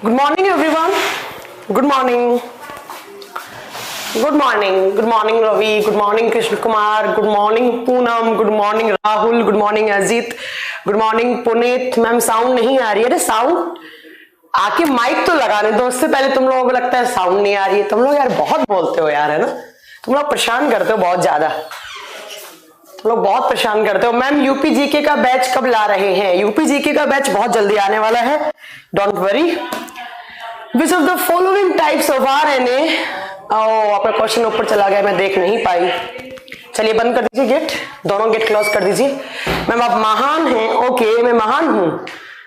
Good morning, everyone. Good morning. Good morning. Good morning, Ravi. Good morning, Krishna Kumar. Good morning, Poonam. Good morning, Rahul. Good morning, Ajit. Good morning, Puneet. Ma'am sound नहीं आ रही है? अरे sound आके mic तो लगाने दो, उससे पहले तुम लोगों को लगता है साउंड नहीं आ रही है। तुम लोग यार बहुत बोलते हो यार, है ना? तुम लोग परेशान करते हो बहुत ज्यादा, तुम लोग बहुत परेशान करते हो। मैम यूपी जीके का बैच कब ला रहे हैं? यूपी जीके का बैच बहुत जल्दी आने वाला है, don't worry. Which of the following types of RNA, आपका क्वेश्चन ऊपर चला गया, मैं देख नहीं पाई। चलिए बंद कर दीजिए गेट, दोनों गेट क्लोज कर दीजिए। मैम आप महान हैं? ओके, मैं महान हूं?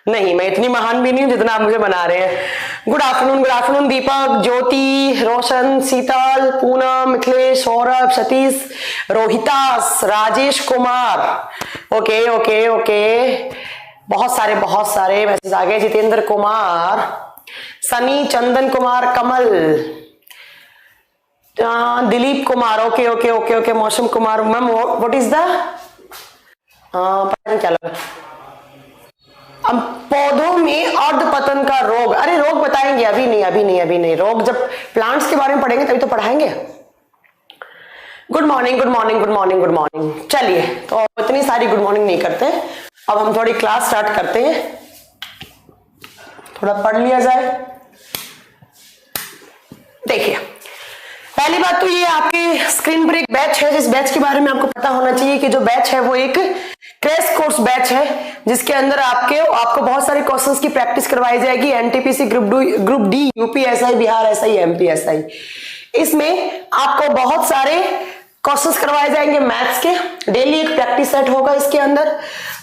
नहीं, मैं इतनी महान भी नहीं हूं जितना आप मुझे बना रहे हैं। Good afternoon Deepak, Jyoti, Roshan, Sheetal, Poonam, Mithilesh, Saurabh, Satish, Rohitas, Rajesh Kumar. Okay okay okay, बहुत सारे मैसेज आ गए। Jitendra Kumar, Sunny, Chandan Kumar, Kamal, Dilip Kumar. Okay okay okay okay, Mausam Kumar. Ma'am what is the पता नहीं क्या लगा। अब पौधों में अर्धपतन का रोग, अरे रोग बताएंगे, अभी नहीं। रोग जब प्लांट्स के बारे में पढ़ेंगे तभी तो पढ़ाएंगे। Good morning. चलिए, तो इतनी सारी गुड मॉर्निंग नहीं करते, अब हम थोड़ी क्लास स्टार्ट करते हैं, थोड़ा पढ़ लिया जाए। देखिए, पहली बात तो ये आपके स्क्रीन पर एक बैच है, जिस बैच के बारे में आपको पता होना चाहिए कि जो बैच है वो एक क्रैश कोर्स बैच है, जिसके अंदर आपको बहुत सारे क्वेश्चंस की प्रैक्टिस करवाई जाएगी। NTPC, group D, UPSI, Bihar SI, MPSI. इसमें आपको बहुत सारे क्वेश्चंस करवाए जाएंगे मैथ्स के। डेली एक प्रैक्टिस सेट होगा इसके अंदर।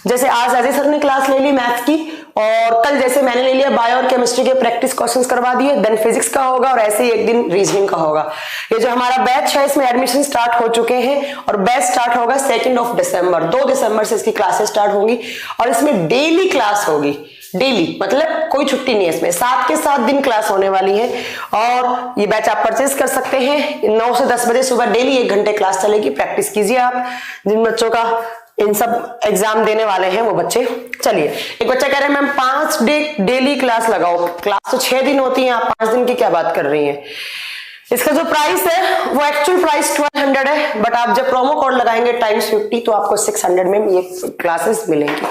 जैसे आज अजय सर ने क्लास ले ली मैथ्स की, और कल जैसे मैंने ले लिया बायो और केमिस्ट्री के प्रैक्टिस क्वेश्चंस करवा दिए। देन फिजिक्स का होगा, और ऐसे ही एक दिन रीजनिंग का होगा। ये जो हमारा बैच है इसमें एडमिशन स्टार्ट हो चुके हैं, और बैच स्टार्ट होगा 2 दिसंबर। 2 दिसंबर से इसकी क्लासेस स्टार्ट होंगी, और इसमें डेली क्लास होगी। डेली मतलब कोई छुट्टी नहीं है इसमें, 7 के 7 दिन क्लास होने वाली है। और ये बैच आप परचेज कर सकते हैं। 9 से 10 बजे सुबह डेली 1 घंटे क्लास चलेगी। प्रैक्टिस कीजिए आप, जिन बच्चों का इन सब एग्जाम देने वाले हैं वो बच्चे। चलिए, एक बच्चा कह रहे हैं मैम 5 डे डेली क्लास लगाओ। क्लास तो 6 दिन होती है, आप 5 दिन की क्या बात कर रही हैं? इसका जो प्राइस है वो एक्चुअल प्राइस 1200 है, बट आप जब प्रोमो कोड लगाएंगे ×50 तो आपको 600 में ये क्लासेस मिलेंगी।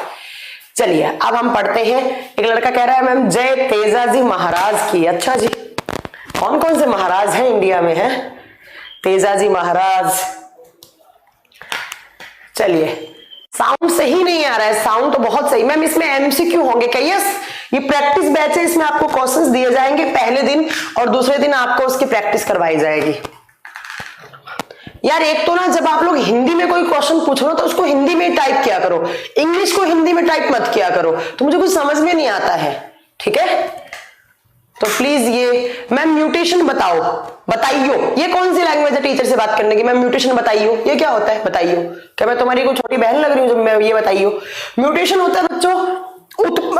चलिए अब हम पढ़ते हैं। एक लड़का कह रहा है मैम जय तेजाजी महाराज की। अच्छा जी, कौन कौन से महाराज हैं इंडिया में? है तेजाजी महाराज। चलिए, साउंड सही नहीं आ रहा है, साउंड तो बहुत सही। मैम इसमें एमसीक्यू होंगे क्या? यस, ये प्रैक्टिस बैच है, इसमें आपको क्वेश्चंस दिए जाएंगे पहले दिन, और दूसरे दिन आपको उसकी प्रैक्टिस करवाई जाएगी। यार एक तो ना, जब आप लोग हिंदी में कोई क्वेश्चन पूछ रहे हो तो उसको हिंदी में टाइप किया करो, इंग्लिश को हिंदी में टाइप मत किया करो, तो मुझे कुछ समझ में नहीं आता है, ठीक है? तो प्लीज ये मैम म्यूटेशन बताइयो। ये कौन सी लैंग्वेज है टीचर से बात करने की? मैम म्यूटेशन बताइयो, ये क्या होता है? बताइयो। क्या मैं तुम्हारी कोई छोटी बहन लग रही हूँ जब मैं ये बताइयो? म्यूटेशन होता है बच्चों,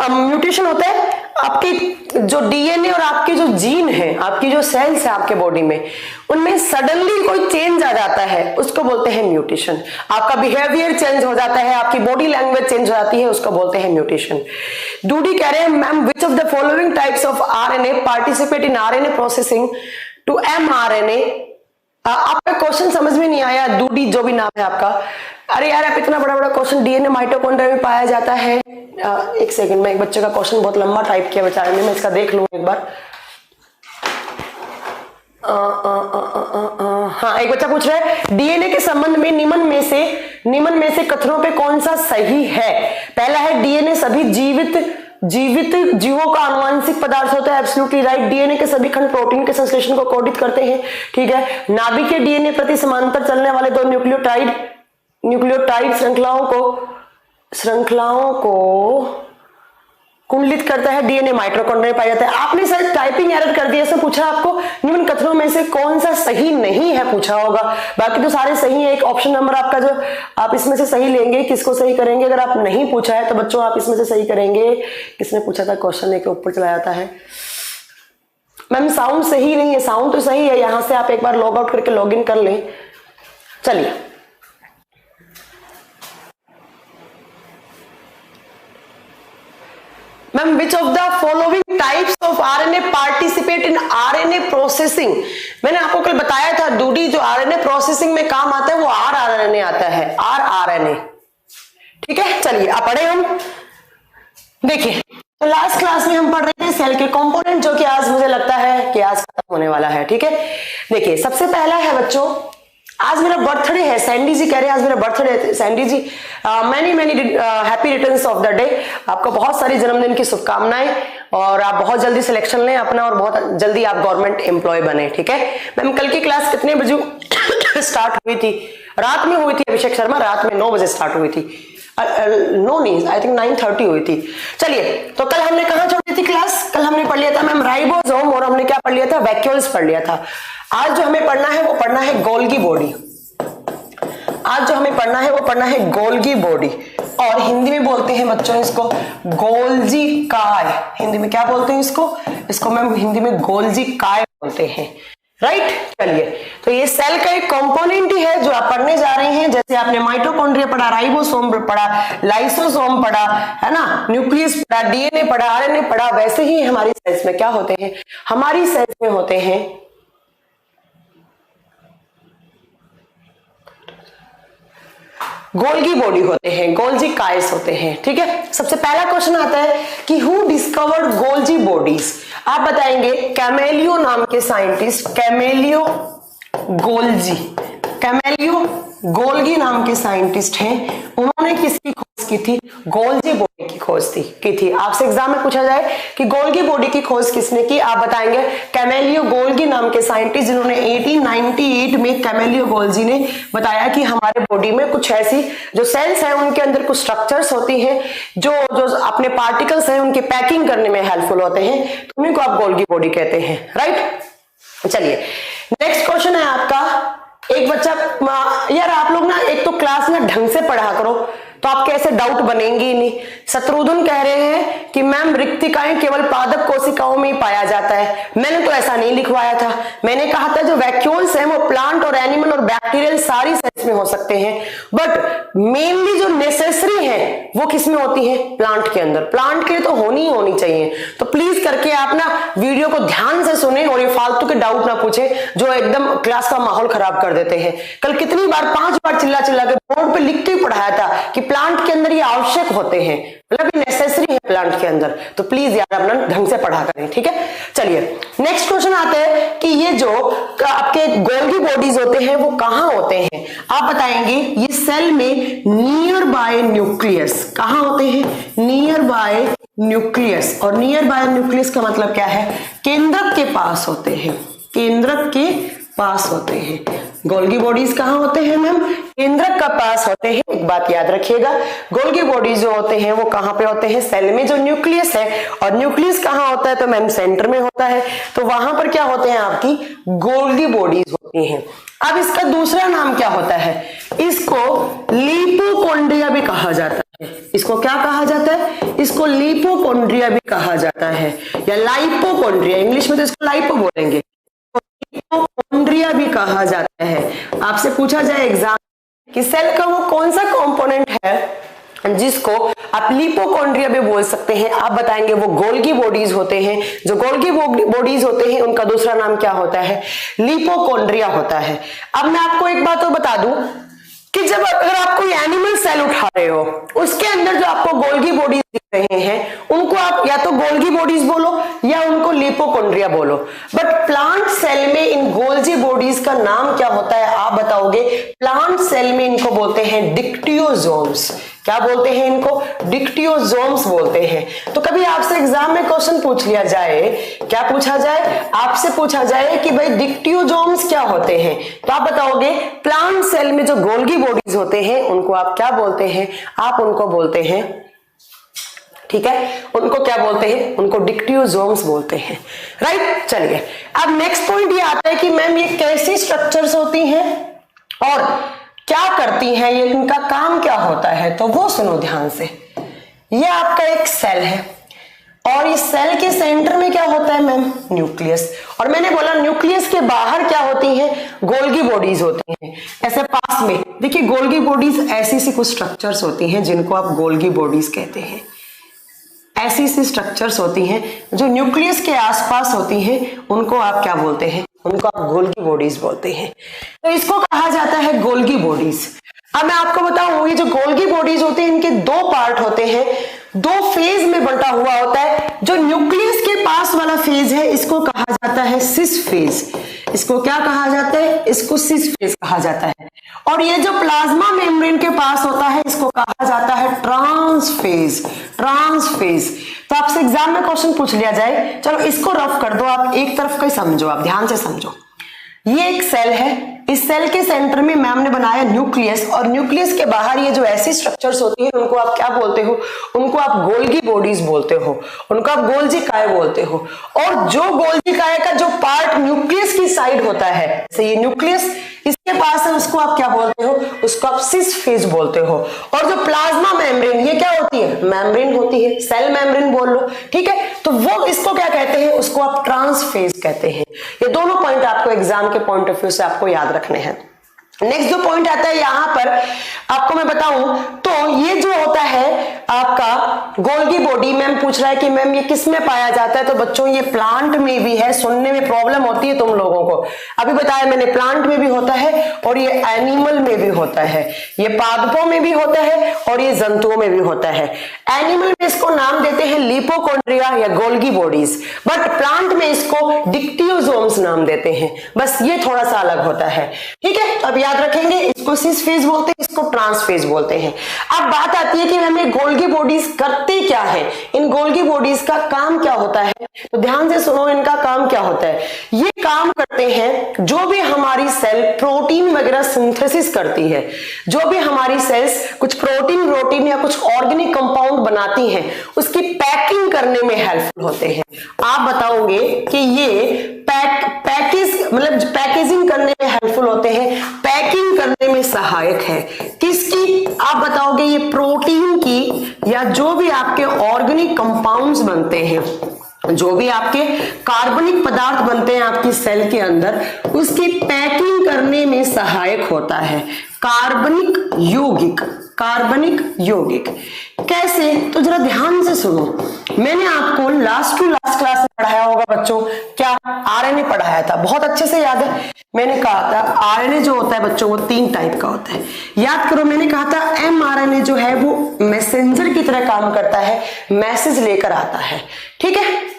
म्यूटेशन होता है आपके जो डीएनए और आपके जो जीन है, आपकी जो सेल्स है आपके बॉडी में, उनमें सडनली कोई चेंज आ जाता है, उसको बोलते हैं म्यूटेशन। आपका बिहेवियर चेंज हो जाता है, आपकी बॉडी लैंग्वेज चेंज हो जाती है, उसको बोलते हैं म्यूटेशन। डूडी कह रहे हैं ma'am which of the following types of RNA participate in RNA processing to mRNA. आपका क्वेश्चन समझ में नहीं आया, डूडी जो भी नाम है आपका। अरे यार आप इतना बड़ा क्वेश्चन, डीएनए माइटोकॉन्ड्रिया में पाया जाता है। एक सेकंड में, एक बच्चे का क्वेश्चन बहुत लंबा टाइप किया बेचारे ने, मैं इसका देख लूं एक बार। हाँ, एक बच्चा पूछ रहा है डीएनए के संबंध में निम्न में से कथनों पे कौन सा सही है? पहला है डीएनए सभी जीवित जीवों का आनुवंशिक पदार्थ होता है, एब्सोल्युटली राइट। डीएनए के सभी खंड प्रोटीन के संश्लेषण को कोडित करते हैं, ठीक है। नाभिक के डीएनए प्रति समांतर चलने वाले 2 न्यूक्लियोटाइड श्रृंखलाओं को कुंडलित करता है। डीएनए माइटोकॉन्ड्रिया में पाया जाता है। आपने सर टाइपिंग एरर कर दिया, ऐसे पूछा आपको निम्न कथनों में से कौन सा सही नहीं है पूछा होगा, बाकी तो सारे सही है। एक ऑप्शन नंबर आपका जो आप इसमें से सही लेंगे, किसको सही करेंगे? अगर आप नहीं पूछा है तो बच्चों आप इसमें से सही करेंगे। किसने पूछा था क्वेश्चन लेके ऊपर चला जाता है? मैम साउंड सही नहीं है, साउंड तो सही है, यहां से आप एक बार लॉग आउट करके लॉग इन कर लें। चलिए, ma'am which of the following types of RNA participate in RNA processing. मैंने आपको कल बताया था दूडी जो आरएनए प्रोसेसिंग में काम आता है वो आरआरएनए आता है, आरआरएनए। ठीक है, चलिए अब पढ़े हम। देखिए तो लास्ट क्लास में हम पढ़ रहे थे सेल के कंपोनेंट, जो कि आज मुझे लगता है कि आज खत्म होने वाला है। ठीक है, देखिए सबसे पहला है बच्चों, आज मेरा बर्थडे है, सैंडी जी कह रहे हैं आज मेरा बर्थडे है। Sandy ji many many happy returns of the day, आपको बहुत सारी जन्मदिन की शुभकामनाएं, और आप बहुत जल्दी सिलेक्शन लें अपना और बहुत जल्दी आप गवर्नमेंट एम्प्लॉय बने। ठीक है मैम, कल की क्लास कितने बजे स्टार्ट हुई थी? रात में हुई थी अभिषेक शर्मा, रात में 9 बजे स्टार्ट हुई थी। नो नहीं, आई थिंक 9:30 हुई थी। चलिए तो कल हमने कहां छोड़ी थी क्लास? कल हमने पढ़ लिया था मैम राइबोसोम, और हमने क्या पढ़ लिया था? वैक्यूल्स पढ़ लिया था। आज जो हमें पढ़ना है वो पढ़ना है गोल्गी बॉडी। आज जो हमें पढ़ना है वो पढ़ना है गोल्गी बॉडी, और हिंदी में बोलते हैं बच्चों इसको गोल्जी काय। हिंदी में क्या बोलते हैं इसको? इसको मैम हिंदी में गोल्जी काय बोलते हैं। राइट, चलिए तो ये सेल का एक कंपोनेंट ही है जो आप पढ़ने जा रहे हैं। जैसे आपने माइटोकॉन्ड्रिया पढ़ा, राइबोसोम पढ़ा, लाइसोसोम पढ़ा, है ना, न्यूक्लियस पढ़ा, डीएनए पढ़ा, आरएनए पढ़ा, वैसे ही हमारी सेल्स में क्या होते हैं? हमारी सेल्स में होते हैं गोल्गी बॉडी होते हैं, गोल्जी कायस होते हैं। ठीक है, सबसे पहला क्वेश्चन आता है कि हु डिस्कवर्ड गोल्जी बॉडीज? आप बताएंगे कैमेलियो नाम के साइंटिस्ट, कैमेलियो गोल्जी, कैमेलियो गोल्गी नाम के साइंटिस्ट हैं, उन्होंने किसकी खोज की थी? गोल्जी बॉडी की खोज की थी। आपसे एग्जाम में पूछा जाए कि गोल्गी बॉडी की खोज किसने की, आप बताएंगे कैमेलियो गोल्गी नाम के साइंटिस्ट, जिन्होंने 1898 में कैमेलियो गोल्जी ने बताया कि हमारे बॉडी में कुछ ऐसी जो सेल्स हैं उनके अंदर कुछ स्ट्रक्चर्स होती हैं जो अपने पार्टिकल्स हैं उनकी पैकिंग करने में हेल्पफुल होते हैं, तो उन्हीं को आप गोल्गी बॉडी कहते हैं। राइट, चलिए नेक्स्ट क्वेश्चन है आपका। एक बच्चा, यार आप लोग ना एक तो क्लास ना ढंग से पढ़ा करो तो आपके ऐसे डाउट बनेंगे ही नहीं। शत्रुघ्न कह रहे हैं कि मैम रिक्तिकाएं केवल पादप कोशिकाओं में ही पाया जाता है। मैंने तो ऐसा नहीं लिखवाया था, मैंने कहा था जो वैक्यूल्स हैं वो प्लांट और एनिमल और बैक्टीरियल सारी सेल्स में हो सकते हैं, बट मेनली जो नेसेसरी है वो किस में होती है? प्लांट के अंदर। प्लांट के लिए तो होनी ही होनी चाहिए। तो प्लीज करके आप ना वीडियो को ध्यान से सुने और ये फालतू के डाउट ना पूछे जो एकदम क्लास का माहौल खराब कर देते हैं। कल कितनी बार 5 बार चिल्ला चिल्ला के बोर्ड पे लिख के पढ़ाया था कि प्लांट के अंदर ये आवश्यक होते हैं, मतलब ये नेसेसरी है प्लांट के अंदर। तो प्लीज यार अपना ढंग से पढ़ा करें। ठीक है, चलिए नेक्स्ट क्वेश्चन आता है कि ये जो आपके गोल्गी बॉडीज होते हैं वो कहां होते हैं? आप बताएंगे ये सेल में नियर बाय न्यूक्लियस। कहां होते हैं? Near by nucleus. और नियर बाय न्यूक्लियस का मतलब क्या है? केंद्रक के पास होते हैं, केंद्रक के पास होते हैं। गोल्गी बॉडीज कहां होते हैं मैम? केंद्रक का पास होते हैं। एक बात याद रखिएगा, गोल्गी बॉडीज जो होते हैं वो कहां पे होते हैं? सेल में जो न्यूक्लियस है, और न्यूक्लियस कहां होता है? तो मैम सेंटर में होता है। तो वहां पर क्या होते हैं? आपकी गोल्गी बॉडीज होती हैं। अब इसका दूसरा नाम क्या होता है? इसको लिपोकॉन्ड्रिया भी कहा जाता है। इसको क्या कहा जाता है? इसको लिपोकॉन्ड्रिया भी कहा जाता है, या लाइपोकॉन्ड्रिया, इंग्लिश में तो इसको लाइपो बोलेंगे, लिपोकॉन्ड्रिया भी कहा जाता है। आपसे पूछा जाए एग्जाम कि सेल का वो कौन सा कंपोनेंट है जिसको आप लिपोकॉन्ड्रिया भी बोल सकते हैं? आप बताएंगे वो गोल्गी बॉडीज होते हैं। जो गोल्गी बॉडीज होते हैं उनका दूसरा नाम क्या होता है? लिपोकॉन्ड्रिया होता है। अब मैं आपको एक बात और बता दूं कि जब अगर आप कोई एनिमल सेल उठा रहे हो उसके अंदर जो आपको गोल्गी बॉडीज दिख रहे हैं उनको आप या तो गोल्गी बॉडीज बोलो या उनको लिपोकॉन्ड्रिया बोलो, बट प्लांट सेल में इन गोल्गी बॉडीज का नाम क्या होता है? आप बताओगे प्लांट सेल में इनको बोलते हैं डिक्टियोजोम्स। क्या बोलते हैं इनको? डिक्टियोजोम्स बोलते हैं। तो कभी आपसे एग्जाम में क्वेश्चन पूछ लिया जाए, क्या पूछा जाए? आपसे पूछा जाए कि भाई डिक्टियोजोम्स क्या होते हैं, तो आप बताओगे प्लांट सेल में जो गोल्गी बॉडीज होते हैं उनको आप क्या बोलते हैं? आप उनको बोलते हैं, ठीक है, उनको क्या बोलते हैं? उनको डिक्टियोजोम्स बोलते हैं। राइट, चलिए अब नेक्स्ट पॉइंट ये आता है कि मैम ये कैसी स्ट्रक्चर्स होती हैं और क्या करती हैं, ये इनका काम क्या होता है? तो वो सुनो ध्यान से। ये आपका एक सेल है और इस सेल के सेंटर में क्या होता है मैम? न्यूक्लियस। और मैंने बोला न्यूक्लियस के बाहर क्या होती हैं? गोल्गी बॉडीज होती हैं। ऐसे पास में देखिए गोल्गी बॉडीज ऐसी सी कुछ स्ट्रक्चर्स होती हैं जिनको आप गोल्गी बॉडीज कहते हैं। ऐसी सी स्ट्रक्चर्स होती हैं जो न्यूक्लियस के आसपास होती हैं, उनको आप क्या बोलते हैं? उनको आप गोल्गी बॉडीज बोलते हैं। तो इसको कहा जाता है गोल्गी बॉडीज। अब मैं आपको बताऊं, ये जो गोल्गी बॉडीज होते हैं इनके दो पार्ट होते हैं, दो फेज में बंटा हुआ होता है। जो न्यूक्लियस के पास वाला फेज है इसको कहा जाता है सिस फेज। इसको क्या कहा जाता है? इसको सिस फेज कहा जाता है। और ये जो प्लाज्मा मेम्ब्रेन के पास होता है इसको कहा जाता है ट्रांस फेज। Trans phase. तो आपसे एग्जाम में क्वेश्चन पूछ लिया जाए, चलो इसको रफ कर दो, आप एक तरफ का ही समझो, आप ध्यान से समझो। ये एक सेल है, इस सेल के सेंटर में मैम ने बनाया न्यूक्लियस, और न्यूक्लियस के बाहर ये जो ऐसी स्ट्रक्चर्स होती है उनको आप क्या बोलते हो? उनको आप गोल्गी बॉडीज बोलते हो, उनको आप गोल्जी काय बोलते हो। और जो गोल्जी काय का जो पार्ट न्यूक्लियस की साइड होता है, ये न्यूक्लियस इसके पास है, उसको आप क्या बोलते हो? उसको आप सिस फेज बोलते हो। और जो प्लाज्मा मेम्ब्रेन, ये क्या होती है? मेम्ब्रेन होती है, सेल मेम्ब्रेन बोल लो, ठीक है। तो वो इसको क्या कहते हैं? उसको आप ट्रांस फेज कहते हैं। ये दोनों पॉइंट आपको एग्जाम के पॉइंट ऑफ व्यू से आपको याद रखने हैं। नेक्स्ट जो पॉइंट आता है यहां पर आपको मैं बताऊं, तो ये जो होता है आपका गोल्गी बॉडी, मैम पूछ रहा है कि मैम ये किस में पाया जाता है? तो बच्चों ये प्लांट में भी है, सुनने में प्रॉब्लम होती है तुम लोगों को, अभी बताया मैंने, प्लांट में भी होता है और ये एनिमल में भी होता है, ये पादपों में भी होता है और ये जंतुओं में भी होता है। एनिमल में इसको नाम देते हैं लिपोकॉन्ड्रिया या गोल्गी बॉडीज, बट प्लांट में इसको डिक्टियोसोम्स नाम देते हैं। बस ये थोड़ा सा अलग होता है, ठीक है। तो अब याद रखेंगे, इसको सिस फेज बोलते हैं, इसको ट्रांस फेज बोलते हैं। अब बात आती है कि हमें गोल्गी बॉडीज करते क्या है, इन गोल्गी बॉडीज का काम क्या होता है? तो ध्यान से सुनो, इनका काम क्या होता है। ये काम करते हैं, जो भी हमारी सेल प्रोटीन वगैरह सिंथेसिस करती है, जो भी हमारी सेल्स कुछ प्रोटीन या कुछ ऑर्गेनिक कंपाउंड बनाती हैं, उसकी पैकिंग करने में हेल्पफुल होते हैं। आप बताओगे कि ये पैकेजिंग करने में हेल्पफुल होते हैं, पैकिंग करने में सहायक है। किसकी? आप बताओगे ये प्रोटीन की, या जो भी आपके ऑर्गेनिक कंपाउंड्स बनते हैं, जो भी आपके कार्बनिक पदार्थ बनते हैं आपकी सेल के अंदर, उसकी पैकिंग करने में सहायक होता है। कार्बनिक यौगिक, कार्बनिक यौगिक कैसे? तो जरा ध्यान से सुनो, मैंने आपको लास्ट क्लास में पढ़ाया होगा बच्चों, क्या? आरएनए पढ़ाया था, बहुत अच्छे से याद है। मैंने कहा था आरएनए जो होता है बच्चों वो 3 टाइप का होता है, याद करो। मैंने कहा था एमआरएनए जो है वो मैसेंजर की तरह काम करता है, मैसेज लेकर आता है, ठीक है।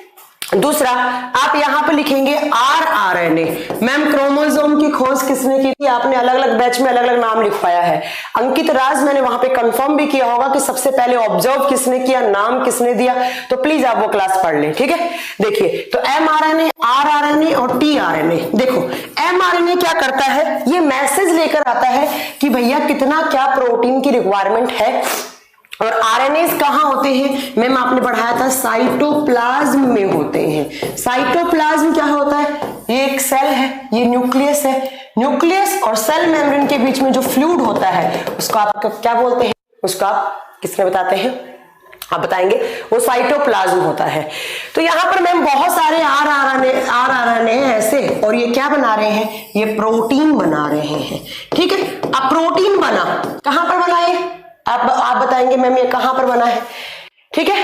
दूसरा आप यहां पर लिखेंगे आरआरएनए। मैम क्रोमोसोम की खोज किसने की थी? आपने अलग अलग बैच में अलग अलग नाम लिखवाया है। अंकित राज, मैंने वहां पे कंफर्म भी किया होगा कि सबसे पहले ऑब्जर्व किसने किया, नाम किसने दिया, तो प्लीज आप वो क्लास पढ़ लें, ठीक है। देखिए, तो एमआरएनए, आरआरएनए और टीआरएनए। देखो एमआरएनए क्या करता है, ये मैसेज लेकर आता है कि भैया कितना क्या प्रोटीन की रिक्वायरमेंट है। और आरएनए कहां होते हैं? मैम आपने पढ़ाया था साइटोप्लाज्म में होते हैं। साइटोप्लाज्म क्या होता है? ये एक सेल है, ये न्यूक्लियस है। न्यूक्लियस और सेल मेम्ब्रेन के बीच में जो फ्लूइड होता है उसको आप क्या बोलते हैं? उसको आप किसमें बताते हैं? आप बताएंगे, वो साइटोप्लाज्म होता है। तो यहां पर मैम बहुत सारे आरआरएनए ऐसे, और ये क्या बना रहे हैं? ये प्रोटीन बना रहे हैं, ठीक है। अब प्रोटीन बना, कहां पर बना है? आप बताएंगे मैम ये कहां पर बना है, ठीक है।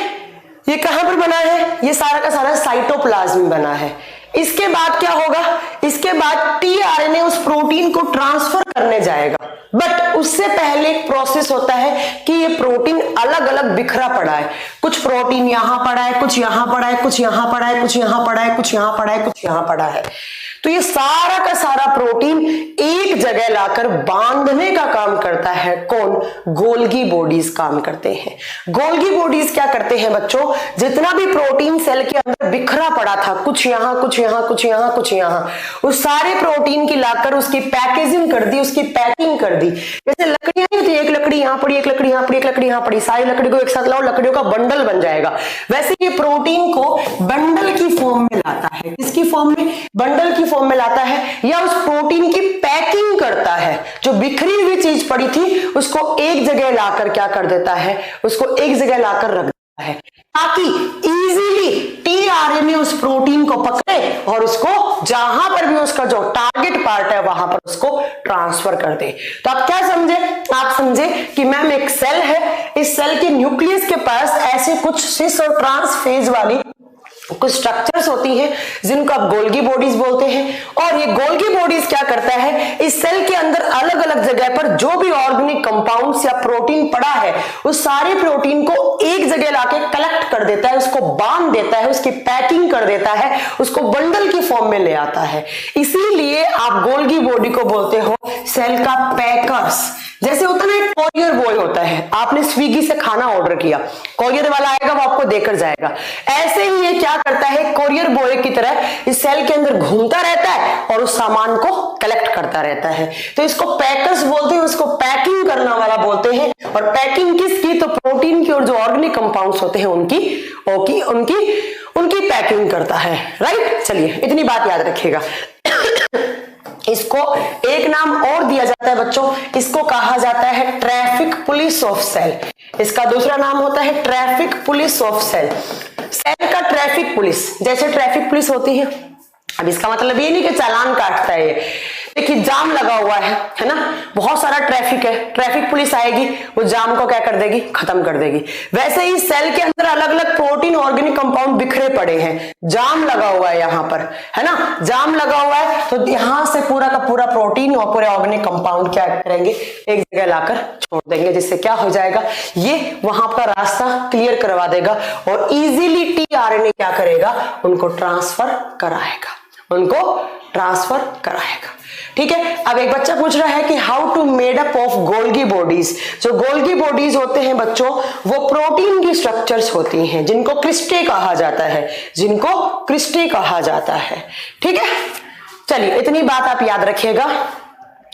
ये कहां पर बना है? ये सारा का सारा साइटोप्लाज्म में बना है। इसके बाद क्या होगा? इसके बाद टीआरएनए उस प्रोटीन को ट्रांसफर करने जाएगा, बट उससे पहले एक प्रोसेस होता है कि ये प्रोटीन अलग अलग बिखरा पड़ा है। कुछ प्रोटीन यहां पड़ा है, कुछ यहां पड़ा है, कुछ यहां पड़ा है, कुछ यहां पड़ा है, कुछ यहां पड़ा है, कुछ यहां पड़ा है। तो ये सारा का सारा प्रोटीन एक जगह लाकर बांधने का काम करता है कौन? गोल्गी बॉडीज काम करते हैं। गोल्गी बॉडीज क्या करते हैं बच्चों? जितना भी प्रोटीन सेल के अंदर बिखरा पड़ा था, कुछ यहां, कुछ यहां, कुछ यहां, कुछ यहां, उस सारे प्रोटीन की लाकर उसकी पैकेजिंग कर दी, उसकी पैकिंग कर दी। जैसे लकड़ियां नहीं होती, एक लकड़ी यहां पड़ी, एक लकड़ी यहां पड़ी, एक लकड़ी यहां पड़ी, सारी लकड़ी को एक साथ लाओ, लकड़ियों का बंडल बन जाएगा। वैसे ये प्रोटीन को बंडल की फॉर्म में लाता है। किसकी फॉर्म में? बंडल की फॉर्म में लाता है, या उस प्रोटीन की पैकिंग करता है। जो बिखरी हुई चीज पड़ी थी उसको एक जगह लाकर क्या कर देता है? उसको एक जगह लाकर रख देता है, ताकि इजीली टीआरएनए उस प्रोटीन को पकड़े और उसको जहां पर भी उसका जो टारगेट पार्ट है वहां पर उसको ट्रांसफर कर दे। तो आप क्या समझे? आप समझे कि मैम एक सेल है, इस सेल के न्यूक्लियस के पास ऐसे कुछ सिस और ट्रांस फेज वाली कुछ स्ट्रक्चर्स होती हैं जिनको आप गोल्गी बॉडीज बोलते हैं। और ये गोल्गी बॉडीज क्या करता है, इस सेल के अंदर अलग अलग जगह पर जो भी ऑर्गेनिक कंपाउंड्स या प्रोटीन पड़ा है उस सारे प्रोटीन को एक जगह लाके कलेक्ट कर देता है, उसको बांध देता है, उसकी पैकिंग कर देता है, उसको बंडल की फॉर्म में ले आता है। इसीलिए आप गोल्गी बॉडी को बोलते हो सेल का पैकर्स। जैसे होता है ना, एक कोरियर बॉय होता है, आपने स्विगी से खाना ऑर्डर किया, कोरियर वाला आएगा वो आपको देकर जाएगा। ऐसे ही ये क्या करता है, कोरियर बॉय की तरह इस सेल के अंदर घूमता रहता है और उस सामान को कलेक्ट करता रहता है। तो इसको पैकर्स बोलते हैं, उसको पैकिंग करना वाला बोलते हैं। और पैकिंग किसकी? तो प्रोटीन की और जो ऑर्गेनिक कंपाउंड्स होते हैं उनकी पैकिंग करता है। राइट, चलिए इतनी बात याद रखिएगा। इसको एक नाम और दिया जाता है बच्चों, इसको कहा जाता है ट्रैफिक पुलिस ऑफ सेल। इसका दूसरा नाम होता है traffic police of cell. Cell का ट्रैफिक पुलिस, जैसे ट्रैफिक पुलिस होती है, अब इसका मतलब ये नहीं कि चालान काटता है ये। देखिए जाम लगा हुआ है ना, बहुत सारा ट्रैफिक है, ट्रैफिक पुलिस आएगी, वो जाम को क्या कर देगी? खत्म कर देगी। वैसे ही सेल के अंदर अलग अलग प्रोटीन ऑर्गेनिक कंपाउंड बिखरे पड़े हैं, जाम लगा हुआ है यहाँ पर, है ना, जाम लगा हुआ है, तो यहां से पूरा का पूरा प्रोटीन और पूरे ऑर्गेनिक कंपाउंड क्या करेंगे? एक जगह लाकर छोड़ देंगे, जिससे क्या हो जाएगा, ये वहां पर रास्ता क्लियर करवा देगा और इजीली टीआरएनए क्या करेगा? उनको ट्रांसफर कराएगा। ठीक है, अब एक बच्चा पूछ रहा है कि how to made up of Golgi bodies. जो गोल्गी बॉडीज होते हैं बच्चों, वो प्रोटीन की स्ट्रक्चर्स होती हैं जिनको क्रिस्टे कहा जाता है। ठीक है, चलिए इतनी बात आप याद रखिएगा।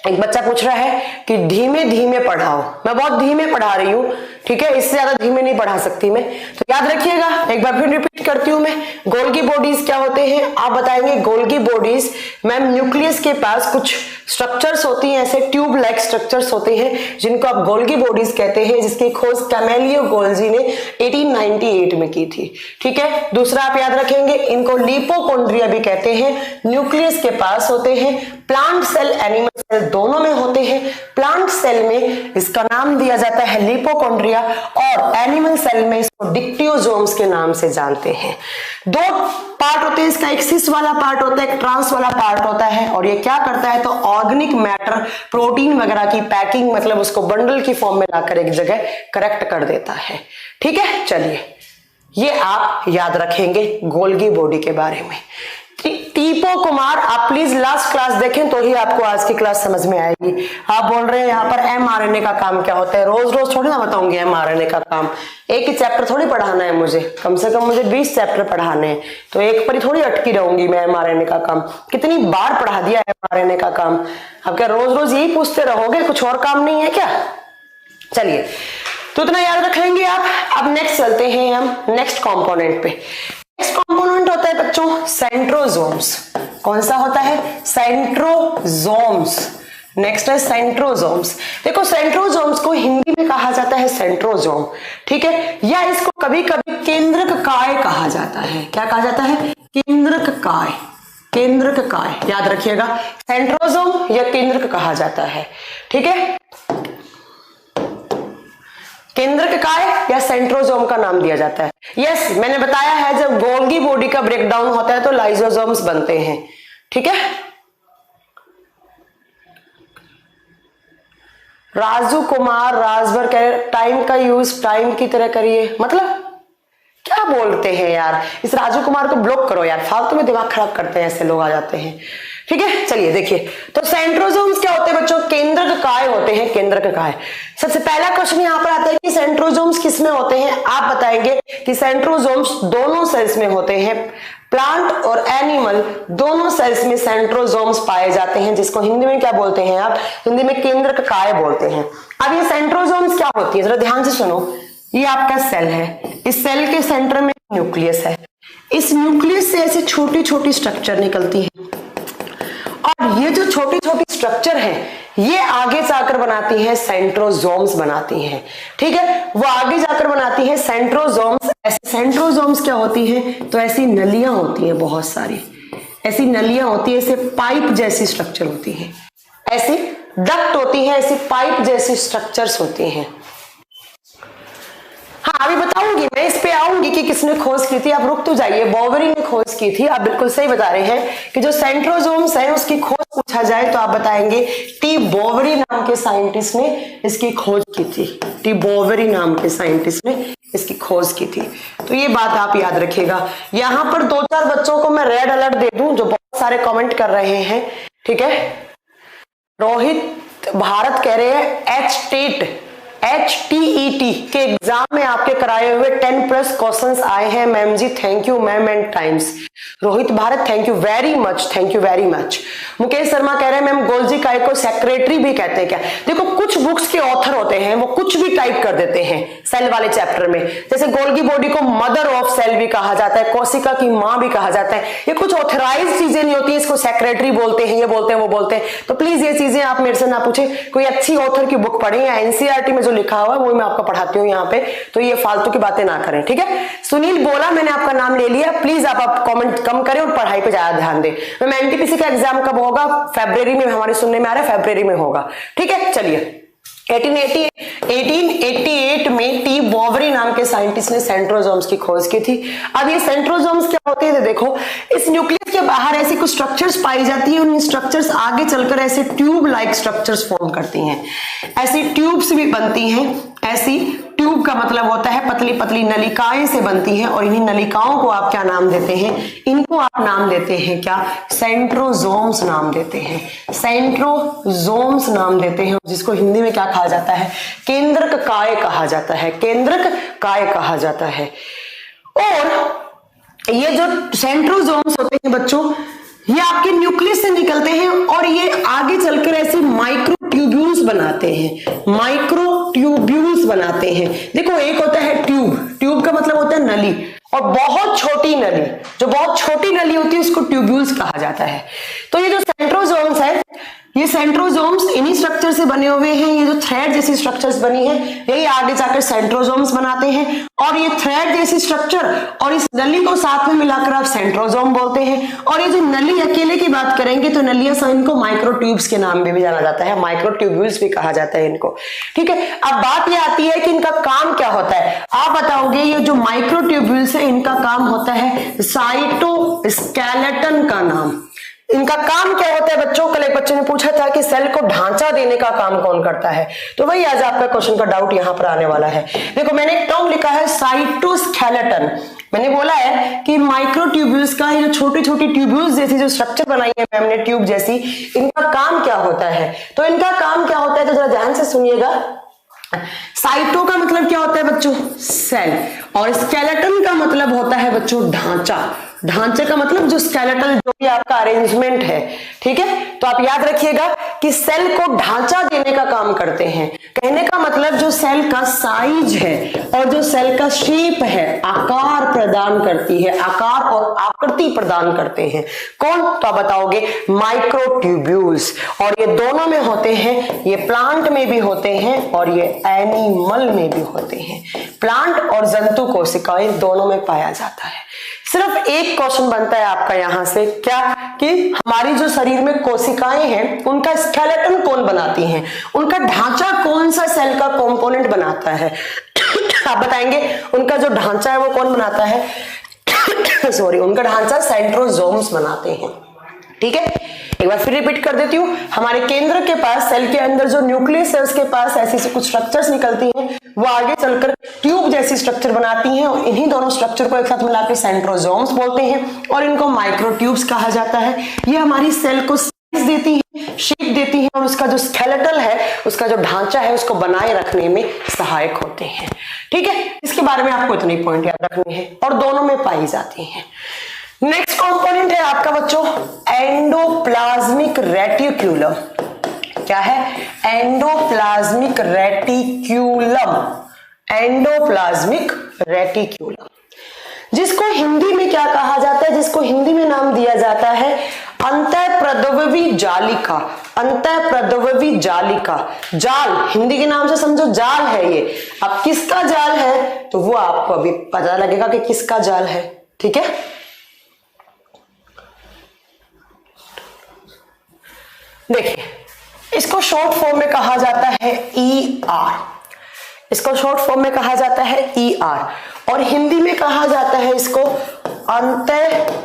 एक बच्चा पूछ रहा है कि धीमे धीमे पढ़ाओ, मैं बहुत धीमे पढ़ा रही हूँ, ठीक है, इससे ज्यादा धीमे नहीं पढ़ा सकती मैं, तो याद रखिएगा। एक बार फिर रिपीट करती हूँ मैं, गोल्गी बॉडीज क्या होते हैं आप बताएंगे। गोल्गी बॉडीज मैम न्यूक्लियस के पास कुछ स्ट्रक्चर्स होती हैं, ऐसे ट्यूब लाइक स्ट्रक्चर्स होते हैं जिनको आप गोल्गी बॉडीज कहते हैं, जिसकी खोज कैमेलियो गोल्जी ने 1898 में की थी। ठीक है, दूसरा आप याद रखेंगे, इनको लिपोकॉन्ड्रिया भी कहते हैं, न्यूक्लियस के पास होते हैं, प्लांट सेल एनिमल सेल दोनों में होते हैं। प्लांट सेल में इसका नाम दिया जाता है लिपोकॉन्ड्रिया और एनिमल सेल में इसको डिक्टियोसोम्स के नाम से जानते हैं। दो पार्ट होते हैं इसका, एक सिस वाला पार्ट होता है, एक ट्रांस वाला पार्ट होता है। और ये क्या करता है, तो ऑर्गेनिक मैटर प्रोटीन वगैरह की पैकिंग, मतलब उसको बंडल की फॉर्म में लाकर एक जगह करेक्ट कर देता है। ठीक है, चलिए ये आप याद रखेंगे गोल्गी बॉडी के बारे में। टीपो कुमार, आप प्लीज लास्ट क्लास देखें तो ही आपको आज की क्लास समझ में आएगी। आप बोल रहे हैं यहाँ पर एमआरएनए का काम क्या होता है, रोज रोज थोड़ी ना बताऊंगी एमआरएनए का काम, एक ही चैप्टर थोड़ी पढ़ाना है मुझे, कम से कम मुझे 20 चैप्टर पढ़ाने हैं, तो एक पर ही थोड़ी अटकी रहूंगी मैं। एमआरएनए का काम कितनी बार पढ़ा दिया एमआरएनए का काम, अब क्या रोज रोज यही पूछते रहोगे, कुछ और काम नहीं है क्या? चलिए तो इतना याद रख लेंगे आप। अब नेक्स्ट चलते हैं हम नेक्स्ट कॉम्पोनेंट पे। नेक्स्ट कंपोनेंट होता है बच्चों सेंट्रोसोम्स। कौन सा होता है? सेंट्रोसोम्स। नेक्स्ट है सेंट्रोसोम्स। देखो सेंट्रोसोम्स को हिंदी में कहा जाता है सेंट्रोसोम, ठीक है, या इसको कभी कभी केंद्रक काय कहा जाता है। क्या कहा जाता है? केंद्रक काय। केंद्रक काय याद रखिएगा, सेंट्रोसोम या केंद्रक कहा जाता है। ठीक है, केंद्रक काय या सेंट्रोसोम का नाम दिया जाता है। यस, मैंने बताया है जब गोल्गी बॉडी का ब्रेकडाउन होता है तो लाइसोसोम्स बनते हैं। ठीक है, राजू कुमार राजभर कह टाइम का यूज टाइम की तरह करिए, मतलब क्या बोलते हैं यार, इस राजू कुमार को ब्लॉक करो यार, फालतू में दिमाग खराब करते हैं ऐसे लोग आ जाते हैं। ठीक है, चलिए देखिए, तो सेंट्रोसोम्स क्या होते हैं बच्चों? केंद्रक काय होते हैं, केंद्रक काय। सबसे पहला क्वेश्चन यहाँ पर आता है कि सेंट्रोसोम्स किस में होते हैं? आप बताएंगे कि सेंट्रोसोम्स दोनों सेल्स में होते हैं, प्लांट और एनिमल दोनों सेल्स में सेंट्रोसोम्स पाए जाते हैं, जिसको हिंदी में क्या बोलते हैं आप? हिंदी में केंद्रक काय बोलते हैं। अब ये सेंट्रोसोम्स क्या होती है, जरा ध्यान से सुनो। ये आपका सेल है, इस सेल के सेंटर में न्यूक्लियस है, इस न्यूक्लियस से ऐसे छोटी छोटी स्ट्रक्चर निकलती है और ये जो छोटी छोटी स्ट्रक्चर है ये आगे जाकर बनाती है सेंट्रोजोम्स बनाती हैं, ठीक है, वो आगे जाकर बनाती है सेंट्रोजोम्स। ऐसे सेंट्रोजोम्स क्या होती है, तो ऐसी नलियां होती है, बहुत सारी ऐसी नलियां होती है, ऐसे पाइप जैसी स्ट्रक्चर होती है, ऐसी डक्ट होती है, ऐसी पाइप जैसी स्ट्रक्चर्स होती हैं। हाँ अभी बताऊंगी मैं, इस पे आऊंगी कि किसने खोज की थी, आप रुक तो जाइए। बोवेरी ने खोज की थी, आप बिल्कुल सही बता रहे हैं कि जो सेंट्रोजोम्स है उसकी खोज पूछा जाए तो आप बताएंगे टी बोवेरी नाम के साइंटिस्ट ने इसकी खोज की थी। टी बोवेरी नाम के साइंटिस्ट ने इसकी खोज की थी, तो ये बात आप याद रखिएगा। यहां पर 2-4 बच्चों को मैं रेड अलर्ट दे दूं जो बहुत सारे कमेंट कर रहे हैं, ठीक है। रोहित भारत कह रहे हैं HTET के एग्जाम में आपके कराए हुए 10+ क्वेश्चंस आए हैं ma'am ji, thank you ma'am and times. Rohit Bharat thank you very much, thank you very much. Mukesh Sharma कह रहे हैं मैम गोल्जी काय को सेक्रेटरी भी कहते हैं क्या? देखो कुछ बुक्स के ऑथर होते हैं वो कुछ भी टाइप कर देते हैं सेल वाले चैप्टर में, जैसे गोल्गी बॉडी को मदर ऑफ सेल भी कहा जाता है, कोशिका की मां भी कहा जाता है। ये कुछ ऑथराइज चीजें नहीं होती, इसको सेक्रेटरी बोलते हैं, ये बोलते हैं, वो बोलते हैं। तो प्लीज ये चीजें आप मेरे से ना पूछे, कोई अच्छी ऑथर की बुक पढ़े या एनसीईआरटी में जो लिखा हुआ है वो मैं आपको पढ़ाती हूँ यहाँ पे, तो ये फालतू की बातें ना करें, ठीक है। सुनील बोला, मैंने आपका नाम ले लिया, प्लीज आप कमेंट कम करें और पढ़ाई पे ज्यादा ध्यान दें। मैम एनटीपीसी का एग्जाम कब होगा? फरवरी में, हमारे सुनने में आ रहा है फरवरी में होगा, ठीक है। चलिए 1888 में टी बोवेरी नाम के साइंटिस्ट ने सेंट्रोजोम्स की खोज की थी। अब ये सेंट्रोजोम्स क्या होते हैं, देखो इस न्यूक्लियस के बाहर ऐसी कुछ स्ट्रक्चर्स पाई जाती है, उन स्ट्रक्चर्स आगे चलकर ऐसे ट्यूब लाइक स्ट्रक्चर्स फॉर्म करती हैं, ऐसी ट्यूब्स भी बनती हैं। ऐसी ट्यूब का मतलब होता है पतली पतली नलिकाएं से बनती हैं, और इन्हीं नलिकाओं को आप क्या नाम देते हैं? इनको आप नाम देते हैं क्या? सेंट्रोजोम्स नाम देते हैं, सेंट्रोजोम्स नाम देते हैं, जिसको हिंदी में क्या कहा जाता है? केंद्रक काय कहा जाता है, केंद्रक काय कहा जाता है। और ये जो सेंट्रोजोम्स होते हैं बच्चों, ये आपके न्यूक्लियस से निकलते हैं और ये आगे चलकर ऐसे माइक्रोट्यूब्यूल्स बनाते हैं, माइक्रोट्यूब्यूल्स बनाते हैं। देखो एक होता है ट्यूब, ट्यूब का मतलब होता है नली, और बहुत छोटी नली, जो बहुत छोटी नली होती है उसको ट्यूब्यूल्स कहा जाता है। तो ये जो सेंट्रोजोम्स है, ये सेंट्रोजोम्स इन्हीं स्ट्रक्चर से बने हुए हैं। ये जो थ्रेड जैसी स्ट्रक्चर्स बनी है यही आगे जाकर सेंट्रोजोम्स बनाते हैं, और ये थ्रेड जैसी स्ट्रक्चर और इस नली को साथ में मिलाकर आप सेंट्रोजोम बोलते हैं। और ये जो नली अकेले की बात करेंगे तो नलियां इनको माइक्रोट्यूब्स के नाम में भी जाना जाता है, माइक्रोट्यूब्यूल्स भी कहा जाता है इनको, ठीक है। अब बात ये आती है कि इनका काम क्या होता है, आप बताओगे। ये जो माइक्रोट्यूब्यूल्स है इनका काम होता है साइटोस्केलेटन का नाम। इनका काम क्या होता है बच्चों? कल एक बच्चे ने पूछा था कि सेल को ढांचा देने का काम कौन करता है, तो वही आज आपका क्वेश्चन का डाउट यहां पर आने वाला है। देखो मैंने एक टर्म लिखा है साइटोस्केलेटन। मैंने बोला है कि माइक्रोट्यूब्यूल्स का, ये जो छोटी छोटी ट्यूब्यूल्स जैसी जो स्ट्रक्चर बनाई है मैम ने ट्यूब जैसी, इनका काम क्या होता है? तो इनका काम क्या होता है, तो जरा ध्यान से सुनिएगा। साइटो का मतलब क्या होता है बच्चों? सेल, और स्केलेटन का मतलब होता है बच्चों ढांचा। ढांचे का मतलब जो स्केलेटल, जो भी आपका अरेंजमेंट है, ठीक है। तो आप याद रखिएगा कि सेल को ढांचा देने का काम करते हैं। कहने का मतलब जो सेल का साइज है और जो सेल का शेप है, आकार प्रदान करती है, आकार और आकृति प्रदान करते हैं कौन? तो आप बताओगे माइक्रोट्यूब्यूल्स। और ये दोनों में होते हैं, ये प्लांट में भी होते हैं और ये एनिमल में भी होते हैं। प्लांट और जंतु कोशिकाएं दोनों में पाया जाता है। सिर्फ एक क्वेश्चन बनता है आपका यहां से, क्या कि हमारी जो शरीर में कोशिकाएं हैं उनका स्केलेटन कौन बनाती हैं, उनका ढांचा कौन सा सेल का कंपोनेंट बनाता है? आप बताएंगे उनका जो ढांचा है वो कौन बनाता है? सॉरी, उनका ढांचा सेंट्रोजोम्स बनाते हैं, ठीक है। एक बार फिर रिपीट कर देती हूँ। हमारे केंद्र के पास, सेल के अंदर जो न्यूक्लियस है उसके पास ऐसी कुछ स्ट्रक्चर्स निकलती हैं, वो आगे चलकर ट्यूब जैसी स्ट्रक्चर बनाती हैं, और इन्हीं दोनों स्ट्रक्चर को एक साथ मिलाकर सेंट्रोजोम्स बोलते हैं, और इनको माइक्रोट्यूब्स कहा जाता है। ये हमारी सेल को साइज देती है, शेप देती है, और उसका जो स्केलेटल है, उसका जो ढांचा है, उसको बनाए रखने में सहायक होते हैं, ठीक है। इसके बारे में आपको इतने पॉइंट याद रखने हैं, और दोनों में पाई जाती हैं। नेक्स्ट कंपोनेंट है आपका बच्चों एंडोप्लाज्मिक रेटिक्यूलम। क्या है? एंडोप्लाज्मिक रेटिक्यूलम, एंडोप्लाज्मिक रेटिक्यूलम, जिसको हिंदी में क्या कहा जाता है? जिसको हिंदी में नाम दिया जाता है अंतःप्रद्रवी जालिका, अंतःप्रद्रवी जालिका, जाल हिंदी के नाम से समझो, जाल है ये। अब किसका जाल है तो वो आपको अभी पता लगेगा कि किसका जाल है, ठीक है। देखिए, इसको शॉर्ट फॉर्म में कहा जाता है ER, इसको शॉर्ट फॉर्म में कहा जाता है ER, और हिंदी में कहा जाता है इसको अंतःप्रद्रवी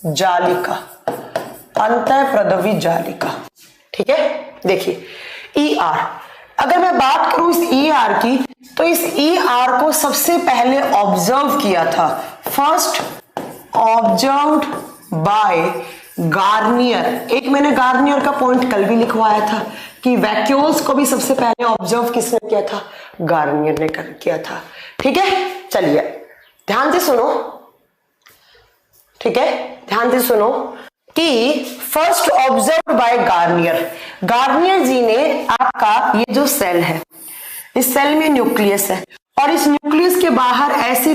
जालिका, अंतःप्रद्रवी जालिका, ठीक है। देखिए ER, अगर मैं बात करूं इस ER की, तो इस ER को सबसे पहले ऑब्जर्व किया था, फर्स्ट ऑब्जर्व्ड बाय गार्नियर। एक मैंने गार्नियर का पॉइंट कल भी लिखवाया था कि वैक्यूल्स को भी सबसे पहले ऑब्जर्व किसने किया था, गार्नियर ने किया था, ठीक है। चलिए ध्यान से सुनो, ठीक है, ध्यान से सुनो कि first observe by Garnier, Garnier ji ने आपका ये जो सेल है, इस सेल में न्यूक्लियस है, और इस न्यूक्लियस के बाहर ऐसी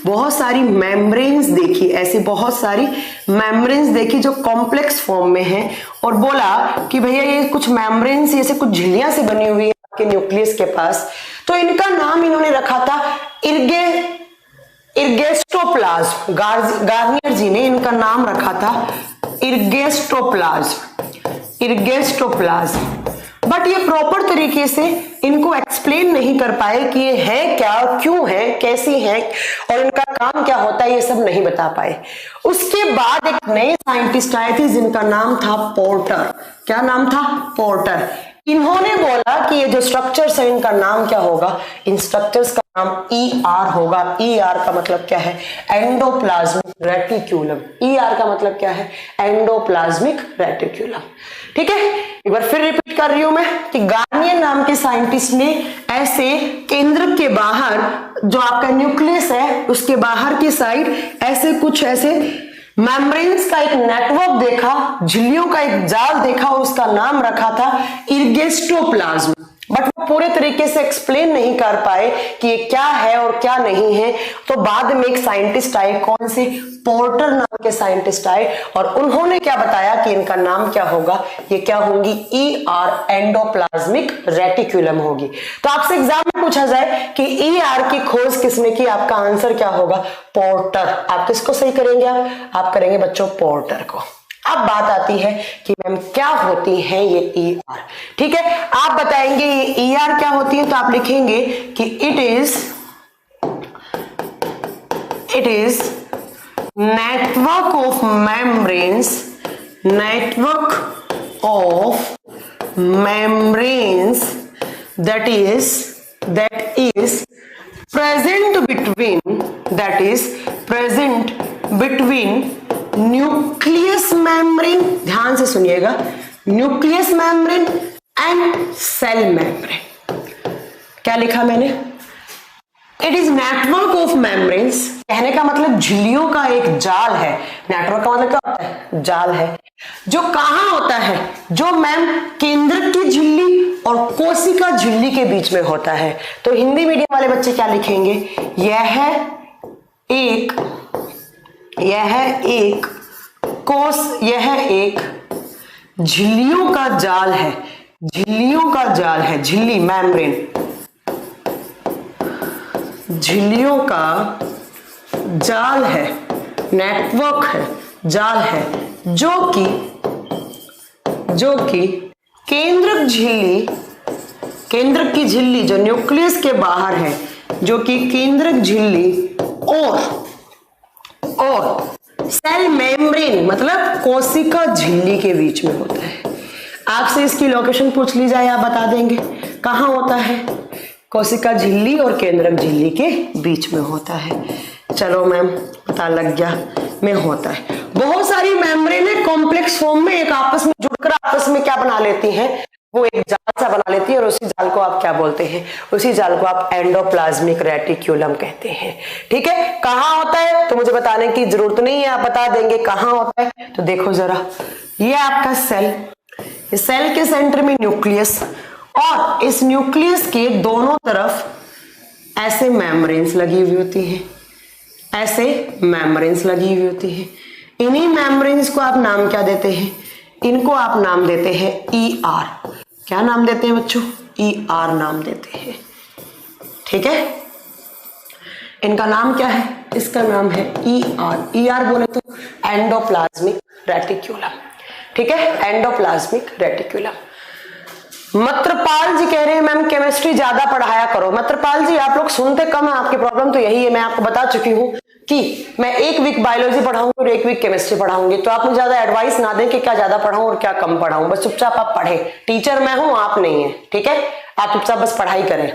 बहुत सारी मेम्ब्रेन्स देखी, ऐसी बहुत सारी मेम्ब्रेन्स देखी जो कॉम्प्लेक्स फॉर्म में है, और बोला कि भैया ये कुछ मेम्ब्रेन्स ऐसे कुछ झिल्लियां से बनी हुई है आपके न्यूक्लियस के पास, तो इनका नाम इन्होंने रखा था इर्गेस्टोप्लाज्म। गार्नियर जी ने इनका नाम रखा था इर्गेस्टोप्लाज्म। बट ये प्रॉपर तरीके से इनको एक्सप्लेन नहीं कर पाए कि ये है क्या, क्यों है, कैसी है, और इनका काम क्या होता है, ये सब नहीं बता पाए। उसके बाद एक नए साइंटिस्ट आए थे जिनका नाम था पोर्टर। क्या नाम था, पोर्टर। इन्होंने बोला कि ये जो स्ट्रक्चर्स है इनका नाम क्या होगा, इन स्ट्रक्चर्स का नाम ER होगा। ER का मतलब क्या है, एंडोप्लाज्मिक रेटिक्यूलम। ER का मतलब क्या है, एंडोप्लाज्मिक रेटिक्यूलम, ठीक है। एक बार फिर रिपीट कर रही हूं मैं कि गार्नियर नाम के साइंटिस्ट ने ऐसे केंद्र के बाहर जो आपका न्यूक्लियस है उसके बाहर की साइड ऐसे मेम्ब्रेन्स का एक नेटवर्क देखा, झिल्लियों का एक जाल देखा, और उसका नाम रखा था इर्गेस्टोप्लाज्म। बट वो पूरे तरीके से एक्सप्लेन नहीं कर पाए कि ये क्या है और क्या नहीं है। तो बाद में एक साइंटिस्ट आए, कौन से, पोर्टर नाम के साइंटिस्ट आए, और उन्होंने क्या बताया कि इनका नाम क्या होगा, ये क्या होंगी, ER, एंडोप्लाज्मिक रेटिक्यूलम होगी। तो आपसे एग्जाम में पूछा जाए कि ER की खोज किसने की, आपका आंसर क्या होगा, पोर्टर। आप किसको सही करेंगे, आप करेंगे बच्चों पोर्टर को। अब बात आती है कि मैम क्या होती है ये ER, ठीक है। आप बताएंगे ये ER क्या होती है, तो आप लिखेंगे कि it is network of membranes that is present between nucleus membrane, ध्यान से सुनिएगा, nucleus membrane and cell membrane. क्या लिखा मैंने, it is network of membranes, कहने का मतलब झिल्लियों का एक जाल है। नेटवर्क का मतलब क्या होता है, जाल है, जो कहां होता है, जो मैम केंद्र की झिल्ली और कोशिका झिल्ली के बीच में होता है। तो हिंदी मीडियम वाले बच्चे क्या लिखेंगे, यह एक झिल्लियों का जाल है, झिल्ली मेम्ब्रेन, झिल्लियों का जाल है, नेटवर्क है, जाल है, जो कि केंद्रक की झिल्ली जो न्यूक्लियस के बाहर है, जो कि केंद्रक झिल्ली और सेल मेम्ब्रेन मतलब कोशिका झिल्ली के बीच में होता है। आपसे इसकी लोकेशन पूछ ली जाए, आप बता देंगे कहां होता है, कोशिका झिल्ली और केंद्रक झिल्ली के बीच में होता है। चलो मैम पता लग गया, में होता है। बहुत सारी मेम्ब्रेन कॉम्प्लेक्स फॉर्म में एक आपस में जुड़कर आपस में क्या बना लेती हैं, वो एक जाल सा बना लेती है, और उसी जाल को आप क्या बोलते हैं, उसी जाल को आप एंडोप्लाज्मिक रेटिक्यूलम कहते हैं। ठीक है, कहां होता है तो मुझे बताने की जरूरत नहीं है, आप बता देंगे कहां होता है। तो देखो जरा, ये आपका सेल, इस सेल के सेंटर में न्यूक्लियस, और इस न्यूक्लियस के दोनों तरफ ऐसे मेम्ब्रेन्स लगी हुई होती हैं। ऐसे मेम्ब्रेन्स लगी हुई होती है। इन्हीं मेम्ब्रेन्स को आप नाम क्या देते हैं? इनको आप नाम देते हैं ER। क्या नाम देते हैं बच्चों? ER नाम देते हैं। ठीक है, इनका नाम क्या है? इसका नाम है ER। ER बोले तो एंडोप्लाज्मिक रेटिक्यूलम। ठीक है, एंडोप्लाज्मिक रेटिक्यूलम। मत्रपाल जी कह रहे हैं मैम केमिस्ट्री ज्यादा पढ़ाया करो। मत्रपाल जी आप लोग सुनते कम है, आपकी प्रॉब्लम तो यही है। मैं आपको बता चुकी हूँ कि मैं एक वीक बायोलॉजी पढ़ाऊंगी और एक वीक केमिस्ट्री पढ़ाऊंगी, तो आप मुझे ज्यादा एडवाइस ना दें कि क्या ज्यादा पढ़ाऊं और क्या कम पढ़ाऊं। बस चुपचाप आप पढ़े। टीचर मैं हूं, आप नहीं है। ठीक है, आप चुपचाप बस पढ़ाई करें।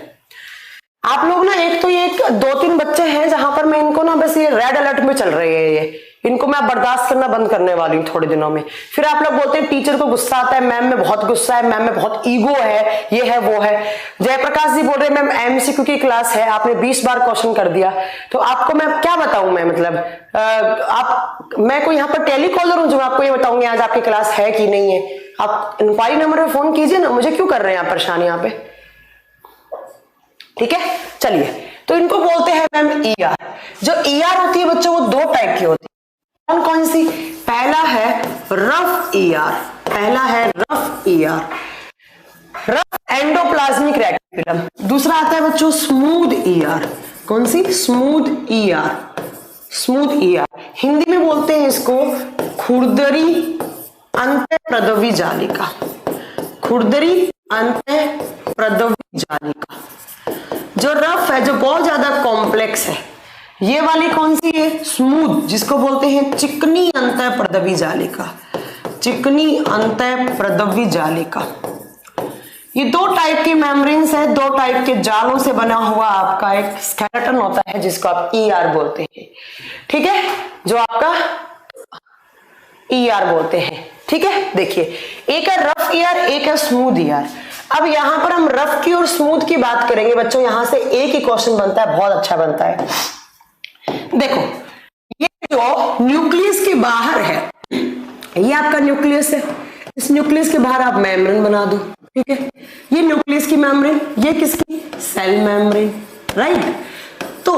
आप लोग ना एक तो ये 2-3 बच्चे हैं जहां पर मैं इनको ना बस ये रेड अलर्ट में चल रहे हैं, ये इनको मैं बर्दाश्त करना बंद करने वाली हूँ थोड़े दिनों में। फिर आप लोग बोलते हैं टीचर को गुस्सा आता है, मैम में बहुत गुस्सा है, मैम में बहुत ईगो है, ये है वो है। जयप्रकाश जी बोल रहे हैं मैम MCQ की क्लास है, आपने 20 बार क्वेश्चन कर दिया, तो आपको मैं क्या बताऊं? मैं मतलब मैं कोई यहाँ पर टेलीकॉलर हूं जो आपको ये बताऊंगी आज आपकी क्लास है कि नहीं है? आप इंक्वायरी नंबर पे फोन कीजिए ना, मुझे क्यों कर रहे हैं आप परेशान यहाँ पे? ठीक है, चलिए, तो इनको बोलते हैं मैम ER। जो ER होती है बच्चों वो 2 टाइप की होती है। कौन कौन सी? पहला है रफ ER। पहला है rough ER, rough endoplasmic reticulum. दूसरा आता है बच्चों स्मूथ ER। कौन सी? Smooth ER। Smooth ER Hindi में बोलते हैं इसको खुरदरी अंतःप्रदवी जालिका। खुरदरी अंतःप्रदवी जालिका। जो रफ है, जो बहुत ज्यादा कॉम्प्लेक्स है, ये वाली कौन सी है? स्मूथ, जिसको बोलते हैं चिकनी अंतःप्रदवी जालिका। चिकनी अंतःप्रदवी जालिका। ये 2 टाइप की मेम्ब्रेन्स है, 2 टाइप के जालों से बना हुआ आपका एक स्केलेटन होता है जिसको आप ER बोलते हैं। ठीक है, जो आपका ER बोलते हैं। ठीक है, देखिए एक है रफ ER, एक है स्मूथ ER। अब यहां पर हम रफ की और स्मूथ की बात करेंगे बच्चों। यहां से एक ही क्वेश्चन बनता है, बहुत अच्छा बनता है। देखो, ये जो न्यूक्लियस के बाहर है, ये आपका न्यूक्लियस है। इस न्यूक्लियस के बाहर आप मेम्ब्रेन बना दो। ठीक है, ये न्यूक्लियस की मेम्ब्रेन, ये किसकी? Cell membrane, right. तो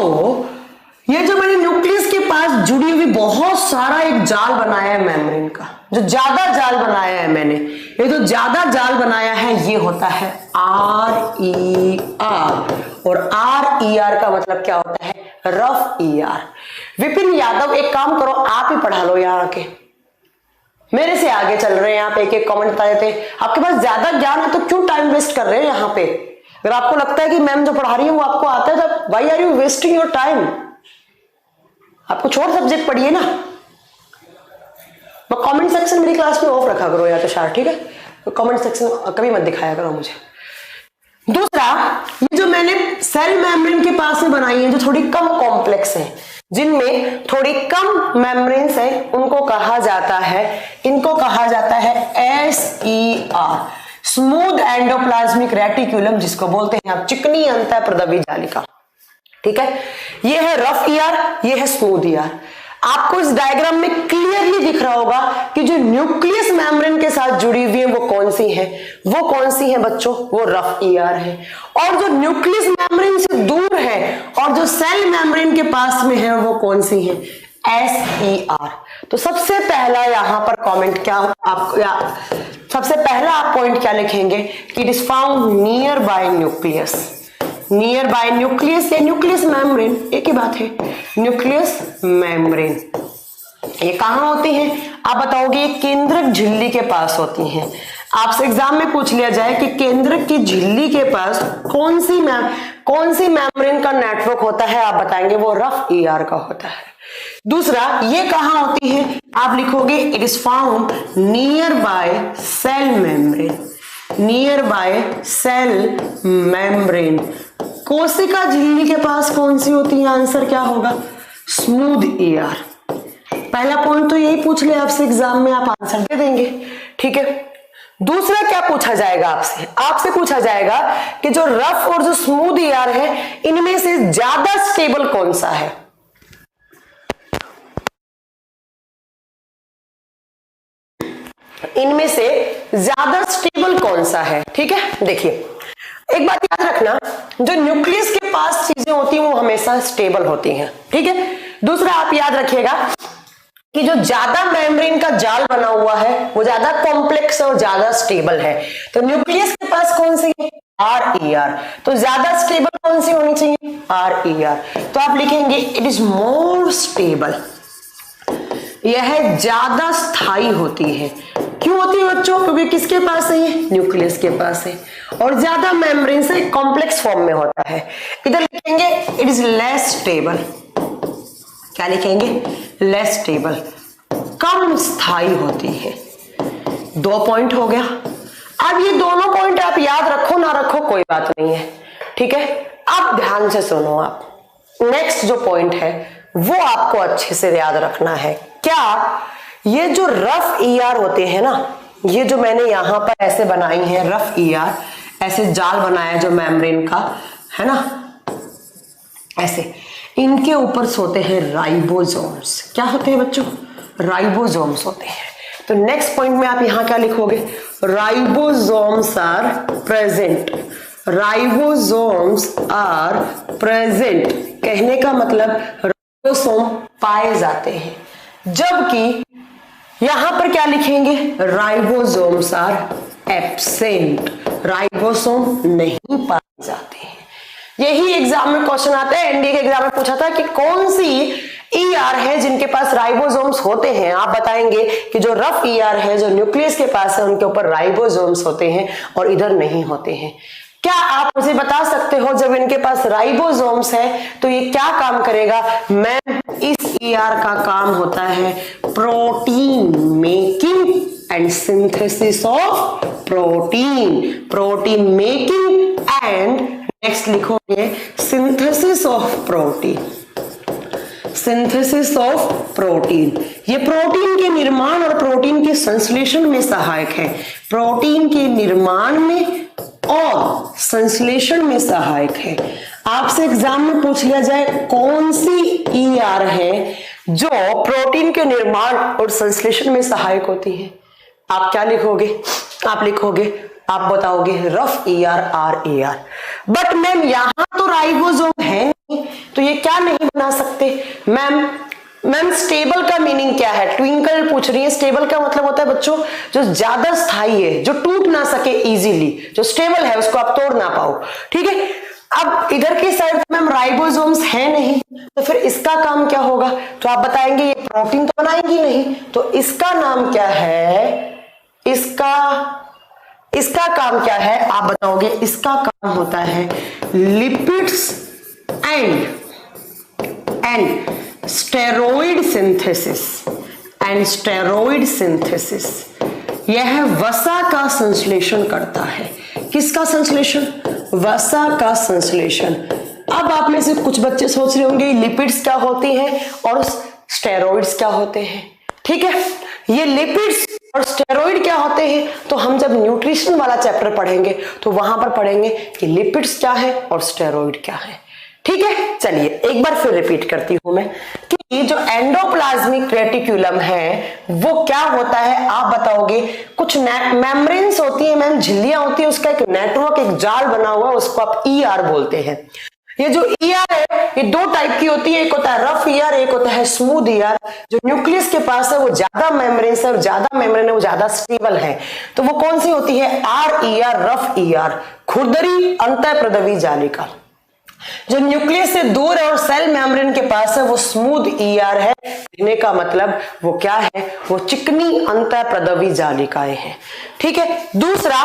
ये जो मैंने न्यूक्लियस के पास जुड़ी हुई बहुत सारा एक जाल बनाया है मेम्ब्रेन का, जो ज्यादा जाल बनाया है मैंने, ये जो ज्यादा जाल बनाया है ये होता है RER। और RER का मतलब क्या होता है? Rough ER। विपिन यादव एक काम करो, आप ही पढ़ा लो यहाँ आके, मेरे से आगे चल रहे हैं आप, एक एक कमेंट बता देते। आपके पास ज्यादा ज्ञान है तो क्यों टाइम वेस्ट कर रहे हैं यहाँ पे? अगर आपको लगता है कि मैम जो पढ़ा रही है वो आपको आता है, तो why are you wasting your time? आपको छोड़ सब्जेक्ट पढ़िए ना। कमेंट सेक्शन मेरी क्लास में ऑफ रखा करो या तो शायद, ठीक है, तो कमेंट सेक्शन कभी मत दिखाया करो मुझे। दूसरा, ये जो मैंने सेल मेम्ब्रेन के पास में बनाई है जो थोड़ी कम कॉम्प्लेक्स है, जिनमें थोड़ी कम मेम्ब्रेन्स है, उनको कहा जाता है, इनको कहा जाता है SER, स्मूथ एंडोप्लाज्मिक रेटिकुलम, जिसको बोलते हैं आप चिकनी अंतःप्रदवी जालिका। ठीक है, ये है रफ ER, ये है स्मूथ ER। आपको इस डायग्राम में क्लियरली दिख रहा होगा कि जो न्यूक्लियस मेम्ब्रेन के साथ जुड़ी हुई है वो कौन सी है? वो कौन सी है बच्चों? वो रफ ER है। और जो न्यूक्लियस मेम्ब्रेन से दूर है और जो सेल मेम्ब्रेन के पास में है वो कौन सी है? SER। तो सबसे पहला यहां पर कमेंट क्या आप सबसे पहला आप पॉइंट क्या लिखेंगे कि it is found near bye nucleus. Near by nucleus या न्यूक्लियस मेम्ब्रेन, एक ही बात है, न्यूक्लियस मेम्ब्रेन। ये कहां होती हैं? आप बताओगे केंद्रक झिल्ली के पास होती हैं। आपसे एग्जाम में पूछ लिया जाए कि केंद्रक की झिल्ली के पास कौन सी मेम्ब्रेन का नेटवर्क होता है, आप बताएंगे वो रफ ER का होता है। दूसरा, ये कहां होती है? आप लिखोगे it is found near by cell membrane. Near by cell membrane. कोशिका झिल्ली के पास कौन सी होती है? आंसर क्या होगा? Smooth ER। पहला पॉइंट तो यही पूछ ले आपसे एग्जाम में, आप आंसर दे देंगे। ठीक है, दूसरा क्या पूछा जाएगा आपसे? आपसे पूछा जाएगा कि जो रफ और जो स्मूथ ER है, इनमें से ज्यादा स्टेबल कौन सा है? इनमें से ज्यादा स्टेबल कौन सा है? ठीक है, देखिए एक बात याद रखना, जो न्यूक्लियस के पास चीजें होती हैं वो हमेशा स्टेबल होती हैं। ठीक है, दूसरा आप याद रखिएगा कि जो ज्यादा मेम्ब्रेन का जाल बना हुआ है वो ज्यादा कॉम्प्लेक्स और ज्यादा स्टेबल है। तो न्यूक्लियस के पास कौन सी है? RER। तो ज्यादा स्टेबल कौन सी होनी चाहिए? RER। तो आप लिखेंगे इट इज मोर स्टेबल, यह ज्यादा स्थायी होती है। क्यों होती है बच्चों? क्योंकि किसके पास है? ये न्यूक्लियस के पास है और ज्यादा मेम्ब्रेन से कॉम्प्लेक्स फॉर्म में होता है। इधर लिखेंगे इट इज लेस स्टेबल। क्या लिखेंगे? लेस स्टेबल, कम स्थायी होती है। 2 पॉइंट हो गया। अब ये दोनों पॉइंट आप याद रखो ना रखो कोई बात नहीं है, ठीक है। अब ध्यान से सुनो, आप नेक्स्ट जो पॉइंट है वो आपको अच्छे से याद रखना है। क्या ये जो रफ ER होते हैं ना, ये जो मैंने यहां पर ऐसे बनाई है रफ ER, ऐसे जाल बनाया जो मेम्ब्रेन का है ना, ऐसे इनके ऊपर सोते हैं राइबोसोम्स। क्या होते हैं बच्चों? राइबोसोम्स होते हैं। तो नेक्स्ट पॉइंट में आप यहां क्या लिखोगे? Ribosomes are present. Ribosomes are present कहने का मतलब राइबोसोम पाए जाते हैं, जबकि यहां पर क्या लिखेंगे? Ribosomes are absent. राइबोसोम नहीं पाए जाते हैं। यही एग्जाम में क्वेश्चन आता है, एनडीए के एग्जाम में पूछा था कि कौन सी ER है जिनके पास राइबोसोम्स होते हैं। आप बताएंगे कि जो रफ ER है, जो न्यूक्लियस के पास है, उनके ऊपर राइबोसोम्स होते हैं और इधर नहीं होते हैं। क्या आप मुझे बता सकते हो जब इनके पास राइबोसोम्स है तो ये क्या काम करेगा? मैम, इस ER का काम होता है protein making and synthesis of protein. Protein making and next लिखोगे synthesis of protein. Synthesis of protein, ये प्रोटीन के निर्माण और प्रोटीन के संश्लेषण में सहायक है। प्रोटीन के निर्माण में और संश्लेषण में सहायक है। आपसे एग्जाम में पूछ लिया जाए कौन सी ER है जो प्रोटीन के निर्माण और संश्लेषण में सहायक होती है, आप क्या लिखोगे? आप लिखोगे, आप बताओगे rough ER RER। But ma'am यहां तो राइबोसोम है नहीं, तो ये क्या नहीं बना सकते? मैम स्टेबल का मीनिंग क्या है? ट्विंकल पूछ रही है। स्टेबल का मतलब होता है बच्चों जो ज्यादा स्थायी है, जो टूट ना सके इजीली, जो स्टेबल है, उसको आप तोड़ ना पाओ, ठीक है। अब इधर की साइड मैम राइबोसोम्स है नहीं, तो फिर इसका काम क्या होगा? तो आप बताएंगे ये प्रोटीन तो बनाएंगी नहीं, तो इसका नाम क्या है? इसका काम क्या है आप बताओगे? इसका काम होता है lipids and steroid synthesis. And steroid synthesis यह वसा का संश्लेषण करता है। किसका संश्लेषण? वसा का संश्लेषण। अब आप में से कुछ बच्चे सोच रहे होंगे लिपिड्स क्या होती हैं और स्टेरॉइड्स क्या होते हैं, ठीक है। ये लिपिड्स और स्टेरॉइड क्या होते हैं तो हम जब न्यूट्रिशन वाला चैप्टर पढ़ेंगे तो वहां पर पढ़ेंगे कि लिपिड्स क्या है और स्टेरॉइड क्या है, ठीक है। चलिए एक बार फिर रिपीट करती हूं मैं कि जो एंडोप्लाज्मिक रेटिक्यूलम है वो क्या होता है आप बताओगे? कुछ मेम्ब्रेन्स होती है मैम, झिल्लियां होती है, उसका एक नेटवर्क, एक जाल बना हुआ, उसको आप ER बोलते हैं। ये जो ER है ये 2 टाइप की होती है, एक होता है रफ ER, एक होता है स्मूथ ER। जो न्यूक्लियस के पास है वो ज्यादा मेम्ब्रेन है और ज्यादा मेम्ब्रेन है वो ज्यादा स्टेबल है, तो वो कौन सी होती है? RER, रफ ER, खुरदरी अंतःप्रदवी जालिका। जो न्यूक्लियस से दूर है और सेल मेम्ब्रेन के पास है वो स्मूथ ER है। कहने का मतलब वो क्या है? वो चिकनी अंतःप्रदवी जालिकाएं हैं, ठीक है। दूसरा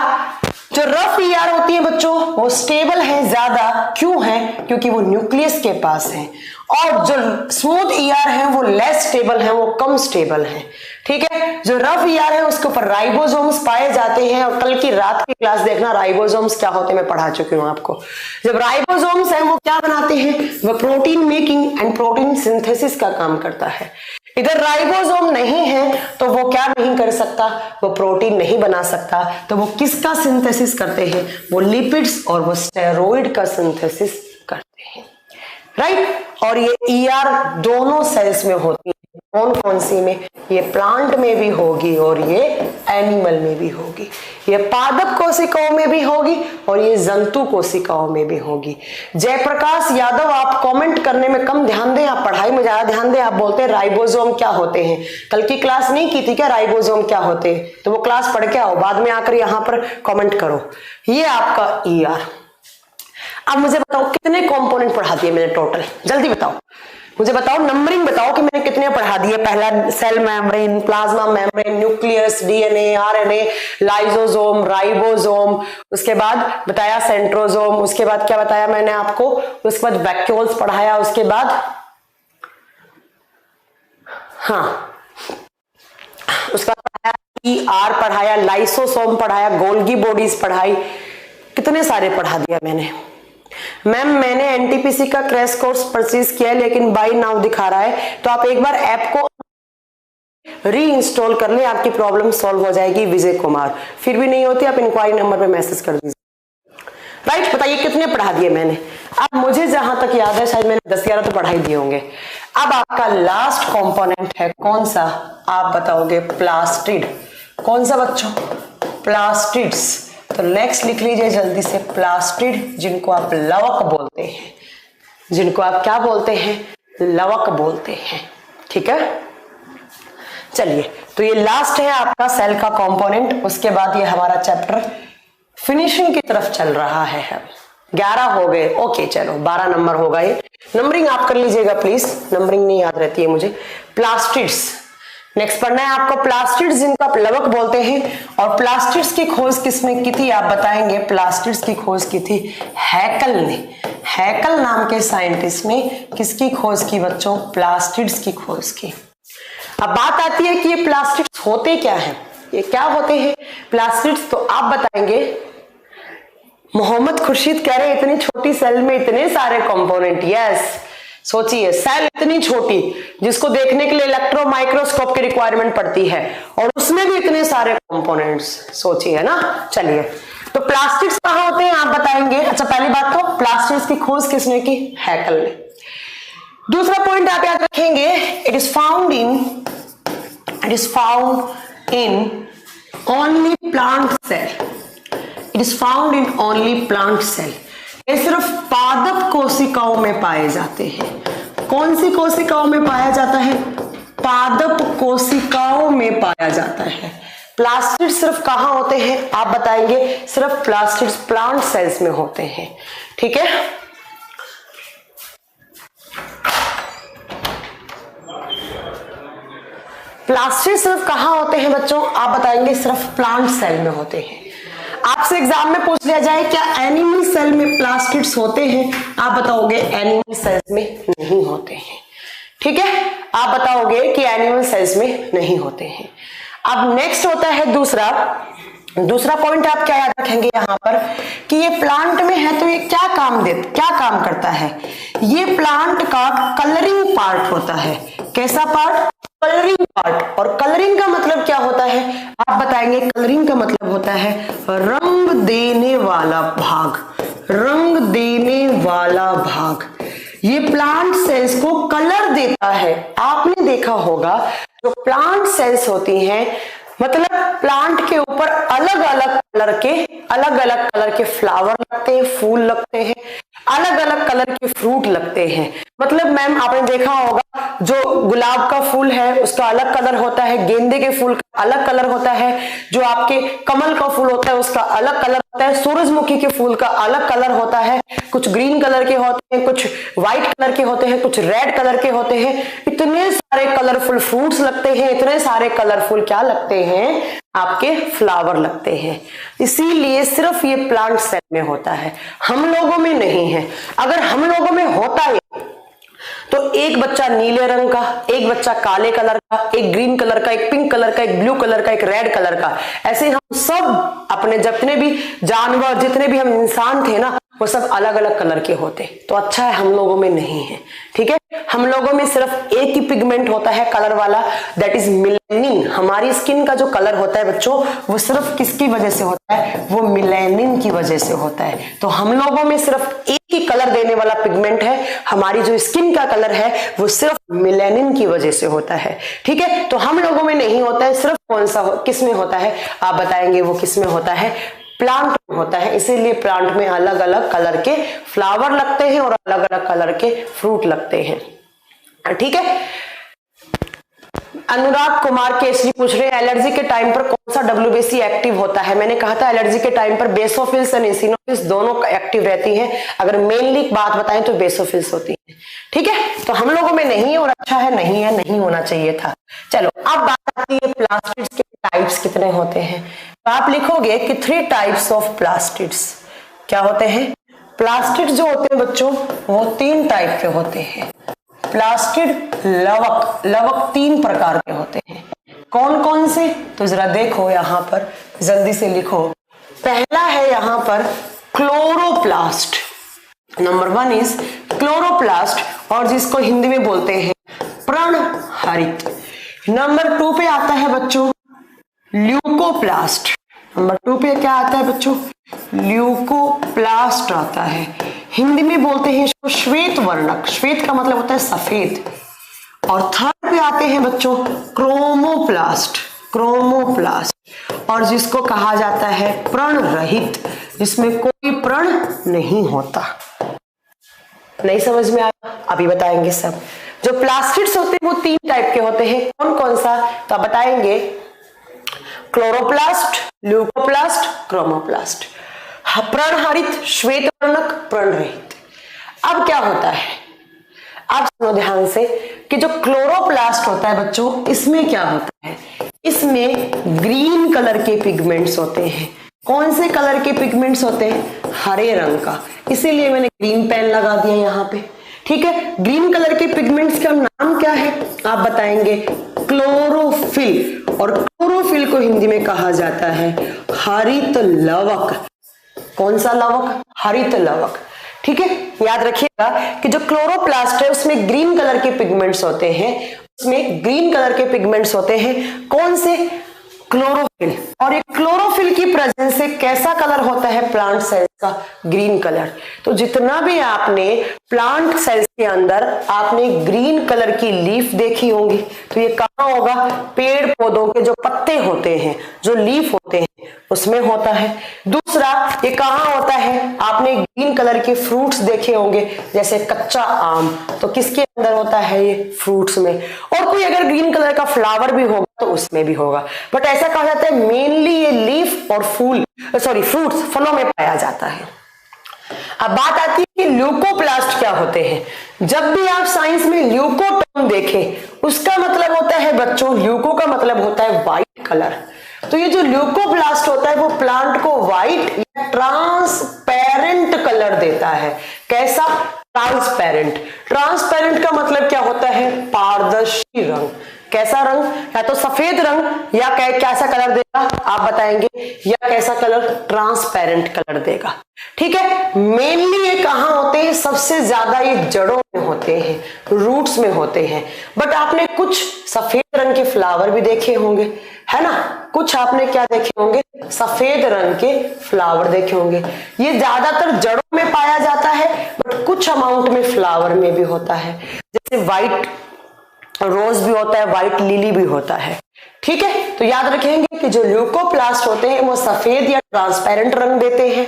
जो रफ ER होती है बच्चों वो स्टेबल है ज्यादा, क्यों है? क्योंकि वो न्यूक्लियस के पास है। और जो स्मूथ ER है वो लेस स्टेबल है, वो कम स्टेबल है, ठीक है। जो रफ ER है उसके ऊपर राइबोसोम्स पाए जाते हैं और कल की रात की क्लास देखना राइबोसोम्स क्या होते हैं, मैं पढ़ा चुकी हूं आपको। जब राइबोसोम्स है वो क्या बनाते हैं? वो protein making and protein synthesis का काम करता है। इधर राइबोसोम नहीं है तो वो क्या नहीं कर सकता? वो प्रोटीन नहीं बना सकता। तो वो किसका सिंथेसिस करते हैं? वो लिपिड्स और वो स्टेरॉइड का सिंथेसिस करते हैं, राइट। और ये ER दोनों सेल्स में होती है, कौन कौन सी में? ये प्लांट में भी होगी और ये एनिमल में भी होगी, ये पादप कोशिकाओं में भी होगी और ये जंतु कोशिकाओं में भी होगी। जयप्रकाश यादव, आप कमेंट करने में कम ध्यान दें, आप पढ़ाई में ज्यादा ध्यान दें। आप बोलते हैं राइबोसोम क्या होते हैं, कल की क्लास नहीं की थी क्या राइबोसोम क्या होते हैं? तो वो क्लास पढ़ के आओ, बाद में आकर यहाँ पर कमेंट करो। ये आपका ER। अब मुझे बताओ कितने कंपोनेंट पढ़ा दिए मैंने टोटल, जल्दी बताओ मुझे, बताओ नंबरिंग बताओ कि मैंने कितने पढ़ा दिए। पहला cell membrane, plasma membrane, nucleus, DNA, RNA, lysosome, ribosome, उसके बाद बताया सेंट्रोसोम, उसके बाद क्या बताया मैंने आपको, उसके बाद वैक्यूल्स पढ़ाया, उसके बाद उसका पढ़ाया ER पढ़ाया, लाइसोसोम पढ़ाया, गोल्गी बॉडीज पढ़ाई, कितने सारे पढ़ा दिया मैंने। मैम मैंने NTPC का क्रैश कोर्स परचेज किया है लेकिन बाय नाउ दिखा रहा है, तो आप एक बार ऐप को री इंस्टॉल कर ले, आपकी प्रॉब्लम सॉल्व हो जाएगी। विजय कुमार, फिर भी नहीं होती आप इंक्वायरी नंबर पे मैसेज कर दीजिए। राइट, बताइए कितने पढ़ा दिए मैंने। अब मुझे जहां तक याद है शायद मैंने 10-11 तो पढ़ाई दिए होंगे। अब आपका लास्ट कंपोनेंट है कौन सा, आप बताओगे प्लास्टिड। कौन सा बच्चों? प्लास्टिड्स। तो नेक्स्ट लिख लीजिए जल्दी से, प्लास्टिड, जिनको आप लवक बोलते हैं, जिनको आप क्या बोलते हैं? लवक बोलते हैं। ठीक है, चलिए तो ये लास्ट है आपका सेल का कंपोनेंट। उसके बाद ये हमारा चैप्टर फिनिशिंग की तरफ चल रहा है। 11 हो गए, ओके चलो 12 नंबर होगा ये। नंबरिंग आप कर लीजिएगा प्लीज, नंबरिंग नहीं याद रहती है मुझे। प्लास्टिड्स नेक्स्ट पढ़ना है आपको, प्लास्टिड्स जिनको आप लवक बोलते हैं। और प्लास्टिड्स की खोज किसने की थी आप बताएंगे? प्लास्टिड्स की खोज की थी हैकल ने। हैकल नाम के साइंटिस्ट ने किसकी खोज की बच्चों? प्लास्टिड्स की खोज की। अब बात आती है कि ये प्लास्टिड्स होते क्या हैं, ये क्या होते हैं प्लास्टिड्स, तो आप बताएंगे। मोहम्मद खुर्शीद कह रहे इतनी छोटी सेल में इतने सारे कंपोनेंट। यस, सोचिए सेल इतनी छोटी जिसको देखने के लिए इलेक्ट्रॉन माइक्रोस्कोप की रिक्वायरमेंट पड़ती है और उसमें भी इतने सारे कंपोनेंट्स, सोचिए ना। चलिए तो प्लास्टिड्स कहां होते हैं आप बताएंगे। अच्छा पहली बात तो प्लास्टिड्स की खोज किसने की? हैकल ने। दूसरा पॉइंट आप याद रखेंगे, it is found in only plant cell. It is found in only plant cell. ये सिर्फ पादप कोशिकाओं में पाए जाते हैं। कौन सी कोशिकाओं में पाया जाता है? पादप कोशिकाओं में पाया जाता है। प्लास्टिड सिर्फ कहां होते हैं आप बताएंगे? सिर्फ प्लास्टिड प्लांट सेल्स में होते हैं। ठीक है, प्लास्टिड सिर्फ कहां होते हैं बच्चों आप बताएंगे? सिर्फ प्लांट सेल में होते हैं। आपसे एग्जाम में पूछ लिया जाए क्या एनिमल सेल में प्लास्टिड्स होते हैं, आप बताओगे एनिमल सेल्स में नहीं होते हैं। ठीक है, आप बताओगे कि एनिमल सेल्स में नहीं होते हैं। अब नेक्स्ट होता है दूसरा पॉइंट आप क्या याद रखेंगे यहाँ पर कि ये प्लांट में है तो ये क्या काम करता है? ये प्लांट का कलरिंग पार्ट होता है। कैसा पार्ट? Colouring part. और कलरिंग का मतलब क्या होता है आप बताएंगे? कलरिंग का मतलब होता है रंग देने वाला भाग। रंग देने वाला भाग ये प्लांट सेल्स को कलर देता है। आपने देखा होगा जो प्लांट सेल्स होती हैं मतलब प्लांट के ऊपर अलग अलग कलर के फ्लावर लगते हैं, फूल लगते हैं, अलग अलग कलर के फ्रूट लगते हैं। मतलब मैम आपने देखा होगा जो गुलाब का फूल है उसका अलग कलर होता है, गेंदे के फूल का अलग कलर होता है, जो आपके कमल का फूल होता है उसका अलग कलर होता है, सूरजमुखी के फूल का अलग कलर होता है, कुछ ग्रीन कलर के होते हैं, कुछ व्हाइट कलर के होते हैं, कुछ रेड कलर के होते हैं। इतने सारे कलरफुल फ्रूट्स लगते हैं, इतने सारे कलरफुल क्या लगते हैं आपके फ्लावर लगते हैं। इसीलिए सिर्फ ये प्लांट सेल में होता है, हम लोगों में नहीं है। अगर हम लोगों में होता है तो एक बच्चा नीले रंग का, एक बच्चा काले कलर का, एक ग्रीन कलर का, एक पिंक कलर का, एक ब्लू कलर का, एक रेड कलर का, ऐसे हम सब अपने जितने भी जानवर जितने भी हम इंसान थे ना वो सब अलग अलग कलर के होते। तो अच्छा है हम लोगों में नहीं है। ठीक है, हम लोगों में सिर्फ एक ही पिगमेंट होता है कलर वाला, दैट इज मिलेनिन। हमारी स्किन का जो कलर होता है बच्चों वो सिर्फ किसकी वजह से होता है? वो मिलेनिन की वजह से होता है। तो हम लोगों में सिर्फ एक ही की कलर देने वाला पिगमेंट है। हमारी जो स्किन का कलर है वो सिर्फ मेलानिन की वजह से होता है, ठीक है। तो हम लोगों में नहीं होता है, सिर्फ कौन सा किस में होता है आप बताएंगे, वो किस में होता है, प्लांट में होता है। इसीलिए प्लांट में अलग अलग कलर के फ्लावर लगते हैं और अलग अलग कलर के फ्रूट लगते हैं, ठीक है। अनुराग कुमार केसरी पूछ रहे हैं एलर्जी के टाइम पर कौन सा WBC एक्टिव होता है। मैंने कहा था एलर्जी के टाइम पर बेसोफिल्स एंड एसिनोफिल्स दोनों एक्टिव रहती हैं। अगर मेनली बात बताएं तो बेसोफिल्स होती है, ठीक है। तो हम लोगों में नहीं है और अच्छा है, नहीं है, नहीं होना चाहिए था। चलो अब बात आती है प्लास्टिड्स के टाइप्स कितने होते हैं। तो आप लिखोगे कि 3 टाइप्स ऑफ प्लास्टिड्स। क्या होते हैं प्लास्टिड्स जो होते हैं बच्चों, वो 3 टाइप के होते हैं। प्लास्टिड लवक, लवक 3 प्रकार के होते हैं। कौन कौन से, तो जरा देखो यहां पर, जल्दी से लिखो। पहला है यहां पर क्लोरोप्लास्ट, नंबर 1 इज क्लोरोप्लास्ट और जिसको हिंदी में बोलते हैं प्रणहरित। नंबर 2 पे आता है बच्चों ल्यूकोप्लास्ट। नंबर 2 पे क्या आता है बच्चों, ल्यूकोप्लास्ट आता है। हिंदी में बोलते हैं इसको श्वेत वर्णक, श्वेत का मतलब होता है सफेद। और थर्ड पे आते हैं बच्चों क्रोमोप्लास्ट, क्रोमोप्लास्ट और जिसको कहा जाता है प्रण रहित, जिसमें कोई प्रण नहीं होता। नहीं समझ में आया, अभी बताएंगे सब। जो प्लास्टिड्स होते हैं वो 3 टाइप के होते हैं। कौन कौन सा, तो आप बताएंगे क्लोरोप्लास्ट, ल्यूकोप्लास्ट, क्रोमोप्लास्ट। प्रणहरित, श्वेत वर्णक, प्रण रहित। अब क्या होता है, आप सुनो ध्यान से कि जो क्लोरोप्लास्ट होता है बच्चों, इसमें क्या होता है, इसमें ग्रीन कलर के पिगमेंट्स होते हैं। कौन से कलर के पिगमेंट्स होते हैं, हरे रंग का, इसीलिए मैंने ग्रीन पेन लगा दिया यहाँ पे, ठीक है। ग्रीन कलर के पिगमेंट्स का नाम क्या है आप बताएंगे, क्लोरोफिल। और क्लोरोफिल को हिंदी में कहा जाता है हरित लवक। कौन सा लवक, हरित लवक, ठीक है। याद रखिएगा कि जो क्लोरोप्लास्ट है उसमें ग्रीन कलर के पिगमेंट्स होते हैं, उसमें ग्रीन कलर के पिगमेंट्स होते हैं। कौन से, क्लोरोफिल। और ये क्लोरोफिल की प्रेजेंस से कैसा कलर होता है प्लांट सेल्स का, ग्रीन कलर। तो जितना भी आपने प्लांट सेल्स के अंदर आपने ग्रीन कलर की लीफ देखी होंगी, तो ये कहाँ होगा, पेड़ पौधों के जो पत्ते होते हैं, जो लीफ होते हैं उसमें होता है। दूसरा ये कहाँ होता है, आपने ग्रीन कलर के फ्रूट्स देखे होंगे जैसे कच्चा आम, तो किसके अंदर होता है, ये फ्रूट्स में। और कोई अगर ग्रीन कलर का फ्लावर भी होगा तो उसमें भी होगा। बट ऐसा कहा जाता है मेनली ये लीफ और फूल, सॉरी फ्रूट्स, फलों में पाया जाता है। अब बात आती है कि ल्यूकोप्लास्ट क्या होते हैं। जब भी आप साइंस में ल्यूको टर्म देखें, उसका मतलब होता है बच्चों, ल्यूको का मतलब होता है व्हाइट कलर। तो ये जो ल्यूकोप्लास्ट होता है वो प्लांट को व्हाइट या ट्रांसपेरेंट कलर देता है। कैसा, ट्रांसपेरेंट। ट्रांसपेरेंट का मतलब क्या होता है, पारदर्शी रंग। कैसा रंग, या तो सफेद रंग या कैसा कलर देगा आप बताएंगे, या कैसा कलर, ट्रांसपेरेंट कलर देगा, ठीक है। मेनली ये कहां होते हैं, सबसे ज्यादा ये जड़ों में होते हैं, रूट्स में होते हैं। बट आपने कुछ सफेद रंग के फ्लावर भी देखे होंगे, है ना। कुछ आपने क्या देखे होंगे, सफेद रंग के फ्लावर देखे होंगे। ये ज्यादातर जड़ों में पाया जाता है, बट कुछ अमाउंट में फ्लावर में भी होता है। जैसे व्हाइट रोज भी होता है, व्हाइट लिली भी होता है, ठीक है। तो याद रखेंगे कि जो ल्यूकोप्लास्ट होते हैं वो सफेद या ट्रांसपेरेंट रंग देते हैं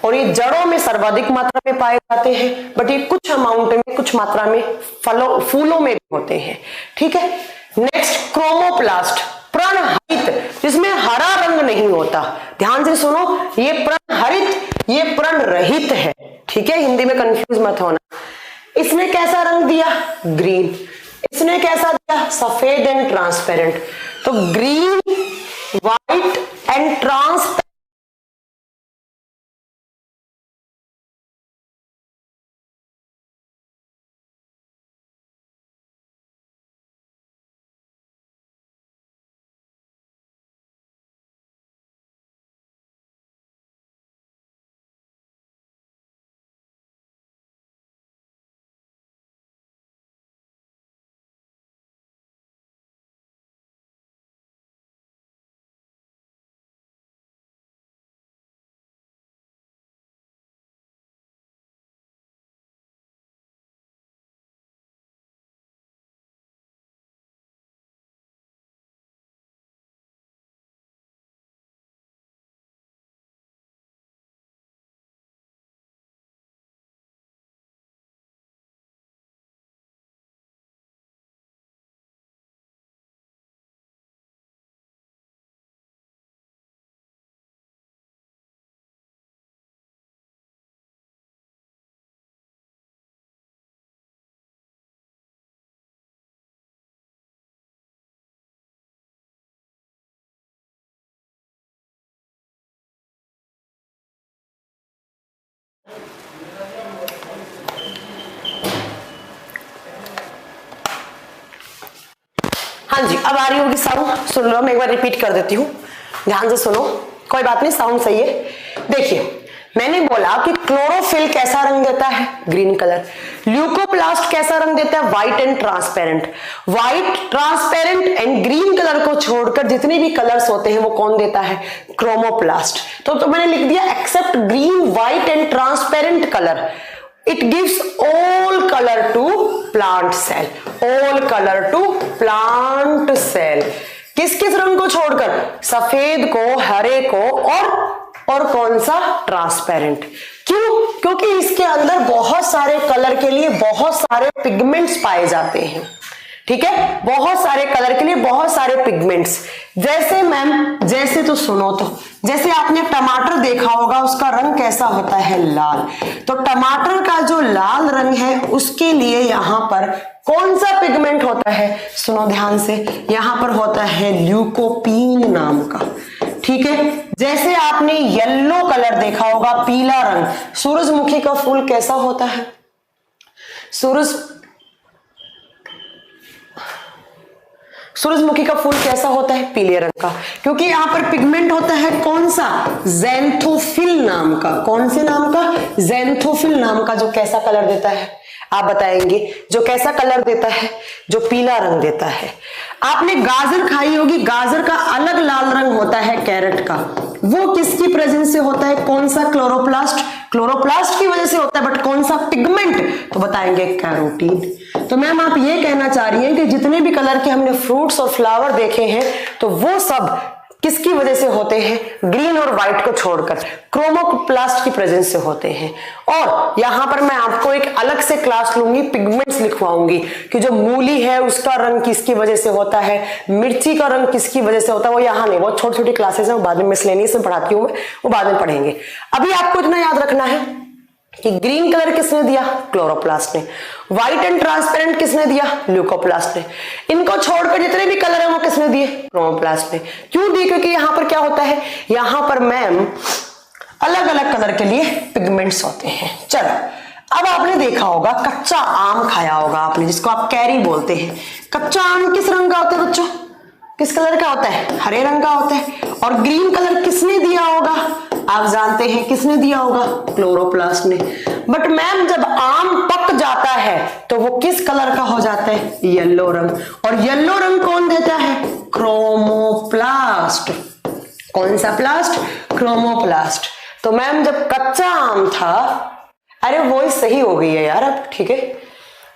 और ये जड़ों में सर्वाधिक मात्रा में पाए जाते हैं। बट ये कुछ अमाउंट में, कुछ मात्रा में फलों फूलों में भी होते हैं, ठीक है। नेक्स्ट क्रोमोप्लास्ट, प्रणहरित, जिसमें हरा रंग नहीं होता। ध्यान से सुनो, ये प्रणहरित, ये प्रण रहित है, ठीक है। हिंदी में कंफ्यूज मत होना। इसने कैसा रंग दिया, ग्रीन। इसने कैसा दिया, सफेद एंड ट्रांसपेरेंट। तो ग्रीन, व्हाइट एंड ट्रांसपेरेंट हाँ जी, अब आ रही होगी साउंड, सुन लो, मैं एक बार रिपीट कर देती हूँ, ध्यान से सुनो, कोई बात नहीं, साउंड सही है। देखिए, मैंने बोला कि क्लोरोफिल कैसा रंग देता है, ग्रीन कलर। ल्यूकोप्लास्ट कैसा रंग देता है, white and transparent. White, transparent and green colour को छोड़कर जितने भी कलर्स होते हैं वो कौन देता है, क्रोमोप्लास्ट। तो मैंने लिख दिया except green, white and transparent colour, it gives all color to plant cell, all color to plant cell। किस किस रंग को छोड़कर, सफेद को, हरे को और कौन सा, ट्रांसपेरेंट। क्यों? क्योंकि इसके अंदर बहुत सारे कलर के लिए बहुत सारे पिगमेंट्स पाए जाते हैं, ठीक है, बहुत सारे कलर के लिए बहुत सारे पिगमेंट्स। जैसे मैम, जैसे तो सुनो, तो जैसे आपने टमाटर देखा होगा, उसका रंग कैसा होता है, लाल। तो टमाटर का जो लाल रंग है उसके लिए यहां पर कौन सा पिगमेंट होता है, सुनो ध्यान से, यहां पर होता है ल्यूकोपीन नाम का, ठीक है। जैसे आपने येलो कलर देखा होगा, पीला रंग, सूरजमुखी का फूल कैसा होता है, सूरजमुखी का फूल कैसा होता है, पीले रंग का, क्योंकि यहां पर पिगमेंट होता है कौन सा, ज़ैंथोफिल नाम का। कौन से नाम का, ज़ैंथोफिल नाम का, जो कैसा कलर देता है, आप बताएंगे, जो कैसा कलर देता है, जो पीला रंग देता है। आपने गाजर खाई होगी, गाजर का अलग लाल रंग होता है कैरेट का, वो किसकी प्रेजेंस से होता है, कौन सा, क्लोरोप्लास्ट। क्लोरोप्लास्ट की वजह से होता है, बट कौन सा पिगमेंट, तो बताएंगे कैरोटीन। तो मैम आप ये कहना चाह रही हैं कि जितने भी कलर के हमने फ्रूट्स और फ्लावर देखे हैं तो वो सब किसकी वजह से होते हैं, ग्रीन और व्हाइट को छोड़कर क्रोमोप्लास्ट की प्रेजेंस से होते हैं। और यहां पर मैं आपको एक अलग से क्लास लूंगी, पिगमेंट्स लिखवाऊंगी कि जो मूली है उसका रंग किसकी वजह से होता है, मिर्ची का रंग किसकी वजह से होता है, वो यहाँ नहीं, वो छोटी छोटी क्लासेस हैं, वो बाद में मिसलेनियस में पढ़ाती हूँ मैं, वो बाद में पढ़ेंगे। अभी आपको इतना याद रखना है कि ग्रीन कलर किसने दिया, क्लोरोप्लास्ट ने। व्हाइट एंड ट्रांसपेरेंट किसने दिया, ल्यूकोप्लास्ट ने। इनको छोड़कर जितने भी कलर हैं वो किसने दिए, क्रोमोप्लास्ट ने। क्यों दिए, क्योंकि यहां पर क्या होता है, यहां पर मैम अलग अलग कलर के लिए पिगमेंट्स होते हैं। चलो, अब आपने देखा होगा, कच्चा आम खाया होगा आपने, जिसको आप कैरी बोलते हैं। कच्चा आम किस रंग का होता है बच्चों, किस कलर का होता है, हरे रंग का होता है। और ग्रीन कलर किसने दिया होगा, आप जानते हैं किसने दिया होगा, क्लोरोप्लास्ट ने। बट मैम जब आम पक जाता है तो वो किस कलर का हो जाता है, येलो रंग। और येलो रंग कौन देता है, क्रोमोप्लास्ट। कौन सा प्लास्ट, क्रोमोप्लास्ट। तो मैम जब कच्चा आम था, अरे वो ही सही हो गई है यार अब, ठीक है।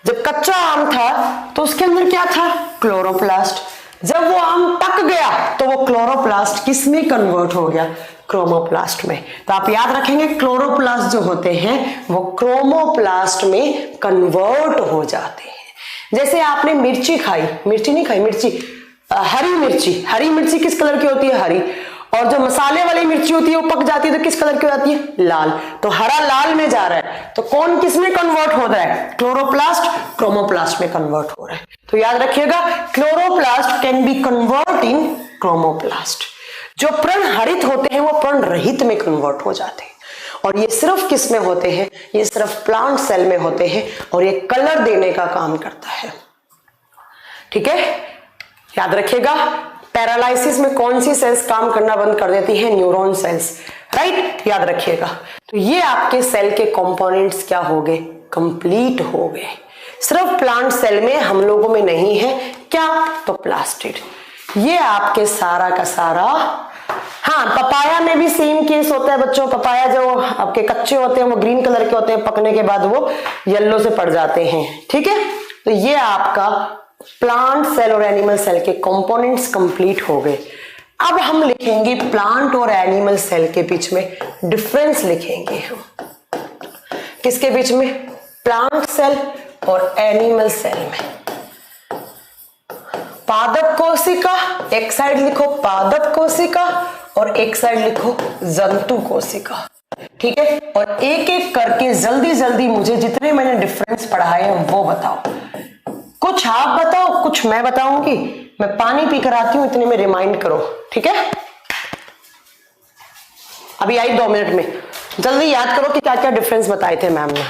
जब कच्चा आम था तो उसके अंदर क्या था, क्लोरोप्लास्ट। जब वो आम पक गया तो वो क्लोरोप्लास्ट किस में कन्वर्ट हो गया, क्रोमोप्लास्ट में। तो आप याद रखेंगे क्लोरोप्लास्ट जो होते हैं वो क्रोमोप्लास्ट में कन्वर्ट हो जाते हैं। जैसे आपने मिर्ची खाई, मिर्ची नहीं खाई, मिर्ची, हरी मिर्ची, हरी मिर्ची किस कलर की होती है, हरी। और जो मसाले वाली मिर्ची होती है वो पक जाती है तो किस कलर की हो जाती है, लाल। तो हरा लाल में जा रहा है, तो कौन किस में कन्वर्ट हो रहा है, क्लोरोप्लास्ट क्रोमोप्लास्ट में कन्वर्ट हो रहा है। तो याद रखिएगा, chloroplast can be convert in chromoplast. जो प्रण हरित होते हैं वो प्रण रहित में कन्वर्ट हो जाते हैं। और ये सिर्फ किस में होते हैं, ये सिर्फ प्लांट सेल में होते हैं, और ये कलर देने का काम करता है, ठीक है। याद रखिएगा, पैरालाइसिस में कौन सी सेल्स काम करना बंद कर देती है, न्यूरॉन सेल्स, राइट, याद रखिएगा। तो ये आपके सेल के कंपोनेंट्स क्या हो गए, कंप्लीट हो गए। सिर्फ प्लांट सेल में, हम लोगों में नहीं है क्या, तो प्लास्टिड। ये आपके सारा का सारा। हाँ, पपाया में भी सेम केस होता है बच्चों। पपाया जो आपके कच्चे होते हैं वो ग्रीन कलर के होते हैं, पकने के बाद वो येलो से पड़ जाते हैं, ठीक है। तो ये आपका प्लांट सेल और एनिमल सेल के कंपोनेंट्स कंप्लीट हो गए। अब हम लिखेंगे प्लांट और एनिमल सेल के बीच में डिफरेंस लिखेंगे हम। किसके बीच में, प्लांट सेल और एनिमल सेल में। पादप कोशिका, एक साइड लिखो पादप कोशिका और एक साइड लिखो जंतु कोशिका, ठीक है। और एक एक करके जल्दी जल्दी मुझे जितने मैंने डिफरेंस पढ़ाए हैं वो बताओ। कुछ आप बताओ, कुछ मैं बताऊंगी। मैं पानी पीकर आती हूं, इतने में रिमाइंड करो, ठीक है। अभी आई 2 मिनट में। जल्दी याद करो कि क्या क्या डिफरेंस बताए थे मैम ने।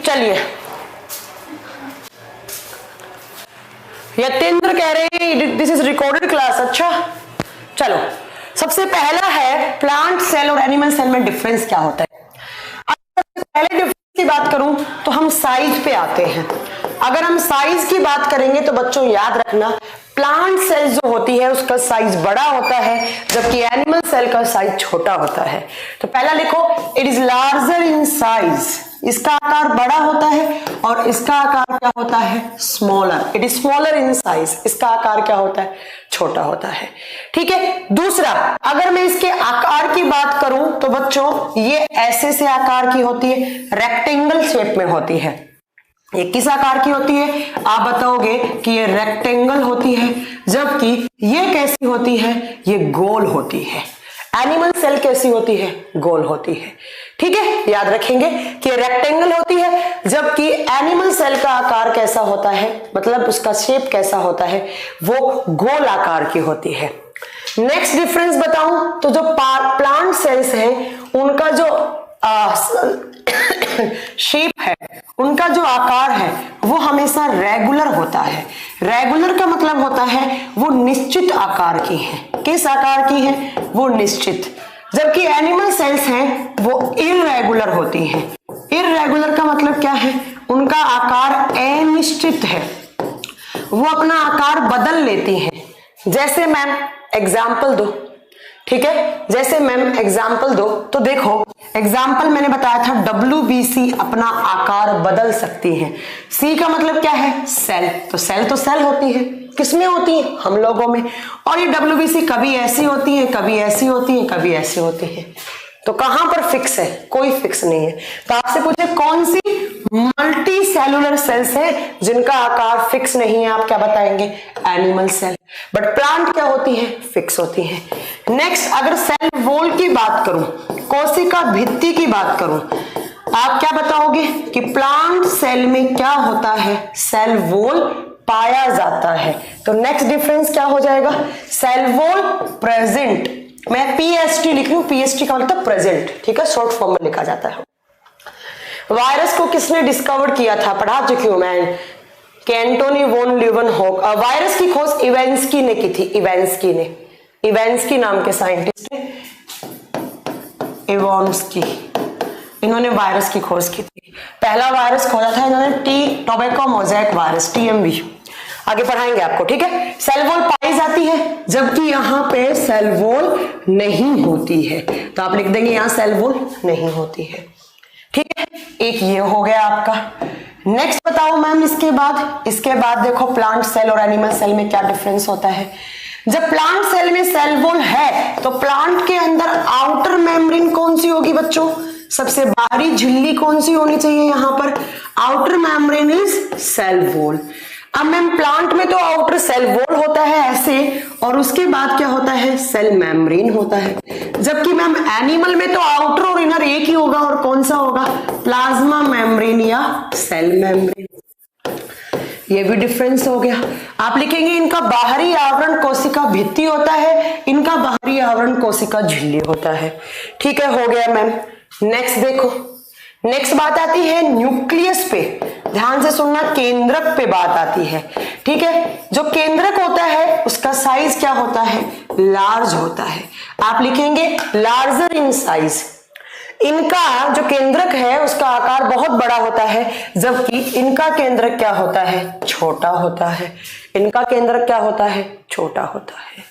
चलिए, यतेंद्र कह रहे हैं दिस इज रिकॉर्डेड क्लास। अच्छा चलो, सबसे पहला है प्लांट सेल और एनिमल सेल में डिफरेंस क्या होता है। पहले डिफरेंस की बात करूं तो हम साइज पे आते हैं। अगर हम साइज की बात करेंगे तो बच्चों याद रखना, प्लांट सेल जो होती है उसका साइज बड़ा होता है, जबकि एनिमल सेल का साइज छोटा होता है। तो पहला लिखो, it is larger in size, इसका आकार बड़ा होता है और इसका आकार क्या होता है, smaller. It is smaller in size, इसका आकार क्या होता है, छोटा होता है। ठीक है। दूसरा, अगर मैं इसके आकार की बात करूं तो बच्चों ये ऐसे से आकार की होती है, रेक्टेंगल शेप में होती है। ये किस आकार की होती है, आप बताओगे कि ये रेक्टेंगल होती है, जबकि ये कैसी होती है, ये गोल होती है। एनिमल सेल कैसी होती है, गोल होती है। ठीक है, याद रखेंगे कि रेक्टेंगल होती है, जबकि एनिमल सेल का आकार कैसा होता है, मतलब उसका शेप कैसा होता है, वो गोल आकार की होती है। नेक्स्ट डिफरेंस बताऊं तो जो प्लांट सेल्स हैं उनका जो शेप है, उनका जो आकार है वो हमेशा रेगुलर होता है। रेगुलर का मतलब होता है वो निश्चित आकार की है। किस आकार की है, वो निश्चित। जबकि एनिमल सेल्स हैं वो इररेगुलर होती हैं। इररेगुलर का मतलब क्या है, उनका आकार अनिश्चित है, वो अपना आकार बदल लेती हैं। जैसे मैम एग्जाम्पल दो, ठीक है, जैसे मैम एग्जाम्पल दो तो देखो, एग्जाम्पल मैंने बताया था WBC अपना आकार बदल सकती है। सी का मतलब क्या है, सेल, तो सेल होती है, किसमें होती है, हम लोगों में। और ये WBC कभी ऐसी होती है, कभी ऐसी होती है, कभी ऐसी होती है। तो कहां पर फिक्स है, कोई फिक्स नहीं है। तो आपसे पूछे कौन सी मल्टी सेलुलर सेल्स है जिनका आकार फिक्स नहीं है, आप क्या बताएंगे, एनिमल सेल। बट प्लांट क्या होती है, फिक्स होती है। नेक्स्ट, अगर सेल वॉल की बात करूं कोशिका भित्ति की बात करूं, आप क्या बताओगे कि प्लांट सेल में क्या होता है, सेल वॉल पाया जाता है। तो नेक्स्ट डिफरेंस क्या हो जाएगा, सेल वॉल प्रेजेंट, मैं पीएसटी लिख रही हूं, पीएसटी का मतलब प्रेजेंट, ठीक है, शॉर्ट फॉर्म में लिखा जाता है। वायरस को किसने डिस्कवर किया था, पढ़ा चुकी हूं मैं, एंटोनी वॉन ल्यूवेनहॉक। वायरस की खोज इवेंस्की ने की थी, इवेंस्की ने, इवेंस्की नाम के साइंटिस्ट ने, इवांस्की, इन्होंने वायरस की खोज की थी। पहला वायरस खोजा था इन्होंने टोबैको मोज़ेक वायरस, टीएमवी। आगे पढ़ाएंगे आपको, ठीक है। सेल वॉल पाई जाती है जबकि यहाँ पे सेल वॉल नहीं होती है, तो आप लिख देंगे यहाँ सेल वॉल नहीं होती है, ठीक है। एक ये हो गया आपका। नेक्स्ट बताओ मैम, इसके बाद देखो प्लांट सेल और एनिमल सेल में क्या डिफरेंस होता है। जब प्लांट सेल में सेल वॉल है तो प्लांट के अंदर आउटर मेम्ब्रेन कौन सी होगी बच्चों, सबसे बाहरी झिल्ली कौन सी होनी चाहिए, यहाँ पर outer membrane is cell wall. अब मैम प्लांट में तो आउटर सेल वॉल होता है ऐसे, और उसके बाद क्या होता है, सेल मेम्ब्रेन होता है। जबकि मैम एनिमल में तो आउटर और इनर एक ही होगा, और कौन सा होगा, प्लाज्मा मेम्ब्रेन या सेल मेम्ब्रेन। ये भी डिफरेंस हो गया। आप लिखेंगे इनका बाहरी आवरण कोशिका भित्ति होता है, इनका बाहरी आवरण कोशिका झिल्ली होता है, ठीक है, हो गया मैम। नेक्स्ट देखो, नेक्स्ट बात आती है न्यूक्लियस पे, ध्यान से सुनना, केंद्रक पे बात आती है, ठीक है। जो केंद्रक होता है उसका साइज क्या होता है, लार्ज होता है। आप लिखेंगे लार्जर इन साइज। इनका जो केंद्रक है उसका आकार बहुत बड़ा होता है, जबकि इनका केंद्रक क्या होता है, छोटा होता है। इनका केंद्रक क्या होता है, छोटा होता है।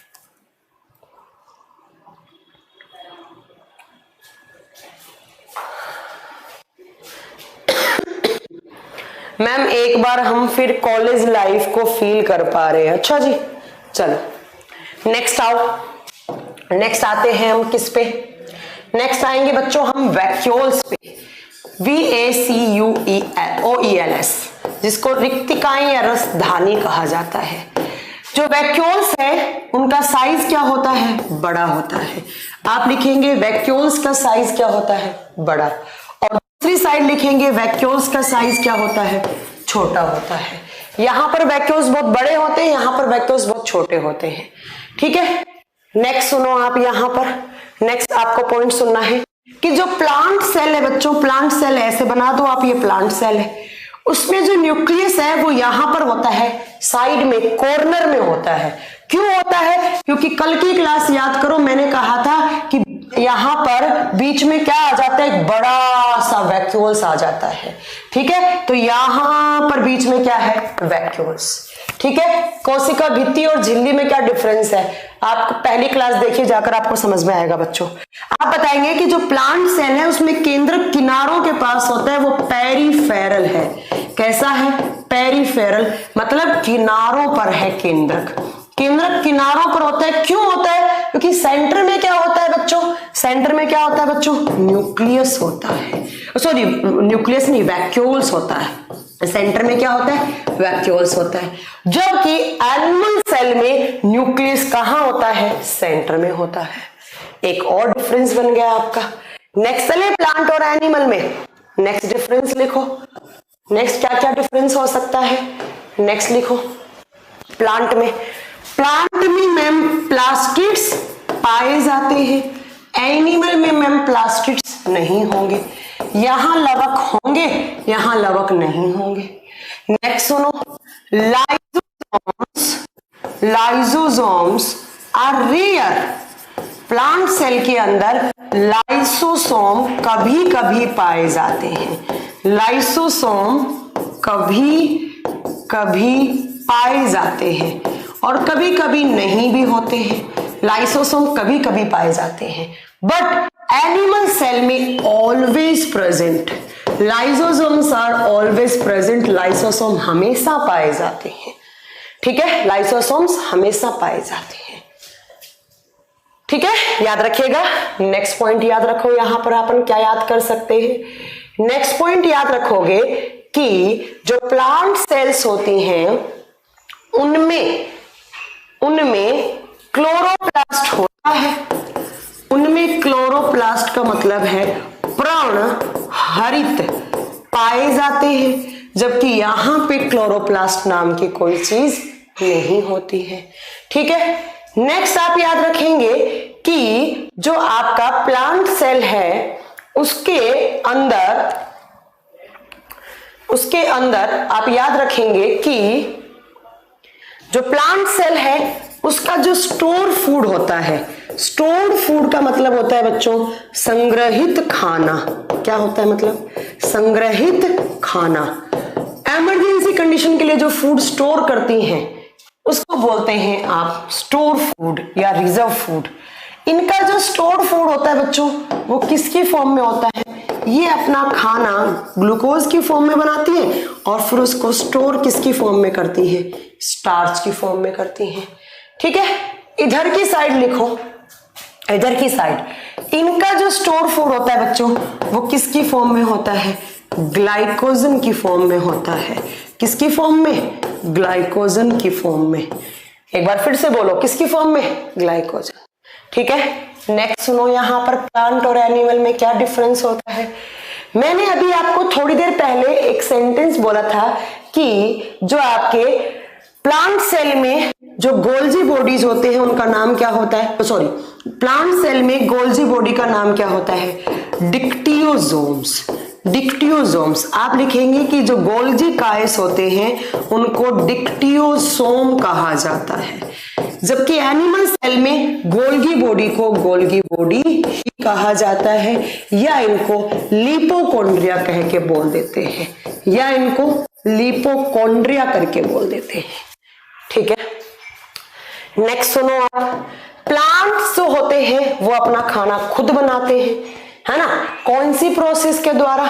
मैम एक बार हम फिर कॉलेज लाइफ को फील कर पा रहे हैं, अच्छा जी, चलो नेक्स्ट आओ। नेक्स्ट आते हैं हम किस पे, नेक्स्ट आएंगे बच्चों हम वैक्यूल्स पे, VACUOELS, जिसको रिक्तिकाएं या रसधानी कहा जाता है। जो वैक्यूल्स है उनका साइज क्या होता है, बड़ा होता है। आप लिखेंगे वैक्यूल्स का साइज क्या होता है, बड़ा, और दूसरी साइड लिखेंगे वैक्यूल्स का साइज क्या होता है, छोटा होता है। यहां पर वैक्यूल्स बहुत बड़े होते हैं, यहां पर वैक्यूल्स बहुत छोटे होते हैं, ठीक है। नेक्स्ट सुनो आप, यहां पर नेक्स्ट आपको पॉइंट सुनना है कि जो प्लांट सेल है बच्चों, प्लांट सेल ऐसे बना दो आप, ये प्लांट सेल है, उसमें जो न्यूक्लियस है वो यहां पर होता है, साइड में कॉर्नर में होता है। क्यों होता है, क्योंकि कल की क्लास याद करो, मैंने कहा था कि यहां पर बीच में क्या आ जाता है, एक बड़ा सा वैक्यूल्स आ जाता है, ठीक है। तो यहां पर बीच में क्या है, वैक्यूल्स, ठीक है। कोशिका भित्ति और झिल्ली में क्या डिफरेंस है, आप पहली क्लास देखिए जाकर, आपको समझ में आएगा बच्चों। आप बताएंगे कि जो प्लांट सेल है उसमें केंद्र किनारों के पास होता है, वो पेरिफेरल है। कैसा है, पेरिफेरल, मतलब किनारों पर है केंद्रक। केंद्रक किनारों पर होता है, क्यों होता है, क्योंकि सेंटर में क्या होता है बच्चों, सेंटर में क्या होता है बच्चों, न्यूक्लियस होता है, सॉरी न्यूक्लियस नहीं, वैक्यूल्स होता है। सेंटर में क्या होता है, वैक्यूल्स होता है। जबकि एनिमल सेल में न्यूक्लियस कहां होता है, सेंटर में होता है। एक और डिफरेंस बन गया आपका। नेक्स्ट चले प्लांट और एनिमल में, नेक्स्ट डिफरेंस लिखो। नेक्स्ट क्या क्या डिफरेंस हो सकता है, नेक्स्ट लिखो। प्लांट में मैम प्लास्टिड्स पाए जाते हैं, एनिमल में मैम प्लास्टिड्स नहीं होंगे। यहां लवक होंगे, यहां लवक नहीं होंगे। नेक्स्ट सुनो, lysosomes are rare. Plant cell के अंदर लाइसोसोम कभी कभी पाए जाते हैं, लाइसोसोम कभी कभी पाए जाते हैं और कभी कभी नहीं भी होते हैं। लाइसोसोम कभी कभी पाए जाते हैं, बट एनिमल सेल में always present. Lysosomes are always present, lysosome हमेशा पाए जाते हैं, ठीक है, लाइसोसोम्स हमेशा पाए जाते हैं, ठीक है, याद रखिएगा। नेक्स्ट पॉइंट याद रखो, यहां पर अपन क्या याद कर सकते हैं, नेक्स्ट पॉइंट याद रखोगे कि जो प्लांट सेल्स होती हैं उनमें क्लोरोप्लास्ट होता है, उनमें क्लोरोप्लास्ट का मतलब है पर्णहरित पाए जाते हैं, जबकि यहां पे क्लोरोप्लास्ट नाम की कोई चीज नहीं होती है। ठीक है, नेक्स्ट आप याद रखेंगे कि जो आपका प्लांट सेल है उसके अंदर आप याद रखेंगे कि जो प्लांट सेल है उसका जो स्टोर फूड होता है, स्टोर्ड फूड का मतलब होता है बच्चों संग्रहित खाना। क्या होता है मतलब? संग्रहित खाना। इमरजेंसी कंडीशन के लिए जो फूड स्टोर करती हैं उसको बोलते हैं आप स्टोर फूड या रिजर्व फूड। इनका जो स्टोर्ड फूड होता है बच्चों वो किसकी फॉर्म में होता है? ये अपना खाना ग्लूकोज की फॉर्म में बनाती है और फिर उसको स्टोर किसकी फॉर्म में करती है? स्टार्च की फॉर्म में करती है। ठीक है, इधर की साइड लिखो, इधर की साइड इनका जो स्टोर फूड होता है बच्चों वो किसकी फॉर्म में होता है? ग्लाइकोजन की फॉर्म में होता है। किसकी फॉर्म में? ग्लाइकोजन की फॉर्म में। एक बार फिर से बोलो, किसकी फॉर्म में? ग्लाइकोजन। ठीक है, नेक्स्ट सुनो, यहां पर प्लांट और एनिमल में क्या डिफरेंस होता है। मैंने अभी आपको थोड़ी देर पहले एक सेंटेंस बोला था कि जो आपके प्लांट सेल में जो गोल्जी बॉडीज होते हैं उनका नाम क्या होता है? सॉरी, प्लांट सेल में गोल्जी बॉडी का नाम क्या होता है? डिक्टियोसोम्स। डिक्टियोसोम्स आप लिखेंगे कि जो गोल्जी कायस होते हैं उनको डिक्टियोसोम कहा जाता है, जबकि एनिमल सेल में गोल्गी बॉडी को गोल्गी बॉडी ही कहा जाता है, या इनको लिपोकॉन्ड्रिया कह के बोल देते हैं, या इनको लिपोकॉन्ड्रिया करके बोल देते हैं। ठीक है, नेक्स्ट सुनो आप, प्लांट्स जो होते हैं वो अपना खाना खुद बनाते हैं, है ना? कौन सी प्रोसेस के द्वारा?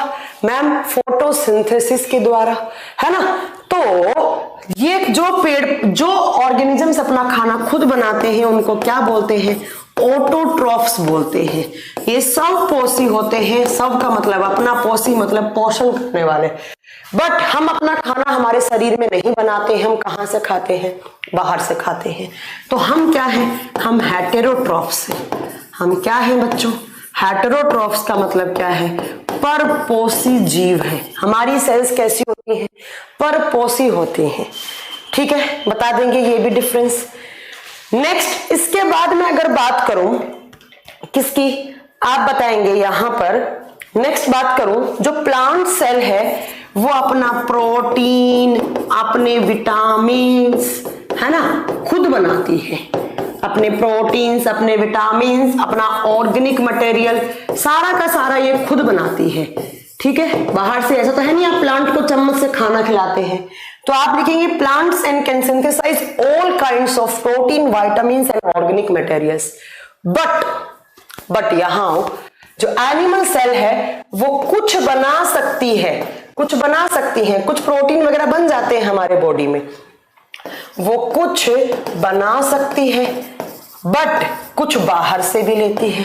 मैम फोटोसिंथेसिस के द्वारा, है ना? तो ये जो ऑर्गेनिजम्स अपना खाना खुद बनाते हैं उनको क्या बोलते हैं? ऑटोट्रॉफ्स बोलते हैं। ये सब पोषी होते हैं, सब का मतलब अपना पोषी मतलब पोषण करने वाले। बट हम अपना खाना हमारे शरीर में नहीं बनाते हैं, हम कहां से खाते हैं? बाहर से खाते हैं। तो हम क्या हैं? हम हेटेरोट्रॉफ्स हैं। हम क्या हैं बच्चों? हेटेरोट्रॉफ्स का मतलब क्या है? परपोषी जीव है। हमारी सेल्स कैसी होती हैं? परपोषी होती हैं। ठीक है, बता देंगे ये भी डिफरेंस। नेक्स्ट, इसके बाद में अगर बात करूं किसकी, आप बताएंगे यहां पर। नेक्स्ट बात करूं, जो प्लांट सेल है वो अपना प्रोटीन, अपने विटामिन्स, है ना, खुद बनाती है। अपने प्रोटीन्स, अपने विटामिन्स, अपना ऑर्गेनिक मटेरियल सारा का सारा ये खुद बनाती है। ठीक है, बाहर से। ऐसा तो है नहीं आप प्लांट को चम्मच से खाना खिलाते हैं। तो आप लिखेंगे plants and can synthesize all kinds of protein, vitamins and organic materials. But यहां जो एनिमल सेल है वो कुछ बना सकती है, कुछ प्रोटीन वगैरह बन जाते हैं हमारे बॉडी में, वो कुछ बना सकती है, बट कुछ बाहर से भी लेती है,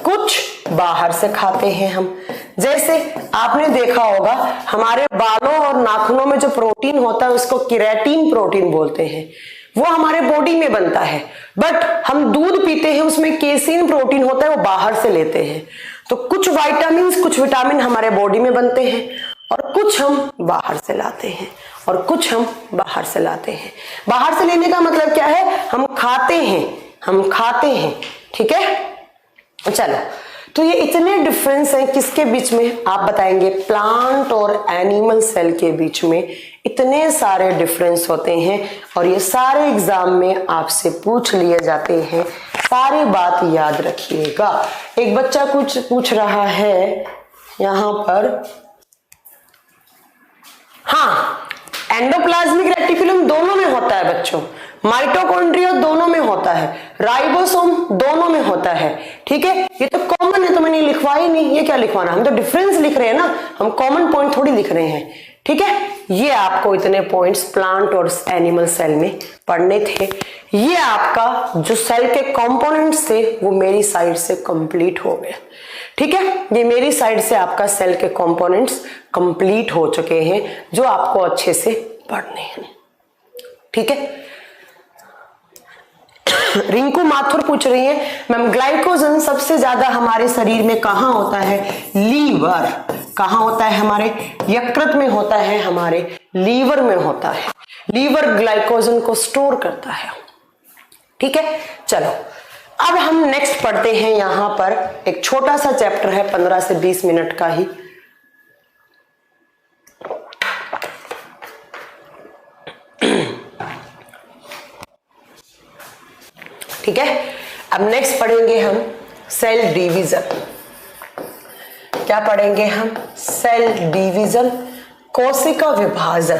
कुछ बाहर से खाते हैं हम। जैसे आपने देखा होगा हमारे बालों और नाखूनों में जो प्रोटीन होता है उसको केराटिन प्रोटीन बोलते हैं, वो हमारे बॉडी में बनता है। बट हम दूध पीते हैं उसमें केसिन प्रोटीन होता है, वो बाहर से लेते हैं। तो कुछ विटामिन, कुछ विटामिन हमारे बॉडी में बनते हैं और कुछ हम बाहर से लाते हैं, और कुछ हम बाहर से लाते हैं। बाहर से लेने का मतलब क्या है? हम खाते हैं। ठीक है, चलो, तो ये इतने डिफरेंस हैं किसके बीच में? आप बताएंगे प्लांट और एनिमल सेल के बीच में इतने सारे डिफरेंस होते हैं, और ये सारे एग्जाम में आपसे पूछ लिए जाते हैं। सारी बात याद रखिएगा। एक बच्चा कुछ पूछ रहा है यहां पर, हाँ, एंडोप्लाज्मिक रेटिकुलम दोनों में होता है बच्चों, माइटोकॉन्ड्रिया दोनों में होता है, राइबोसोम दोनों में होता है। ठीक है, ये तो कॉमन है तो मैंने लिखवा ही नहीं, ये क्या लिखवाना? हम तो डिफरेंस लिख रहे हैं ना, हम कॉमन पॉइंट थोड़ी लिख रहे हैं। ठीक है, ये आपको इतने पॉइंट्स प्लांट और एनिमल सेल में पढ़ने थे। ये आपका जो सेल के कंपोनेंट्स थे वो मेरी साइड से कंप्लीट हो गए। ठीक है, ये मेरी साइड से आपका सेल के कंपोनेंट्स कंप्लीट हो चुके हैं जो आपको अच्छे से पढ़ने हैं। ठीक है, रिंकू माथुर पूछ रही है मैम ग्लाइकोजन सबसे ज्यादा हमारे शरीर में कहाँ होता है? लीवर। कहाँ होता है? हमारे यकृत में होता है, हमारे लीवर में होता है। लीवर ग्लाइकोजन को स्टोर करता है। ठीक है, चलो अब हम नेक्स्ट पढ़ते हैं। यहां पर एक छोटा सा चैप्टर है, 15 से 20 मिनट का ही। ठीक है, अब नेक्स्ट पढ़ेंगे हम सेल डिवीजन। क्या पढ़ेंगे हम? सेल डिवीजन, कोशिका विभाजन।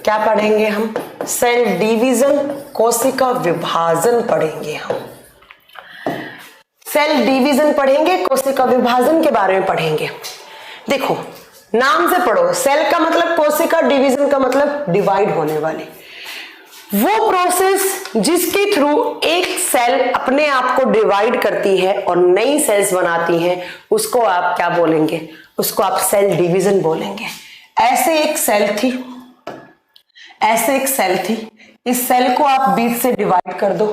क्या पढ़ेंगे हम? सेल डिवीजन, कोशिका विभाजन पढ़ेंगे हम। सेल डिवीजन पढ़ेंगे, कोशिका विभाजन के बारे में पढ़ेंगे। देखो नाम से पढ़ो, सेल का मतलब कोशिका, डिवीजन का मतलब डिवाइड होने वाली। वो प्रोसेस जिसके थ्रू एक सेल अपने आप को डिवाइड करती है और नई सेल्स बनाती है, उसको आप क्या बोलेंगे? उसको आप सेल डिवीजन बोलेंगे। ऐसे एक सेल थी, ऐसे एक सेल थी, इस सेल को आप बीच से डिवाइड कर दो,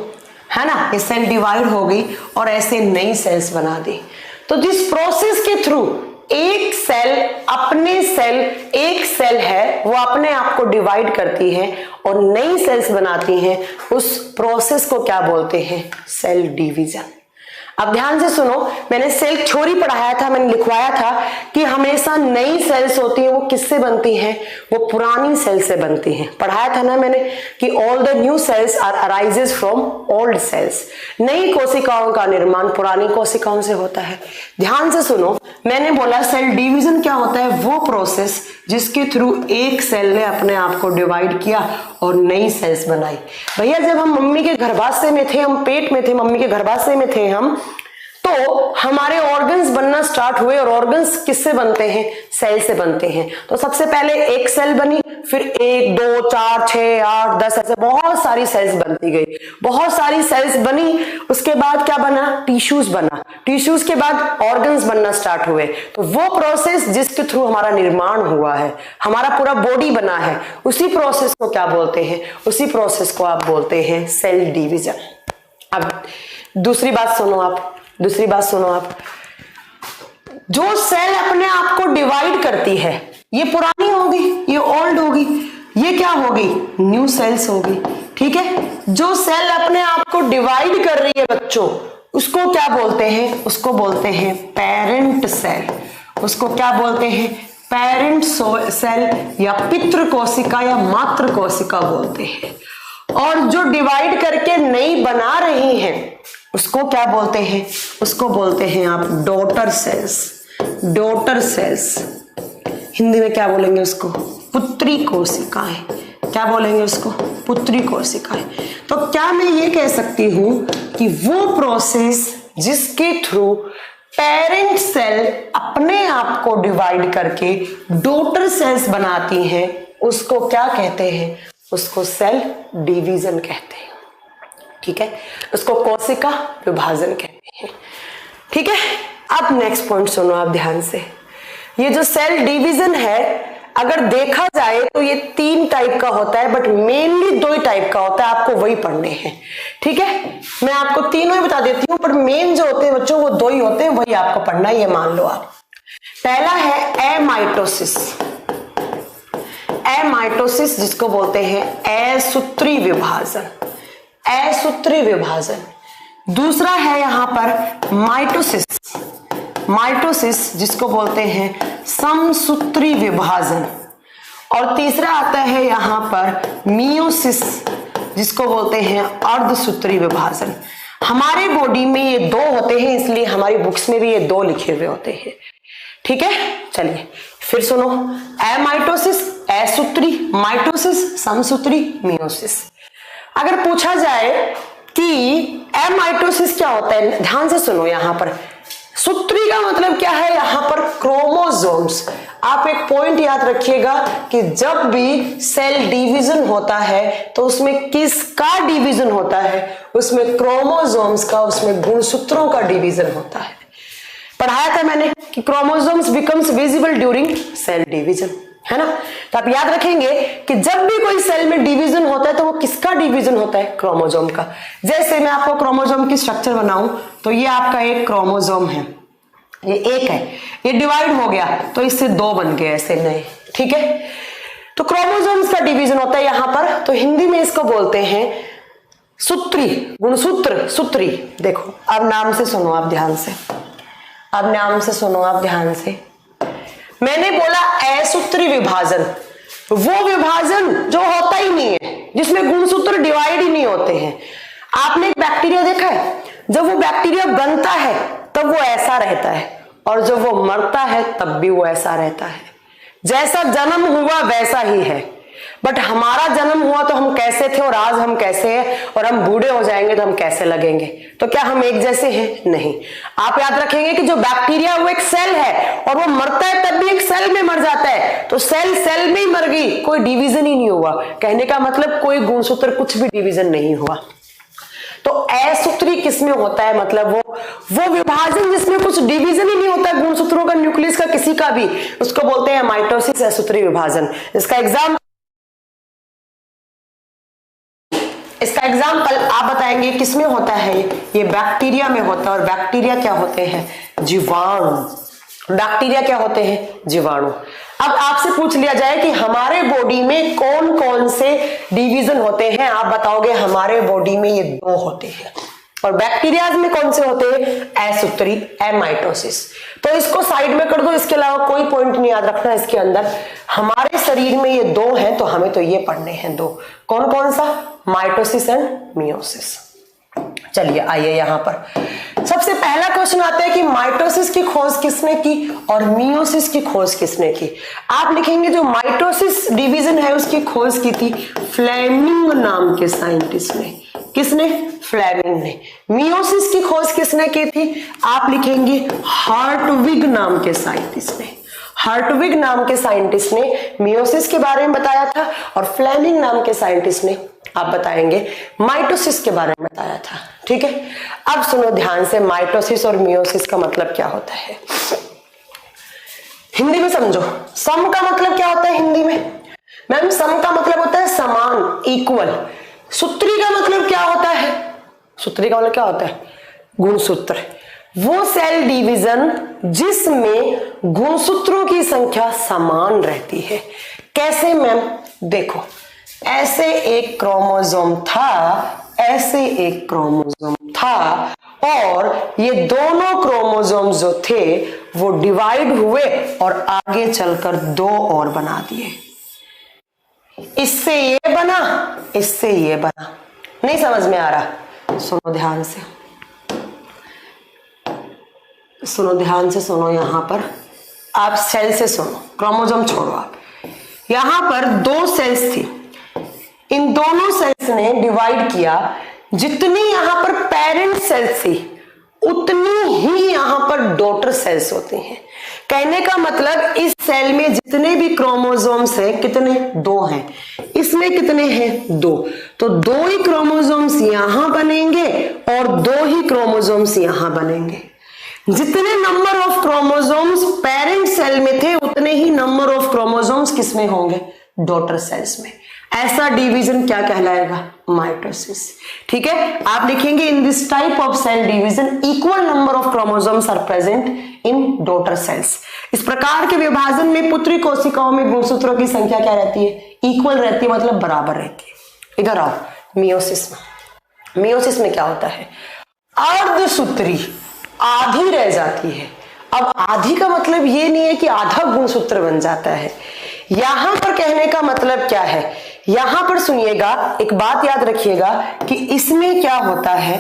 है ना, ये सेल डिवाइड हो गई और ऐसे नई सेल्स बना दी। तो जिस प्रोसेस के थ्रू एक सेल अपने सेल, एक सेल है वो अपने आप को डिवाइड करती है और नई सेल्स बनाती हैं, उस प्रोसेस को क्या बोलते हैं? Cell division. अब ध्यान से सुनो, मैंने सेल थ्योरी पढ़ाया था, मैंने लिखवाया था कि हमेशा नई सेल्स होती हैं, वो किससे बनती हैं? वो पुरानी सेल से बनती हैं। पढ़ाया था ना मैंने कि all the new cells are arises from old cells. नई कोशिकाओं का निर्माण पुरानी कोशिकाओं से होता है। ध्यान से सुनो, मैंने बोला सेल डिवीजन क्या होता है? वो प्रोसेस जिसके थ्रू एक सेल ने अपने आप को डिवाइड किया और नई सेल्स बनाई। भैया जब हम मम्मी के गर्भाशय में थे, हम पेट में थे, मम्मी के गर्भाशय में थे हम, तो हमारे ऑर्गन्स बनना स्टार्ट हुए और ऑर्गन्स किससे बनते हैं? सेल से बनते हैं। तो सबसे पहले एक सेल बनी, फिर 1 2 4 6 8 10 ऐसे बहुत सारी सेल्स बनती गई। बहुत सारी सेल्स बनी, उसके बाद क्या बना? टिश्यूज बना। टिश्यूज के बाद ऑर्गन्स बनना स्टार्ट हुए। तो वो प्रोसेस जिसके थ्रू हमारा निर्माण हुआ है, हमारा पूरा बॉडी बना है, उसी प्रोसेस को क्या बोलते हैं? उसी प्रोसेस को आप बोलते हैं सेल डिवीजन। अब दूसरी बात सुनो आप, दूसरी बात सुनो आप, जो सेल अपने आप को डिवाइड करती है, ये पुरानी होगी, ये ओल्ड होगी, ये क्या होगी? न्यू सेल्स होगी। ठीक है, जो सेल अपने आप को डिवाइड कर रही है बच्चों, उसको क्या बोलते हैं? उसको बोलते हैं पेरेंट सेल। उसको क्या बोलते हैं? पेरेंट सेल या पितृ कोशिका या मातृ कोशिका बोलते हैं। और जो डिवाइड करके नई बना रही हैं, उसको क्या बोलते हैं? उसको बोलते हैं आप daughter cells. Daughter cells Hindi में क्या बोलेंगे उसको? पुत्री कोशिकाएं। क्या बोलेंगे उसको? पुत्री कोशिकाएं। तो क्या मैं ये कह सकती हूं कि वो प्रोसेस जिसके थ्रू पेरेंट सेल अपने आप को डिवाइड करके डॉटर सेल्स बनाती हैं, उसको क्या कहते हैं? उसको सेल डिवीजन कहते हैं। ठीक है, उसको कोशिका विभाजन कहते हैं। ठीक है, अब नेक्स्ट पॉइंट सुनो आप ध्यान से। ये जो सेल डिवीजन है, अगर देखा जाए तो ये 3 टाइप का होता है, बट मेनली 2 टाइप का होता है। आपको वही पढ़ने हैं। ठीक है, मैं आपको तीनों ही बता देती हूँ, पर मेन जो होते हैं बच्चों वो 2 ही होते हैं, वही आपको पढ़ना है, ये मान लो आप। पहला है एमाइटोसिस। एमाइटोसिस जिसको बोलते हैं असूत्री विभाजन। असूत्री विभाजन। दूसरा है यहां पर माइटोसिस। माइटोसिस जिसको बोलते हैं समसूत्री विभाजन। और तीसरा आता है यहां पर मियोसिस जिसको बोलते हैं अर्धसूत्री विभाजन। हमारे बॉडी में ये 2 होते हैं, इसलिए हमारी बुक्स में भी ये 2 लिखे हुए होते हैं। ठीक है, चलिए फिर सुनो। एमाइटोसिस असूत्री, माइटोसिस समसूत्री, मियोसिस। अगर पूछा जाए कि एमाइटोसिस क्या होता है, ध्यान से सुनो। यहां पर सूत्री का मतलब क्या है? यहां पर क्रोमोसोम्स। आप एक पॉइंट याद रखिएगा कि जब भी सेल डिवीजन होता है तो उसमें किसका डिवीजन होता है? उसमें क्रोमोसोम्स का, उसमें गुणसूत्रों का डिवीजन होता है। पढ़ाया था मैंने कि chromosomes becomes visible during cell division. है ना। तो आप याद रखेंगे कि जब भी कोई सेल में डिवीजन होता है तो वो किसका डिवीजन होता है, क्रोमोसोम का। जैसे मैं आपको क्रोमोसोम की स्ट्रक्चर बनाऊं तो ये आपका एक क्रोमोसोम है, ये एक है, ये डिवाइड हो गया तो इससे दो बन गए ऐसे नए, ठीक है। तो क्रोमोसोम्स का डिवीजन होता है यहां पर, तो हिंदी में इसको बोलते हैं सूत्री, गुणसूत्र, सूत्री। देखो अब नाम से सुनो आप ध्यान से, अब नाम से सुनो आप ध्यान से। मैंने बोला असूत्री विभाजन, वो विभाजन जो होता ही नहीं है, जिसमें गुणसूत्र डिवाइड ही नहीं होते हैं। आपने एक बैक्टीरिया देखा है, जब वो बैक्टीरिया बनता है तब वो ऐसा रहता है, और जब वो मरता है तब भी वो ऐसा रहता है। जैसा जन्म हुआ वैसा ही है, बट हमारा जन्म हुआ तो हम कैसे थे और आज हम कैसे हैं, और हम बूढ़े हो जाएंगे तो हम कैसे लगेंगे। तो क्या हम एक जैसे हैं? नहीं। आप याद रखेंगे कि जो बैक्टीरिया वो एक सेल है, और वो मरता है तब भी एक सेल में मर जाता है, तो सेल सेल में ही मर गई, कोई डिवीजन ही नहीं हुआ। कहने का मतलब कोई गुणसूत्र कुछ भी डिवीजन नहीं हुआ। तो असूत्री किसमें होता है, मतलब वो विभाजन जिसमें कुछ डिवीजन ही नहीं होता गुणसूत्रों का, न्यूक्लियस का, किसी का भी, उसको बोलते हैं माइटोसिस, असूत्री विभाजन। इसका एग्जाम्पल आप बताएंगे किसमें होता है, ये बैक्टीरिया में होता है। और बैक्टीरिया क्या होते हैं? जीवाणु। बैक्टीरिया क्या होते हैं? जीवाणु। अब आपसे पूछ लिया जाए कि हमारे बॉडी में कौन कौन से डिवीजन होते हैं, आप बताओगे हमारे बॉडी में ये दो होते हैं। और बैक्टीरिया में कौन से होते हैं? असूत्री, एमाइटोसिस। तो इसको साइड में कर दो, इसके अलावा कोई पॉइंट नहीं याद रखना इसके अंदर। हमारे शरीर में ये दो हैं तो हमें तो ये पढ़ने हैं दो। कौन कौन सा? Mitosis and meiosis. चलिए आइए यहां पर सबसे पहला क्वेश्चन आता है कि माइटोसिस की खोज किसने की और मियोसिस की खोज किसने की। आप लिखेंगे जो माइटोसिस डिवीजन है उसकी खोज की थी फ्लेमिंग नाम के साइंटिस्ट ने। किसने? फ्लेमिंग ने। मियोसिस की खोज किसने की थी? आप लिखेंगे हार्टविग नाम के साइंटिस्ट ने। हार्टविग नाम के साइंटिस्ट ने मियोसिस के बारे में बताया था, और फ्लेमिंग नाम के साइंटिस्ट ने आप बताएंगे माइटोसिस के बारे में बताया था। ठीक है, अब सुनो ध्यान से, माइटोसिस और मियोसिस का मतलब क्या होता है हिंदी में समझो। सम का मतलब क्या होता है हिंदी में? मैम सम का मतलब होता है समान, इक्वल। सूत्री का मतलब क्या होता है? सूत्री का मतलब क्या होता है? गुणसूत्र। वो सेल डिवीजन जिसमें गुणसूत्रों की संख्या समान रहती है। कैसे मैम? देखो, ऐसे एक क्रोमोसोम था, ऐसे एक क्रोमोसोम था, और ये दोनों क्रोमोसोम जो थे वो डिवाइड हुए और आगे चलकर दो और बना दिए। इससे ये बना, इससे ये बना। नहीं समझ में आ रहा? सुनो ध्यान से, सुनो ध्यान से, सुनो। यहां पर आप सेल से सुनो, क्रोमोसोम छोड़ो आप। यहां पर दो सेल्स थी, इन दोनों सेल्स ने डिवाइड किया। जितनी यहां पर पेरेंट सेल्स थी उतनी ही यहां पर डॉटर सेल्स होती हैं। कहने का मतलब इस सेल में जितने भी क्रोमोसोम्स हैं, कितने? दो हैं। इसमें कितने हैं? दो। तो दो ही क्रोमोसोम्स यहां बनेंगे और दो ही क्रोमोसोम्स यहां बनेंगे। जितने number of chromosomes parent cell में थे उतने ही नंबर ऑफ क्रोमोसोम्स किसमें होंगे? डॉटर सेल्स में। ऐसा डिवीजन क्या कहलाएगा? माइटोसिस। ठीक है, आप लिखेंगे in this type of cell division equal number of chromosomes are present in daughter cells. इस प्रकार के विभाजन में पुत्री कोशिकाओं में गुणसूत्रों की संख्या क्या रहती है? इक्वल रहती है, मतलब बराबर रहती है। इधर आओ, मियोसिस में। मियोसिस में क्या होता है? अर्धसूत्री आधी रह जाती है। अब आधी का मतलब ये नहीं है कि आधा गुणसूत्र बन जाता है। यहां पर कहने का मतलब क्या है? यहां पर सुनिएगा, एक बात याद रखिएगा कि इसमें क्या होता है,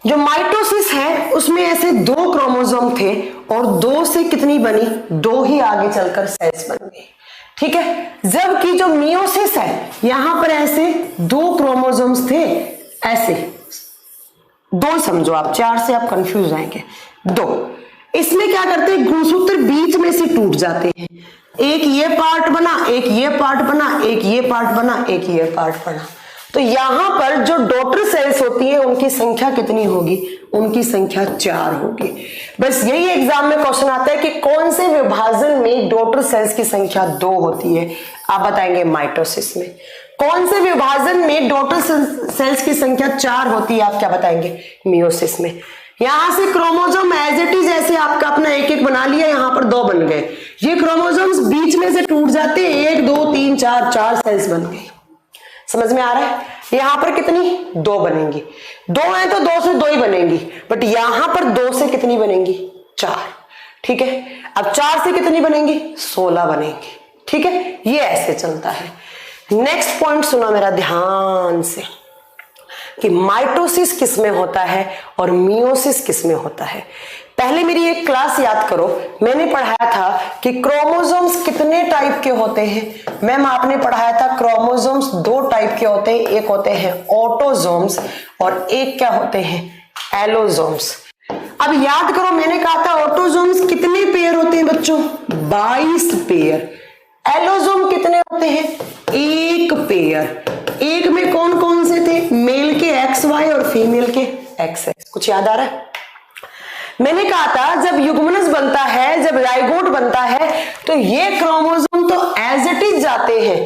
जो माइटोसिस है उसमें ऐसे दो क्रोमोसोम थे और दो से कितनी बनी? दो ही आगे चलकर सेल्स बन गई। ठीक है, जबकि जो मियोसिस है यहां पर ऐसे दो क्रोमोसोम्स थे, ऐसे दो समझो आप, चार से आप कंफ्यूज आएंगे। दो, इसमें क्या करते हैं? गुणसूत्र बीच में से टूट जाते हैं। एक ये पार्ट बना, एक ये पार्ट बना, एक ये पार्ट बना, एक ये पार्ट बना। तो यहां पर जो डॉटर सेल्स होती है उनकी उनकी संख्या कितनी होगी? उनकी संख्या 4 होगी। बस यही एग्जाम में क्वेश्चन आता है कि कौन से विभाजन में डॉटर सेल्स की संख्या 2 होती है? आप बताएंगे माइटोसिस में। कौन से विभाजन में डॉटर सेल्स की संख्या 4 होती है? आप क्या बताएंगे? मियोसिस में। यहां से क्रोमोसोम एज इट इज ऐसे आपका अपना एक एक बना लिया, यहां पर 2 बन गए। ये क्रोमोसोम्स बीच में से टूट जाते, 1 2 3 4 सेल्स बन गई। समझ में आ रहा है? यहां पर कितनी? 2 बनेंगी। 2 है तो 2 से 2 ही बनेंगी, बट यहां पर 2 से कितनी बनेंगी? 4। ठीक है, अब 4 से कितनी बनेंगी? 16 बनेंगी। ठीक है, ये ऐसे चलता है। नेक्स्ट पॉइंट सुना मेरा ध्यान से कि माइटोसिस किसमें होता है और मियोसिस किसमें होता है। पहले मेरी एक क्लास याद करो, मैंने पढ़ाया था कि क्रोमोसोम्स कितने टाइप के होते हैं। मैम आपने पढ़ाया था क्रोमोसोम्स 2 टाइप के होते हैं, एक होते हैं ऑटोसोम्स और एक क्या होते हैं? एलोसोम्स। अब याद करो, मैंने कहा था ऑटोसोम्स कितने पेयर होते हैं बच्चों? 22 पेयर। एलोसोम कितने होते हैं? 1 पेयर। एक में कौन कौन से थे? मेल के XY और फीमेल के XX। कुछ याद आ रहा है? मैंने कहा था जब युग्मनज बनता है, जब जाइगोट बनता है, तो ये क्रोमोसोम तो एज इट इज जाते हैं।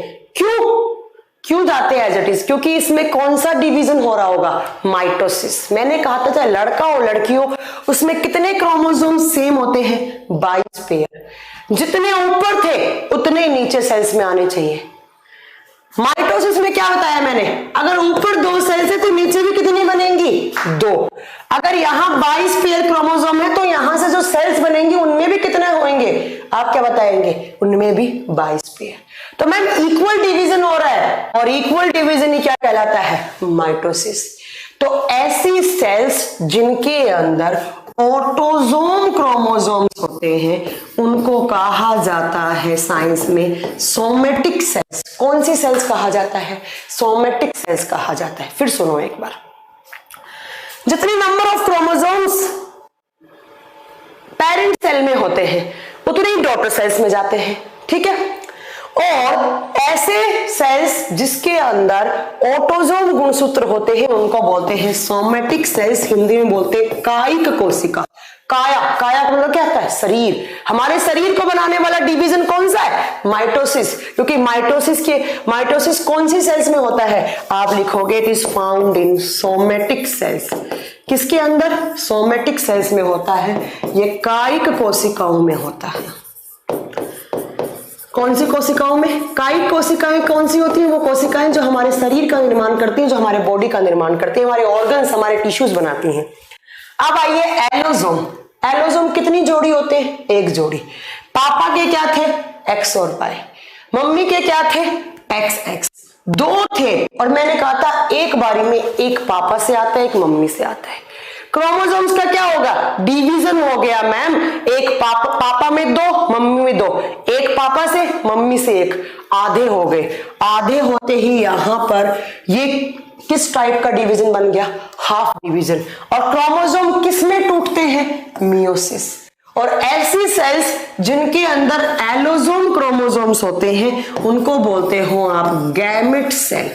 क्यों जाते हैं एज इट इज? क्योंकि इसमें कौन सा डिवीजन हो रहा होगा? माइटोसिस। मैंने कहा था चाहे लड़का हो लड़की हो, उसमें कितने क्रोमोसोम सेम होते हैं? 22 पेयर। जितने ऊपर थे उतने नीचे सेल्स में आने चाहिए। माइटोसिस में क्या बताया मैंने? अगर ऊपर 2 सेल्स है तो नीचे भी कितनी बनेंगी? 2। अगर यहां 22 पेयर क्रोमोसोम है तो यहां से जो सेल्स बनेंगी उनमें भी कितने होंगे? आप क्या बताएंगे? उनमें भी 22 पेयर। तो मैम इक्वल डिवीजन हो रहा है, और इक्वल डिवीजन ही क्या कहलाता है? माइटोसिस। तो ऐसी सेल्स जिनके अंदर ऑटोसोम क्रोमोसोम्स होते हैं उनको कहा जाता है साइंस में सोमेटिक सेल्स। कौन सी सेल्स कहा जाता है? सोमेटिक सेल्स कहा जाता है। फिर सुनो एक बार, जितनी number of chromosomes parent cell में होते हैं उतने ही डॉटर सेल्स में जाते हैं। ठीक है, और ऐसे सेल्स जिसके अंदर ऑटोसोम गुणसूत्र होते हैं उनको बोलते हैं सोमेटिक सेल्स। हिंदी में बोलते हैं कायिक कोशिका। काया का मतलब क्या होता है? शरीर। हमारे शरीर को बनाने वाला डिवीजन कौन सा है? माइटोसिस। क्योंकि माइटोसिस कौन सी सेल्स में होता है? आप लिखोगे it is found in somatic cells. किसके अंदर? सोमेटिक सेल्स में होता है। ये कायिक कोशिकाओं में होता है। कौन सी कोशिकाओं में? कायिक कोशिकाएं कौन सी होती हैं? वो कोशिकाएं जो हमारे शरीर का निर्माण करती हैं, जो हमारे बॉडी का निर्माण करती हैं, हमारे ऑर्गन्स, हमारे टिश्यूज बनाती हैं। अब आइए एलोसोम। एलोसोम कितनी जोड़ी होते हैं? 1 जोड़ी। पापा के क्या थे? X और Y। मम्मी के क्या थे? XX। 2 थे, और मैंने कहा था एक बारी में एक पापा से आता है, एक मम्मी से आता है। क्रोमोसोम्स का क्या होगा? डिवीजन हो गया मैम। एक पापा में 2, मम्मी में 2। एक पापा से, मम्मी से 1, आधे हो गए। आधे होते ही यहां पर ये किस टाइप का डिवीजन बन गया? Half division. और क्रोमोसोम किस में टूटते हैं? मियोसिस। और ऐसी सेल्स जिनके अंदर एलोसोम क्रोमोसोम्स होते हैं उनको बोलते हो आप गैमेट सेल।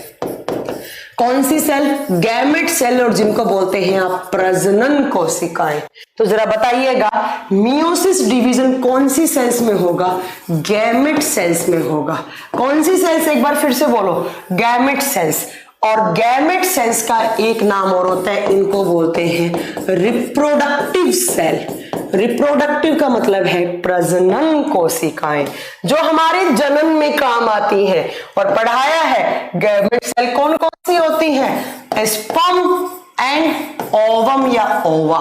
कौन सी सेल? Gamete cell. और जिनको बोलते हैं आप प्रजनन कोशिकाएं। तो जरा बताइएगा मियोसिस डिवीजन कौन सी सेल्स में होगा? गैमेट सेल्स में होगा। कौन सी सेल्स? एक बार फिर से बोलो, गैमेट सेल्स। और गैमेट सेल्स का एक नाम और होता है, इनको बोलते हैं रिप्रोडक्टिव सेल। रिप्रोडक्टिव का मतलब है प्रजनन कोशिकाएं, जो हमारे जन्म में काम आती हैं। और पढ़ाया है गैमेट सेल कौन कौन सी होती हैं? स्पर्म एंड ओवम या ओवा।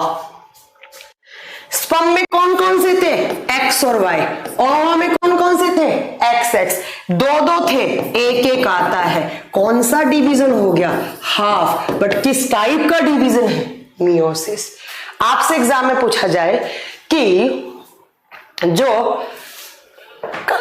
स्पर्म में कौन कौन से थे? X और Y। ओवा में कौन कौन से थे? XX। 2 थे, एक आता है। कौन सा डिवीजन हो गया? हाफ। बट किस टाइप का डिवीजन है? मियोसिस। आपसे एग्जाम में पूछा जाए कि जो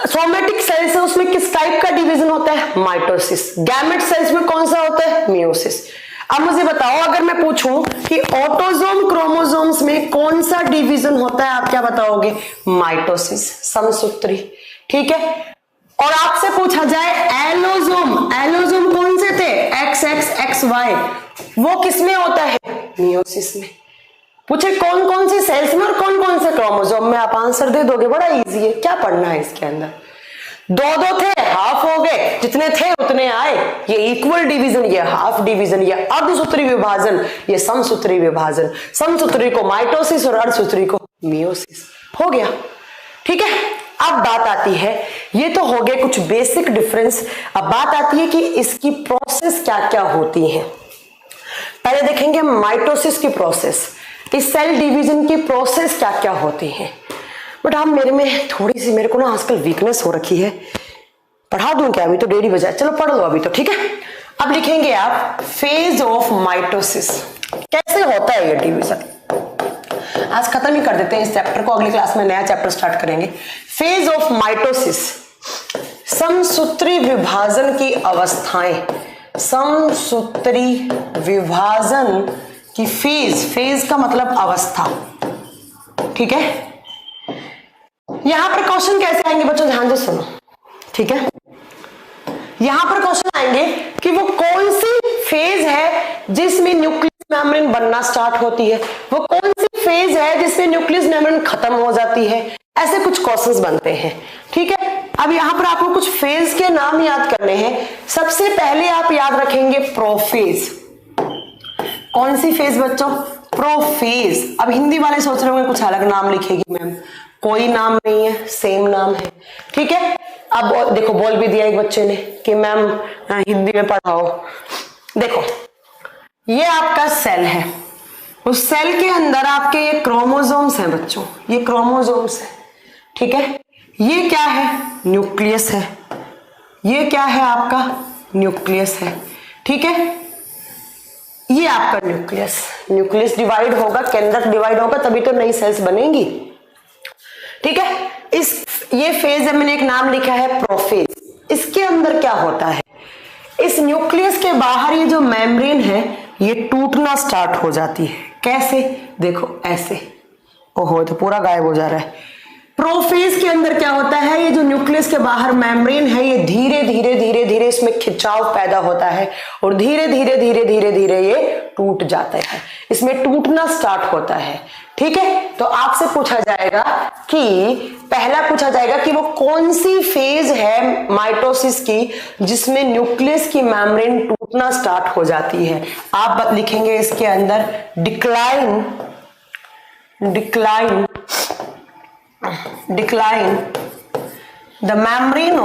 सोमेटिक सेल्स है उसमें किस टाइप का डिवीजन होता है? माइटोसिस। गैमेट सेल्स में कौन सा होता है? मियोसिस। अब मुझे बताओ, अगर मैं पूछूं कि ऑटोसोम क्रोमोसोम्स में कौन सा डिवीजन होता है, आप क्या बताओगे? माइटोसिस। समसूत्री। ठीक है। और आपसे पूछा जाए एलोसोम, एलोसोम कौन से थे? XX XY। वो किसमें होता है? मियोसिस में। पूछे कौन कौन से सेल्स में और कौन कौन से क्रोमोसोम में, आप आंसर दे दोगे, बड़ा इजी है। क्या पढ़ना है इसके अंदर, दो दो थे, हाफ हो गए, जितने थे उतने आए। ये इक्वल डिवीजन, ये हाफ डिवीजन, ये अर्धसूत्री विभाजन, ये समसूत्री विभाजन। समसूत्री को माइटोसिस और अर्धसूत्री को मियोसिस। हो गया, ठीक है। अब बात आती है, ये तो हो गए कुछ बेसिक डिफरेंस। अब बात आती है कि इसकी प्रोसेस क्या क्या होती है। पहले देखेंगे माइटोसिस की प्रोसेस, इस सेल डिवीजन की प्रोसेस क्या क्या होती है। बट आप मेरे को ना आजकल वीकनेस हो रखी है, पढ़ा दूं क्या, अभी तो 1:30 बजा, चलो पढ़ लो अभी तो, ठीक है। अब लिखेंगे आप फेज ऑफ माइटोसिस, कैसे होता है ये डिवीजन। आज खत्म ही कर देते हैं इस चैप्टर को, अगली क्लास में नया चैप्टर स्टार्ट करेंगे। फेज ऑफ माइटोसिस, समसूत्री विभाजन की अवस्थाएं, समसूत्री विभाजन की फेज का मतलब अवस्था, ठीक है। यहां पर क्वेश्चन कैसे आएंगे बच्चों, ध्यान से सुनो, ठीक है। यहां पर क्वेश्चन आएंगे कि वो कौन सी फेज है जिसमें न्यूक्लियस मेम्ब्रेन बनना स्टार्ट होती है, वो कौन सी फेज है जिससे न्यूक्लियस मेम्ब्रेन खत्म हो जाती है। ऐसे कुछ क्वेश्चंस बनते हैं, ठीक है। अब यहां पर आपको कुछ फेज के नाम याद करने हैं। सबसे पहले आप याद रखेंगे प्रोफेज। कौन सी फेज बच्चों, प्रोफेज। अब हिंदी वाले सोच रहे होंगे कुछ अलग नाम लिखेगी मैम, कोई नाम नहीं है, सेम नाम है, ठीक है। अब देखो बोल भी दिया एक बच्चे ने कि मैम हिंदी में पढ़ाओ। देखो ये आपका सेल है, उस सेल के अंदर आपके ये क्रोमोसोम्स हैं बच्चों, ये क्रोमोसोम्स है, ठीक है। ये क्या है, न्यूक्लियस है, ये क्या है आपका न्यूक्लियस है, ठीक है। ये आपका न्यूक्लियस डिवाइड होगा, केंद्रक डिवाइड होगा, तभी तो नई सेल्स बनेंगी, ठीक है। ये फेज है, मैंने एक नाम लिखा है प्रोफेज। इसके अंदर क्या होता है, इस न्यूक्लियस के बाहर ये जो मेम्ब्रेन है ये टूटना स्टार्ट हो जाती है। कैसे, देखो ऐसे, ओहो तो पूरा गायब हो जा रहा है। प्रोफेज के अंदर क्या होता है, ये जो न्यूक्लियस के बाहर मेम्ब्रेन है ये धीरे धीरे धीरे धीरे इसमें खिंचाव पैदा होता है और धीरे धीरे धीरे धीरे धीरे ये टूट जाता है, इसमें टूटना स्टार्ट होता है, ठीक है। तो आपसे पूछा जाएगा कि पहला पूछा जाएगा कि वो कौन सी फेज है माइटोसिस की जिसमें न्यूक्लियस की मेम्ब्रेन टूटना स्टार्ट हो जाती है। आप लिखेंगे इसके अंदर decline the membrane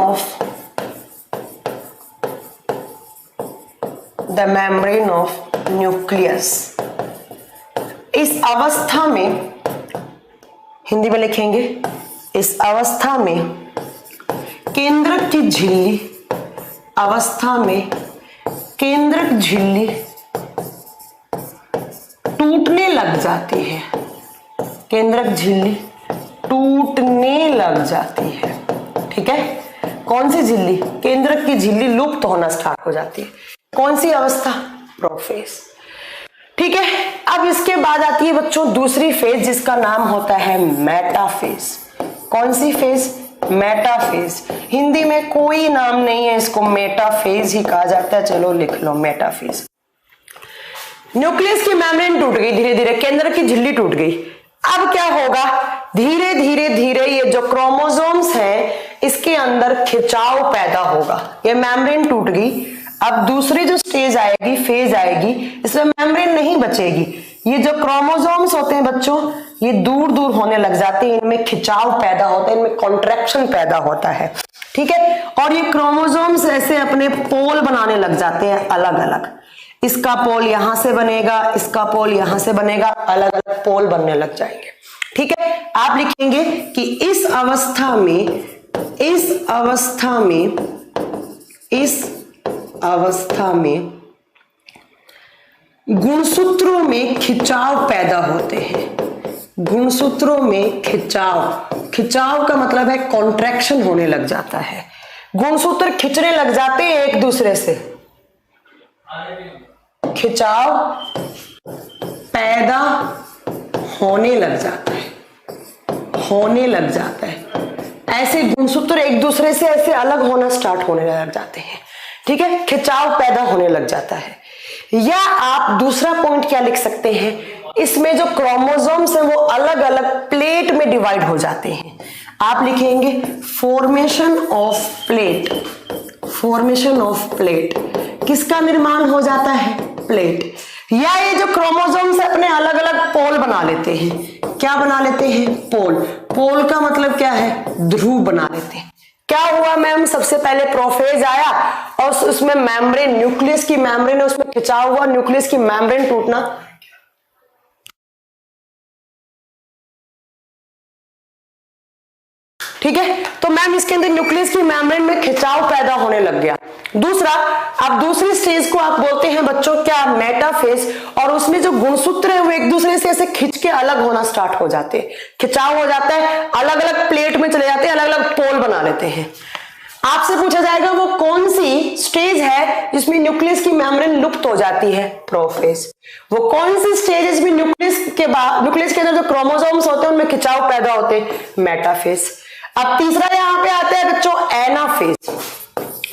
of nucleus. इस अवस्था में, हिंदी में लिखेंगे, इस अवस्था में केंद्रक की झिल्ली, अवस्था में केंद्रक झिल्ली टूटने लग जाती है, केंद्रक झिल्ली टूटने लग जाती है, ठीक है। कौन सी झिल्ली, केंद्रक की झिल्ली लुप्त होना स्टार्ट हो जाती है। कौन सी अवस्था, प्रोफेज, ठीक है। अब इसके बाद आती है बच्चों दूसरी फेज जिसका नाम होता है मेटाफेज। कौन सी फेज, मेटाफेज। हिंदी में कोई नाम नहीं है, इसको मेटाफेज ही कहा जाता है, चलो लिख लो मेटाफेज। न्यूक्लियस की मेम्ब्रेन टूट गई धीरे धीरे, केंद्र की झिल्ली टूट गई। अब क्या होगा, धीरे धीरे धीरे ये जो क्रोमोसोम्स हैं इसके अंदर खिंचाव पैदा होगा, ये मेम्ब्रेन टूट गई। अब दूसरी जो स्टेज आएगी, फेज आएगी, इसमें मेम्ब्रेन नहीं बचेगी, ये जो क्रोमोसोम्स होते हैं बच्चों ये दूर दूर होने लग जाते हैं, इनमें खिंचाव पैदा होता है, इनमें कॉन्ट्रैक्शन पैदा होता है, ठीक है। और ये क्रोमोसोम्स ऐसे अपने पोल बनाने लग जाते हैं अलग अलग, इसका पोल यहां से बनेगा, इसका पोल यहां से बनेगा, अलग अलग पोल बनने लग जाएंगे, ठीक है। आप लिखेंगे कि इस अवस्था में गुणसूत्रों में खिंचाव पैदा होते हैं। गुणसूत्रों में खिंचाव का मतलब है कॉन्ट्रैक्शन होने लग जाता है, गुणसूत्र खिंचने लग जाते हैं एक दूसरे से, खिंचाव पैदा होने लग जाता है, ऐसे गुणसूत्र एक दूसरे से ऐसे अलग होना स्टार्ट होने लग जाते हैं, ठीक है। खिंचाव पैदा होने लग जाता है। या आप दूसरा पॉइंट क्या लिख सकते हैं, इसमें जो क्रोमोसोम्स हैं वो अलग अलग प्लेट में डिवाइड हो जाते हैं। आप लिखेंगे formation of plate. Formation of plate, किसका निर्माण हो जाता है, प्लेट। या ये जो क्रोमोसोम्स अपने अलग अलग पोल बना लेते हैं। क्या बना लेते हैं, पोल। पोल का मतलब क्या है, ध्रुव बना लेते हैं। क्या हुआ मैम, सबसे पहले प्रोफेज आया और उसमें मेम्ब्रेन, न्यूक्लियस की मेम्ब्रेन उसमें खिंचाव हुआ, न्यूक्लियस की मेम्ब्रेन टूटना। ठीक है, तो मैम इसके अंदर न्यूक्लियस की मेम्ब्रेन में खिंचाव पैदा होने लग गया। दूसरा, अब दूसरी स्टेज को आप बोलते हैं बच्चों क्या, मेटाफेज। और उसमें जो गुणसूत्र है वो एक दूसरे से ऐसे खिंच के अलग होना स्टार्ट हो जाते हैं, खिंचाव हो जाता है, अलग अलग प्लेट में चले जाते हैं, अलग अलग पोल बना लेते हैं। आपसे पूछा जाएगा वो कौन सी स्टेज है जिसमें न्यूक्लियस की मेम्ब्रेन लुप्त हो जाती है, प्रोफेज। वो कौन सी स्टेज है जिसमें न्यूक्लियस के अंदर जो क्रोमोसोम्स होते हैं उनमें खिंचाव पैदा होते हैं, मेटाफेज। अब तीसरा यहां पे आता है बच्चों एनाफेज।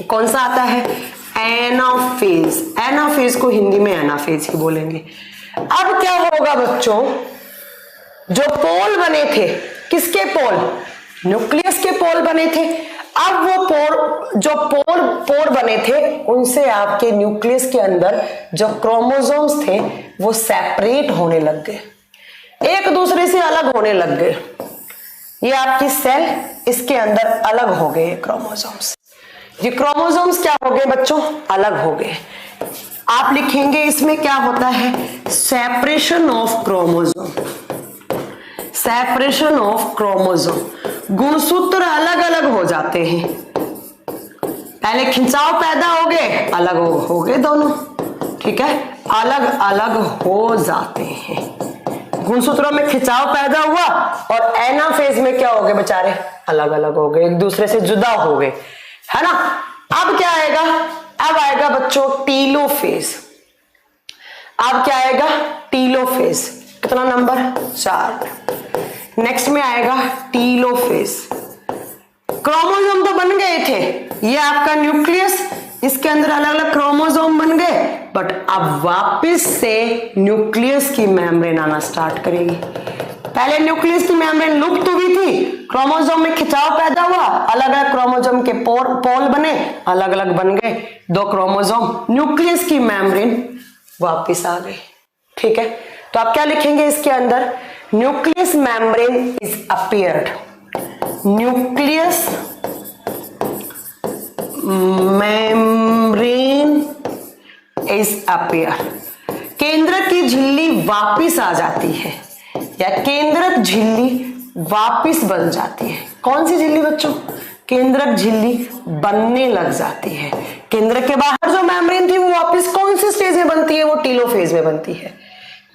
कौन सा आता है, एनाफेज। एनाफेज को हिंदी में एनाफेज ही बोलेंगे। अब क्या होगा बच्चों, जो पोल बने थे, किसके पोल, न्यूक्लियस के पोल बने थे। अब वो जो पोर बने थे उनसे आपके न्यूक्लियस के अंदर जो क्रोमोसोम्स थे वो सेपरेट होने लग गए, एक दूसरे से अलग होने लग गए। ये आपकी सेल, इसके अंदर अलग हो गए क्रोमोसोम्स। ये क्रोमोसोम्स क्या हो गए बच्चों, अलग हो गए। आप लिखेंगे इसमें क्या होता है, separation of chromosome. Separation of chromosome, गुणसूत्र अलग अलग हो जाते हैं। पहले खिंचाव पैदा हो गए, अलग हो गए दोनों। ठीक है, अलग अलग हो जाते हैं, गुणसूत्रों में खिंचाव पैदा हुआ और एनाफेज में क्या हो गए बेचारे, अलग अलग हो गए, एक दूसरे से जुदा हो गए, है ना। अब क्या आएगा, अब आएगा बच्चों टीलोफेज। अब क्या आएगा, टीलोफेज। कितना नंबर, 4। नेक्स्ट में आएगा टीलोफेज। क्रोमोसोम तो बन गए थे, ये आपका न्यूक्लियस, इसके अंदर अलग अलग क्रोमोसोम बन गए, बट अब वापस से न्यूक्लियस की मेम्ब्रेन आना स्टार्ट करेगी। पहले न्यूक्लियस की मेम्ब्रेन लुप्त हुई थी, क्रोमोसोम में खिंचाव पैदा हुआ, अलग अलग क्रोमोसोम के पोल बने, अलग अलग बन गए 2 क्रोमोसोम, न्यूक्लियस की मेम्ब्रेन वापस आ गई। ठीक है, तो आप क्या लिखेंगे इसके अंदर, nucleus membrane is appeared. Nucleus membrane is appear. केंद्रक की झिल्ली वापिस आ जाती है, या केंद्रक झिल्ली वापिस बन जाती है। कौन सी झिल्ली बच्चों, केंद्रक झिल्ली बनने लग जाती है। केंद्रक के बाहर जो मेम्ब्रेन थी वो वापिस कौन सी स्टेज में बनती है, वो टीलोफेज में बनती है।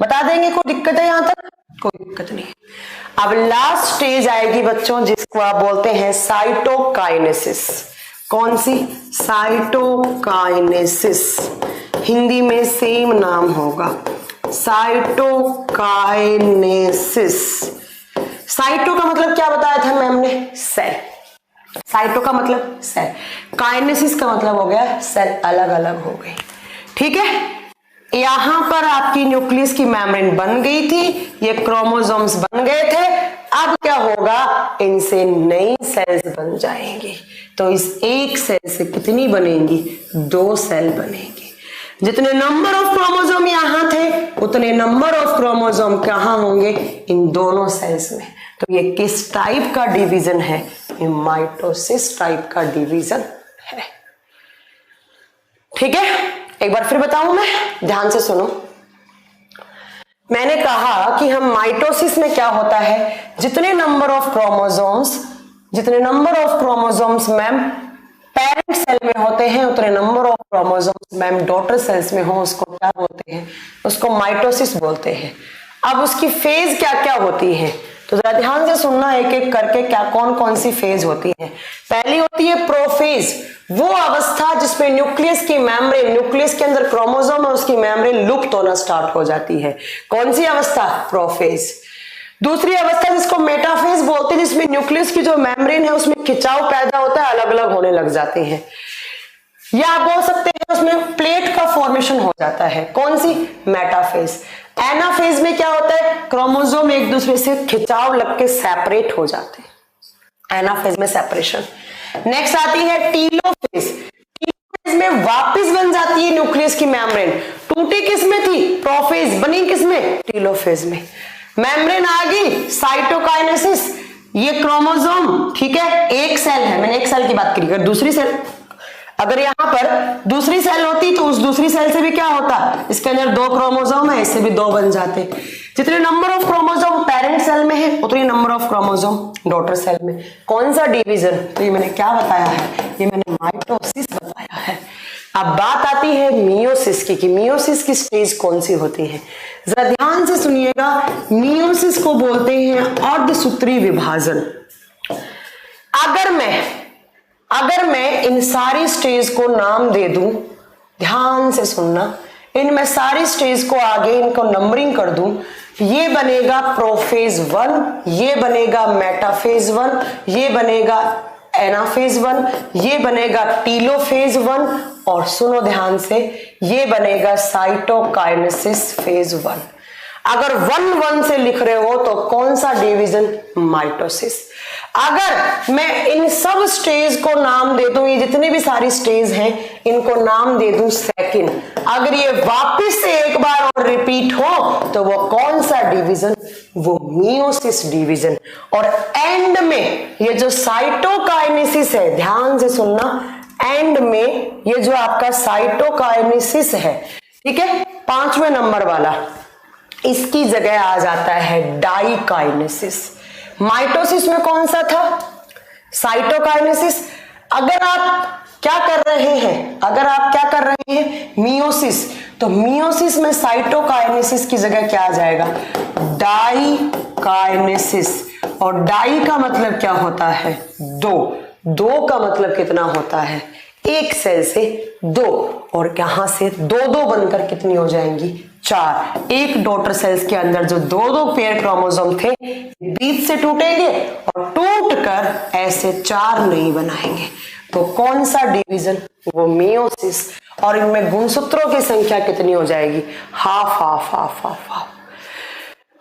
बता देंगे, कोई दिक्कत है यहां तक, कोई दिक्कत नहीं। अब लास्ट स्टेज आएगी बच्चों जिसको आप बोलते हैं साइटोकाइनेसिस। कौन सी, साइटोकाइनेसिस। हिंदी में सेम नाम होगा, साइटोकाइनेसिस। साइटो का मतलब क्या बताया था मैम ने, सेल। साइटो का मतलब सेल, काइनेसिस का मतलब हो गया सेल अलग अलग हो गई। ठीक है, यहां पर आपकी न्यूक्लियस की मेम्ब्रेन बन गई थी, ये क्रोमोसोम्स बन गए थे। अब क्या होगा, इनसे नई सेल्स बन जाएंगी। तो इस एक सेल से कितनी बनेंगी, 2 सेल बनेंगी। जितने नंबर ऑफ क्रोमोसोम यहां थे उतने नंबर ऑफ क्रोमोसोम कहां होंगे, इन दोनों सेल्स में। तो ये किस टाइप का डिवीजन है, ये माइटोसिस टाइप का डिवीजन है। ठीक है, एक बार फिर बताऊं मैं, ध्यान से सुनो। मैंने कहा कि हम माइटोसिस में क्या होता है, जितने number of chromosomes ma'am parent cell में होते हैं उतने number of chromosomes ma'am daughter cells में हो, उसको क्या बोलते हैं, उसको माइटोसिस बोलते हैं। अब उसकी फेज क्या क्या होती है, तो जरा ध्यान से सुनना एक एक करके, क्या कौन कौन सी फेज होती है। पहली होती है प्रोफेज, वो अवस्था जिसमें न्यूक्लियस की मेम्ब्रेन, न्यूक्लियस के अंदर क्रोमोसोम और उसकी मेम्ब्रेन लुप्त होना स्टार्ट हो जाती है। कौन सी अवस्था, प्रोफेज। दूसरी अवस्था जिसको मेटाफेज बोलते हैं, जिसमें न्यूक्लियस की जो मेम्ब्रेन है उसमें खिंचाव पैदा होता है, अलग अलग होने लग जाते हैं। या आप बोल सकते हैं उसमें प्लेट का फॉर्मेशन हो जाता है, कौन सी, मेटाफेज। एनाफेज में क्या होता है, क्रोमोसोम एक दूसरे से खिंचाव लग के सेपरेट हो जाते हैं, एनाफेज में सेपरेशन। नेक्स्ट आती है टीलोफेज। टीलोफेज में वापस बन जाती है न्यूक्लियस की मेम्ब्रेन। टूटी किसमें थी, प्रोफेज, बनी किसमें, टीलोफेज में। मेम्ब्रेन आ गई, साइटोकाइनेसिस, ये क्रोमोसोम, ठीक है, एक सेल है, मैंने एक सेल की बात करी। अगर दूसरी सेल, अगर यहां पर दूसरी सेल होती तो उस दूसरी सेल से भी क्या होता, इसके अंदर 2 क्रोमोसोम है, इससे भी 2 बन जाते। जितने number of chromosome parent cell में है उतनी number of chromosome daughter cell में। कौन सा डिवीजन, तो ये मैंने क्या बताया है, ये मैंने माइटोसिस बताया है। अब बात आती है मियोसिस की, कि मियोसिस की स्टेज कौन सी होती है। जरा ध्यान से सुनिएगा, मियोसिस को बोलते हैं अर्धसूत्री विभाजन। अगर मैं इन सारी स्टेज को नाम दे दूं, ध्यान से सुनना, इनमें सारी स्टेज को आगे इनको नंबरिंग कर दूं, ये बनेगा प्रोफेज 1, ये बनेगा मेटाफेज 1, ये बनेगा एनाफेज 1, ये बनेगा टीलोफेज 1, और सुनो ध्यान से, ये बनेगा साइटोकाइनेसिस फेज 1। अगर 1-1 से लिख रहे हो तो कौन सा डिवीजन, माइटोसिस। अगर मैं इन सब स्टेज को नाम दे दूं, ये जितने भी सारी स्टेज हैं इनको नाम दे दूं सेकंड, अगर ये वापस से एक बार और रिपीट हो तो वो कौन सा डिवीजन, वो मियोसिस डिवीजन। और एंड में ये जो साइटोकाइनेसिस है, ध्यान से सुनना, एंड में ये जो आपका साइटोकाइनेसिस है, ठीक है, 5वें नंबर वाला, इसकी जगह आ जाता है डाइकाइनेसिस। माइटोसिस में कौन सा था, साइटोकाइनेसिस। अगर आप क्या कर रहे हैं, मियोसिस, तो मियोसिस में साइटोकाइनेसिस की जगह क्या आ जाएगा, डाइकाइनेसिस। और डाई का मतलब क्या होता है, 2 का मतलब कितना होता है, एक सेल से 2, और यहां से 2 बनकर कितनी हो जाएंगी, 4। एक डॉटर सेल्स के अंदर जो 2 पेयर क्रोमोसोम थे बीच से टूटेंगे और टूटकर ऐसे 4 नहीं बनाएंगे। तो कौन सा डिवीजन, वो मियोसिस। और इनमें गुणसूत्रों की संख्या कितनी हो जाएगी, हाफ।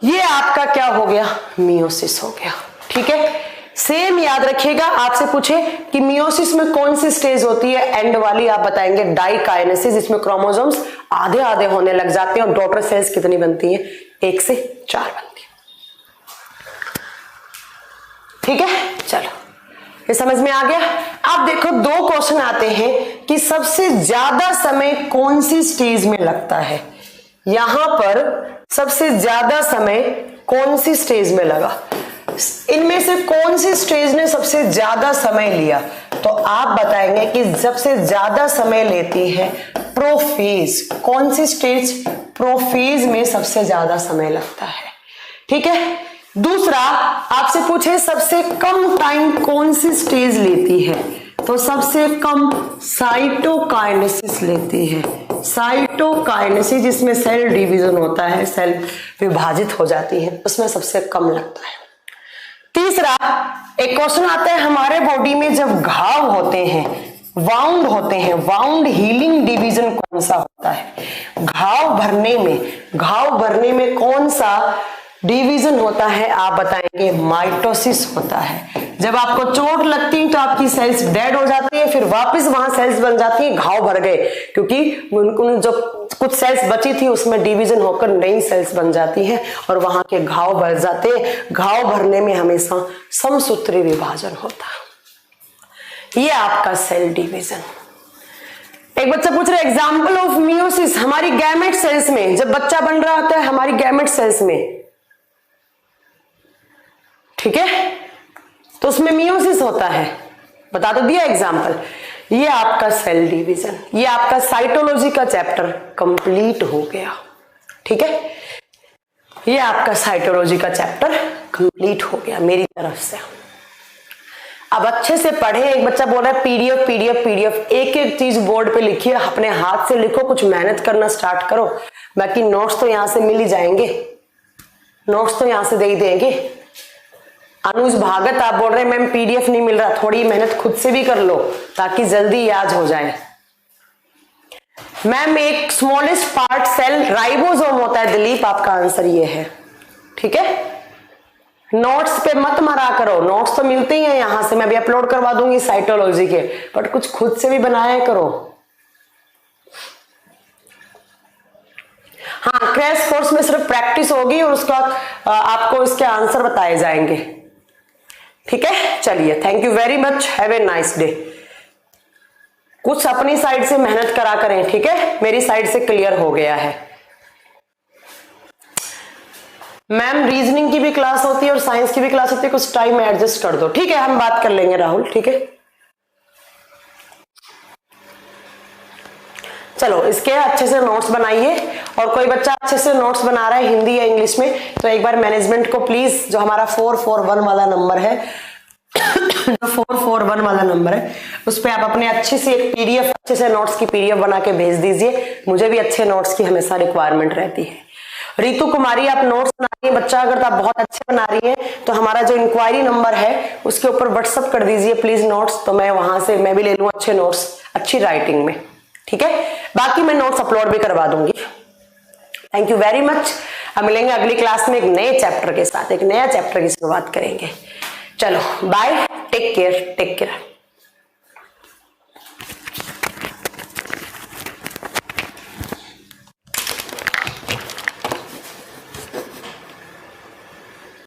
ये आपका क्या हो गया, मियोसिस हो गया, ठीक है। सेम याद रखिएगा, आपसे पूछे कि मियोसिस में कौन सी स्टेज होती है, एंड वाली, आप बताएंगे डाइकाइनेसिस, इसमें क्रोमोसोम्स आधे होने लग जाते हैं और डॉटर सेल्स कितनी बनती हैं, 1 से 4 बनती है, ठीक है। चलो, ये समझ में आ गया। अब देखो 2 क्वेश्चन आते हैं कि सबसे ज्यादा समय कौन सी स्टेज में लगता है। यहां पर सबसे ज्यादा समय कौन सी स्टेज में लगा, इनमें से कौन सी स्टेज ने सबसे ज्यादा समय लिया, तो आप बताएंगे कि सबसे ज्यादा समय लेती है प्रोफेज। कौन सी स्टेज, प्रोफेज में सबसे ज्यादा समय लगता है, ठीक है। दूसरा आपसे पूछे सबसे कम टाइम कौन सी स्टेज लेती है, तो सबसे कम साइटोकाइनेसिस लेती है। साइटोकाइनेसिस जिसमें सेल डिवीजन होता है, सेल विभाजित हो जाती है, उसमें सबसे कम लगता है। तीसरा एक क्वेश्चन आता है, हमारे बॉडी में जब घाव होते हैं, वाउंड होते हैं, वाउंड हीलिंग डिवीजन कौन सा होता है। घाव भरने में कौन सा डिवीजन होता है, आप बताएंगे माइटोसिस होता है। जब आपको चोट लगती है तो आपकी सेल्स डेड हो जाती है, फिर वापस वहां सेल्स बन जाती है, घाव भर गए, क्योंकि उन जो कुछ सेल्स बची थी उसमें डिवीजन होकर नई सेल्स बन जाती है और वहां के घाव भर जाते हैं। घाव भरने में हमेशा समसूत्री विभाजन होता है। ये आपका सेल डिवीजन। एक बच्चा पूछ रहा है एग्जाम्पल ऑफ मियोसिस, हमारी गैमेट सेल्स में जब बच्चा बन रहा होता है, हमारी गैमेट सेल्स में, ठीक है, तो उसमें मियोसिस होता है, बता तो दिया एग्जाम्पल। ये आपका सेल डिवीजन, ये आपका साइटोलॉजी का चैप्टर कंप्लीट हो गया, ठीक है। ये आपका साइटोलॉजी का चैप्टर कंप्लीट हो गया मेरी तरफ से। अब अच्छे से पढ़े। एक बच्चा बोल रहा है पीडीएफ, एक एक चीज बोर्ड पे लिखिए, अपने हाथ से लिखो, कुछ मेहनत करना स्टार्ट करो, बाकी नोट्स तो यहां से मिल ही जाएंगे, नोट्स तो यहां से दे ही देंगे। अनुज भागत आप बोल रहे हैं मैम पीडीएफ नहीं मिल रहा, थोड़ी मेहनत खुद से भी कर लो ताकि जल्दी याद हो जाए, मैम एक स्मॉलेस्ट पार्ट सेल राइबोसोम होता है दिलीप, आपका आंसर ये है। ठीक है, नोट्स पे मत मरा करो, नोट्स तो मिलते ही हैं यहां से, मैं भी अपलोड करवा दूंगी साइटोलॉजी के, बट कुछ खुद से भी बनाया करो। हाँ, क्रैश कोर्स में सिर्फ प्रैक्टिस होगी और उसका आपको इसके आंसर बताए जाएंगे। ठीक है, चलिए, thank you very much, have a nice day. कुछ अपनी साइड से मेहनत करा करें, ठीक है, मेरी साइड से क्लियर हो गया है। मैम रीजनिंग की भी क्लास होती है और साइंस की भी क्लास होती है, कुछ टाइम एडजस्ट कर दो। ठीक है, हम बात कर लेंगे राहुल। ठीक है, चलो इसके अच्छे से नोट्स बनाइए, और कोई बच्चा अच्छे से नोट्स बना रहा है हिंदी या इंग्लिश में तो एक बार मैनेजमेंट को प्लीज, जो हमारा 441 वाला नंबर है जो 441 वाला नंबर है उस पर आप अपने अच्छी सी एक पीडीएफ, अच्छे से नोट्स की पीडीएफ बना के भेज दीजिए। मुझे भी अच्छे नोट्स की हमेशा रिक्वायरमेंट रहती है। रितु कुमारी, आप नोट्स बना रही है बच्चा, अगर आप बहुत अच्छे बना रही है तो हमारा जो इंक्वायरी नंबर है उसके ऊपर व्हाट्सअप कर दीजिए प्लीज नोट्स, तो मैं वहां से मैं भी ले लूँ अच्छे नोट्स अच्छी राइटिंग में। ठीक है, बाकी मैं नोट्स अपलोड भी करवा दूंगी। Thank you very much. अब मिलेंगे अगली क्लास में एक नए चैप्टर के साथ, एक नया चैप्टर की शुरुआत करेंगे। चलो bye, take care, take care.